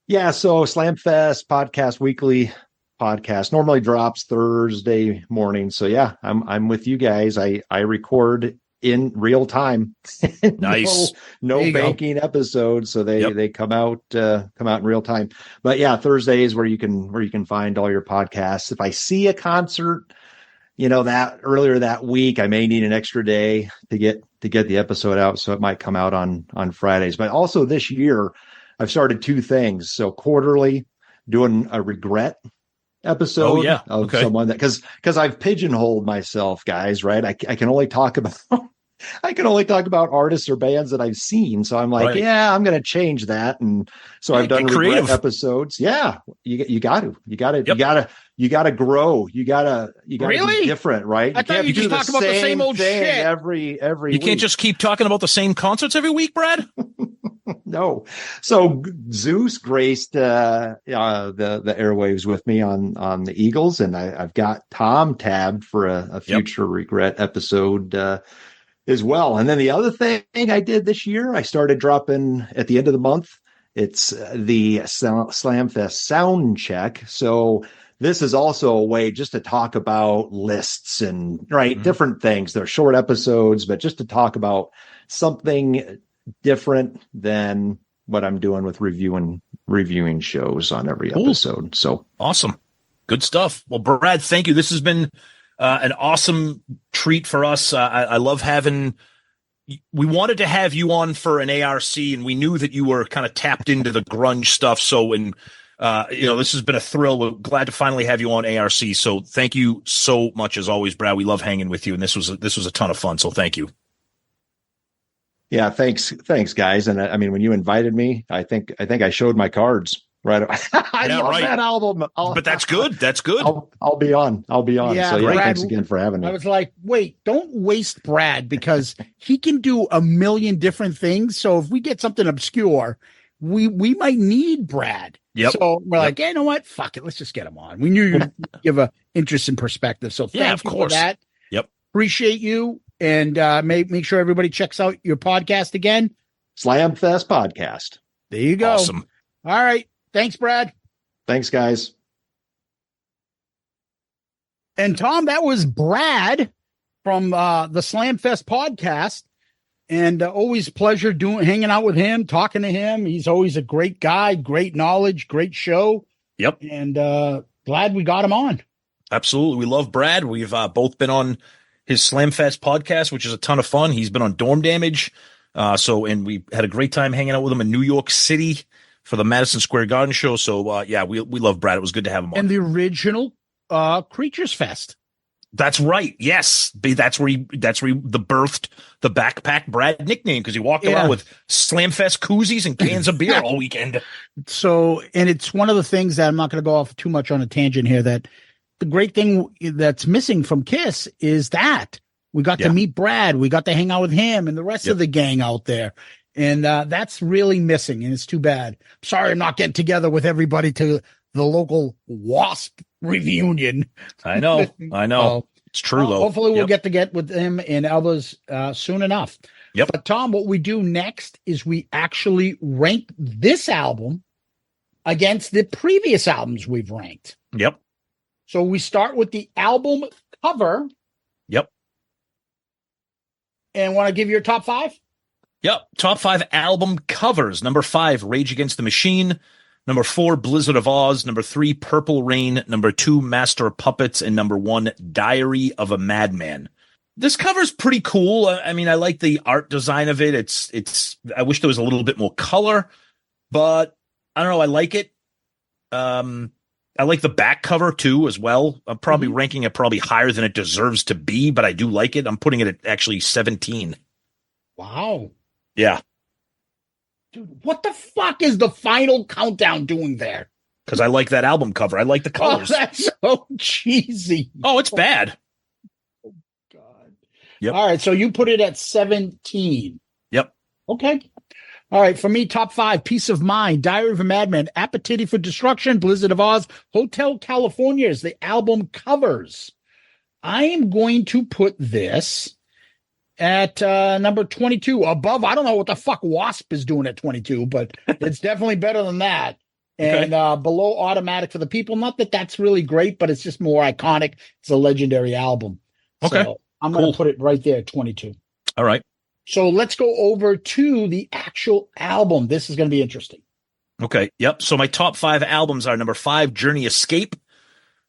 Yeah, so Slamfest podcast, weekly podcast, normally drops Thursday morning. So yeah, I'm with you guys. I record in real time. Nice. No banking episodes, so they come out in real time. But yeah, Thursday is where you can find all your podcasts. If I see a concert, that earlier that week, I may need an extra day to get the episode out, so it might come out on Fridays. But also this year, I've started two things. So quarterly, doing a regret episode of someone that because I've pigeonholed myself, guys. Right? I can only talk about artists or bands that I've seen. So I'm like, I'm going to change that. And so I've done regret episodes. Yeah, you got to grow. You got to be different, right? I thought you just talk about the same old shit every You week. Can't just keep talking about the same concerts every week, Brad. No. So Zeus graced the airwaves with me on the Eagles, and I've got Tom tabbed for a future regret episode as well. And then the other thing I did this year, I started dropping at the end of the month. It's the Slamfest sound check. So this is also a way just to talk about lists and different things. They're short episodes, but just to talk about something different than what I'm doing with reviewing shows on every episode. So awesome. Good stuff. Well, Brad, thank you. This has been an awesome treat for us. I love having, we wanted to have you on for an ARC, and we knew that you were kind of tapped into the grunge stuff. So, this has been a thrill. We're glad to finally have you on ARC. So thank you so much as always, Brad. We love hanging with you, and this was a ton of fun. So thank you. Yeah, thanks, guys. And I mean, when you invited me, I think I showed my cards right. I love that album. But that's good. That's good. I'll be on. Yeah, So Brad, thanks again for having me. I was like, wait, don't waste Brad because he can do a million different things. So if we get something obscure, we might need Brad. Yep. So we're like, hey, you know what? Fuck it. Let's just get him on. We knew you'd give a interesting perspective. So thank you for that. Yep. Appreciate you. And make sure everybody checks out your podcast again. Slamfest Podcast. There you go. Awesome. All right. Thanks, Brad. Thanks, guys. And Tom, that was Brad from the Slamfest Podcast. And always pleasure hanging out with him, talking to him. He's always a great guy, great knowledge, great show. Yep. And glad we got him on. Absolutely. We love Brad. We've both been on his Slamfest podcast, which is a ton of fun. He's been on Dorm Damage. And we had a great time hanging out with him in New York City for the Madison Square Garden show. So, we love Brad. It was good to have him on. And the original Creatures Fest. That's right. Yes. That's where he birthed the Backpack Brad nickname, because he walked around with Slamfest koozies and cans of beer all weekend. So, and it's one of the things that I'm not going to go off too much on a tangent here, that the great thing that's missing from KISS is that we got to meet Brad. We got to hang out with him and the rest of the gang out there. And that's really missing. And it's too bad. Sorry, I'm not getting together with everybody to the local WASP reunion. I know. It's true, though. Hopefully we'll get with him and others soon enough. Yep. But Tom, what we do next is we actually rank this album against the previous albums we've ranked. Yep. So we start with the album cover. Yep. And want to give your top 5? Yep. Top 5 album covers. Number 5, Rage Against the Machine. Number 4, Blizzard of Oz. Number 3, Purple Rain. Number 2, Master of Puppets. And number 1, Diary of a Madman. This cover's pretty cool. I mean, I like the art design of it. It's. I wish there was a little bit more color, but I don't know. I like it. I like the back cover too, as well. I'm probably ranking it probably higher than it deserves to be, but I do like it. I'm putting it at actually 17. Wow. Yeah. Dude, what the fuck is the Final Countdown doing there? Because I like that album cover. I like the colors. Oh, that's so cheesy. Oh, it's bad. Oh, God. Yep. All right, so you put it at 17. Yep. Okay. All right, for me, top 5, Peace of Mind, Diary of a Madman, Appetite for Destruction, Blizzard of Oz, Hotel California is the album covers. I am going to put this at number 22. Above, I don't know what the fuck Wasp is doing at 22, but it's definitely better than that. And below Automatic for the People. Not that that's really great, but it's just more iconic. It's a legendary album. Okay. So I'm going to put it right there at 22. All right. So let's go over to the actual album. This is going to be interesting. Okay. Yep. So my top 5 albums are number 5, Journey Escape.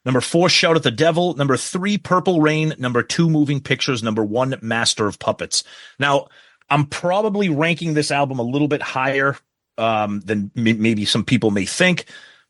Number 4, Shout at the Devil. Number 3, Purple Rain. Number 2, Moving Pictures. Number 1, Master of Puppets. Now, I'm probably ranking this album a little bit higher than maybe some people may think,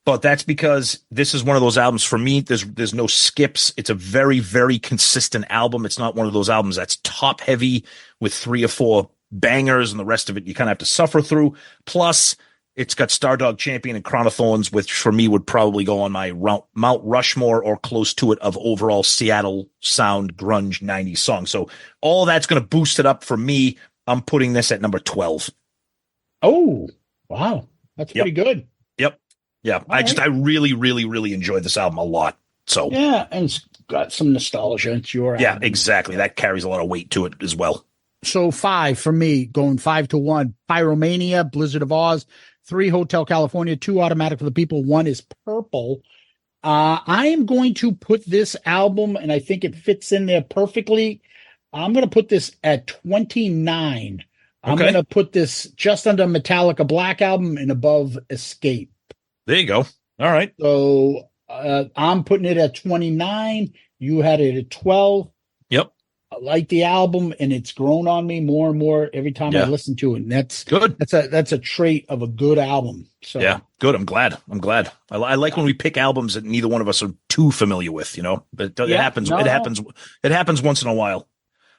but that's because this is one of those albums for me. There's no skips. It's a very, very consistent album. It's not one of those albums that's top heavy with 3 or 4 bangers and the rest of it you kind of have to suffer through. Plus, it's got Stardog Champion and Crown of Thorns, which for me would probably go on my Mount Rushmore or close to it of overall Seattle sound grunge 90s songs. So all that's going to boost it up for me. I'm putting this at number 12. Oh, wow. That's pretty good. Yep. Yeah. I really, really, really enjoyed this album a lot. So yeah, and it's got some nostalgia. It's your album. Yeah, exactly. That carries a lot of weight to it as well. So 5 for me, going 5 to 1. Pyromania, Blizzard of Oz, 3, Hotel California, 2, Automatic for the People, 1 is Purple. I am going to put this album, and I think it fits in there perfectly. I'm going to put this at 29. I'm going to put this just under Metallica Black Album and above Escape. There you go. All right. So I'm putting it at 29. You had it at 12. Yep. like the album, and it's grown on me more and more every time I listen to it. And that's good. That's a trait of a good album. So yeah, good. I'm glad. I like when we pick albums that neither one of us are too familiar with, but it happens. It happens once in a while.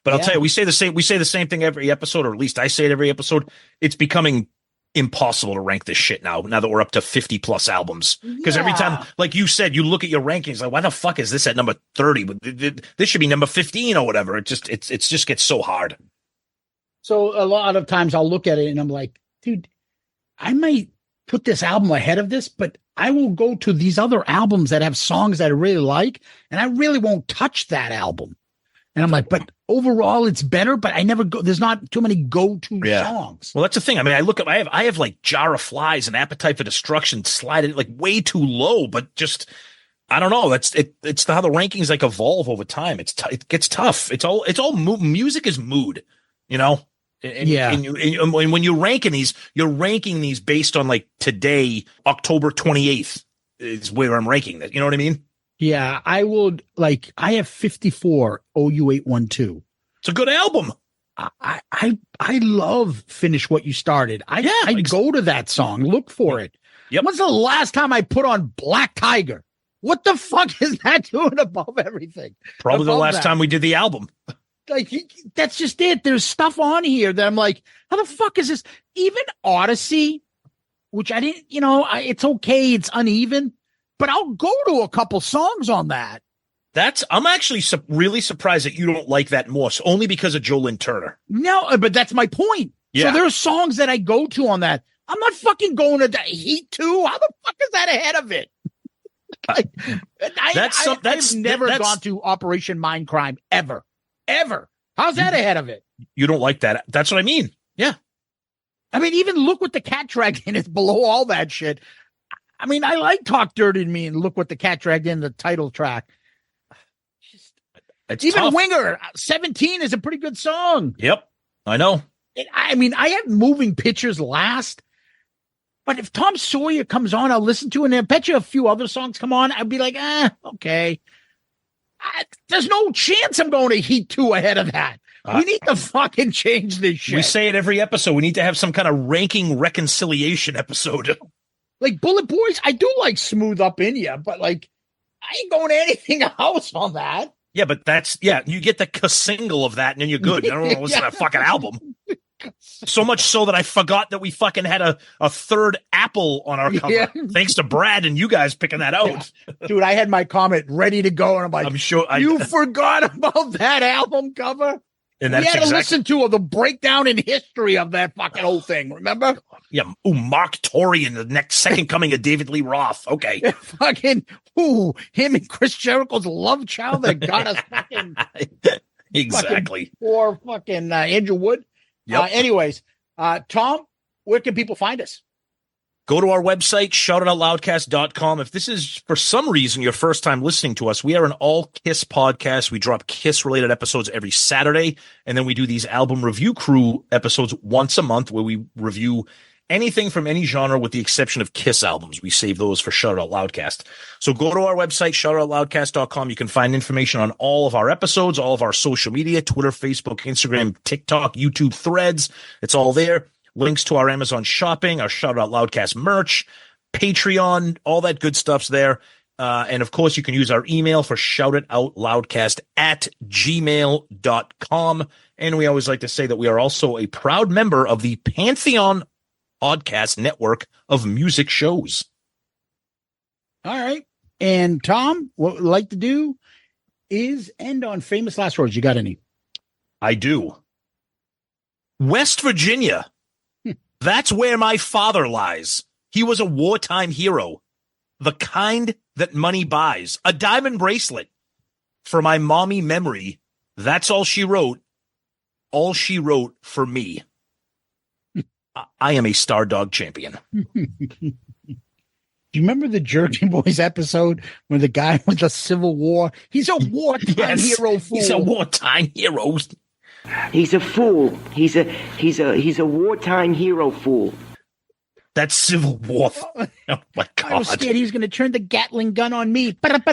But I'll tell you, we say the same thing every episode, or at least I say it every episode. It's becoming impossible to rank this shit now that we're up to 50 plus albums. Because every time, like you said, you look at your rankings, like, why the fuck is this at number 30? But this should be number 15 or whatever. It just gets so hard. So a lot of times I'll look at it and I'm like, dude, I might put this album ahead of this, but I will go to these other albums that have songs that I really like, and I really won't touch that album. And I'm like, but overall it's better, but I never go, there's not too many go-to songs. Well, that's the thing. I mean, I have like Jar of Flies and Appetite for Destruction slided like way too low, but just, I don't know. It's how the rankings like evolve over time. It gets tough. It's all music is mood, And when you're ranking these based on like today, October 28th is where I'm ranking that. You know what I mean? Yeah, I would I have 54 OU812. It's a good album. I love Finish What You Started. I go to that song, look for it. Yep. When's the last time I put on Black Tiger? What the fuck is that doing above everything? Probably the last time we did the album. Like, that's just it. There's stuff on here that I'm like, how the fuck is this? Even Odyssey, which I didn't, it's okay. It's uneven. But I'll go to a couple songs on that. I'm actually really surprised that you don't like that more, only because of Jolene Turner. No, but that's my point. Yeah. So there are songs that I go to on that. I'm not fucking going to Heat 2. How the fuck is that ahead of it? I've never gone to Operation Mindcrime ever. How's that ahead of it? You don't like that. That's what I mean. Yeah. I mean, even Look What the Cat Dragged In is below all that shit. I mean, I like Talk Dirty to Me and Look What the Cat Dragged In, the title track. It's even tough. Winger, 17 is a pretty good song. Yep, I know. I mean, I have Moving Pictures last, but if Tom Sawyer comes on, I'll listen to it, and I bet you a few other songs come on, I'd be like, okay. There's no chance I'm going to Heat 2 ahead of that. We need to fucking change this shit. We say it every episode. We need to have some kind of ranking reconciliation episode. Like Bullet Boys, I do like Smooth Up In Ya, but like, I ain't going to anything else on that. Yeah, but you get the single of that and then you're good. I don't want to listen to that fucking album. So much so that I forgot that we fucking had a third apple on our cover. Yeah. Thanks to Brad and you guys picking that out. Yeah. Dude, I had my comment ready to go and I'm like, I'm sure you forgot about that album cover? And that's we had to listen to the breakdown in history of that fucking whole thing, remember? Yeah, Mark Torrey and the next second coming of David Lee Roth. Okay. Fucking, him and Chris Jericho's love child that got us fucking. Exactly. Or fucking Andrew Wood. Yep. Anyways, Tom, where can people find us? Go to our website, shoutitoutloudcast.com. If this is, for some reason, your first time listening to us, we are an all Kiss podcast. We drop Kiss-related episodes every Saturday, and then we do these album review crew episodes once a month where we review anything from any genre with the exception of Kiss albums. We save those for Shout Out Loudcast. So go to our website, shoutitoutloudcast.com. You can find information on all of our episodes, all of our social media, Twitter, Facebook, Instagram, TikTok, YouTube, Threads. It's all there. Links to our Amazon shopping, our Shout Out Loudcast merch, Patreon, all that good stuff's there. And of course, you can use our email for shoutitoutloudcast@gmail.com. And we always like to say that we are also a proud member of the Pantheon Podcast network of music shows. All right. And Tom, what we'd like to do is end on famous last words. You got any? I do. West Virginia. That's where my father lies. He was a wartime hero, the kind that money buys. A diamond bracelet for my mommy memory. That's all she wrote. All she wrote for me. I am a Star Dog champion. Do you remember the Jerky Boys episode when the guy went to Civil War? He's a wartime hero fool. He's a wartime hero. He's a fool. He's a wartime hero fool. That's Civil War. Oh my God. so scared he was going to turn the Gatling gun on me. That's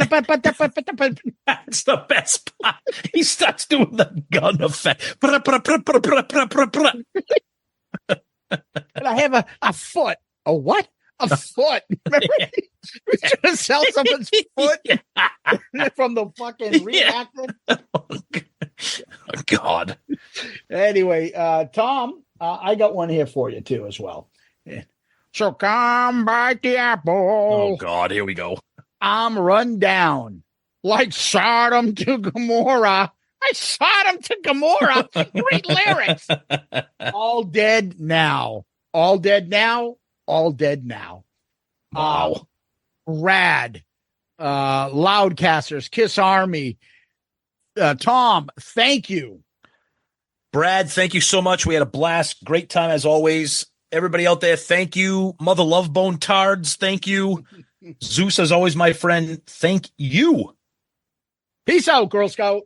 the best part. He starts doing the gun effect. And I have a foot. A what? A foot. Remember? He was trying to sell someone's foot from the fucking reactor. Oh, God. Anyway, Tom, I got one here for you, too, as well. Yeah. So come bite the apple. Oh, God. Here we go. I'm run down like Sodom to Gomorrah. I Sodom to Gomorrah. Great lyrics. All dead now. All dead now. All dead now. Wow. Rad. Loudcasters. Kiss Army. Tom, thank you. Brad, thank you so much. We had a blast. Great time as always. Everybody out there, thank you. Mother Love Bone Tards, thank you. Zeus, as always, my friend, thank you. Peace out, Girl Scout.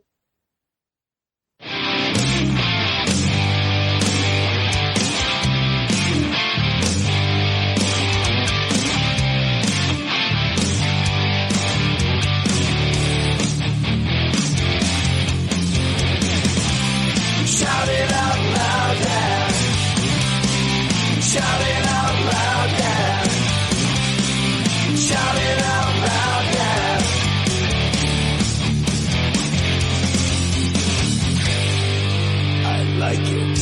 Shout it out loud, yeah. Shout it out loud, yeah. Shout it out loud, yeah. I like it.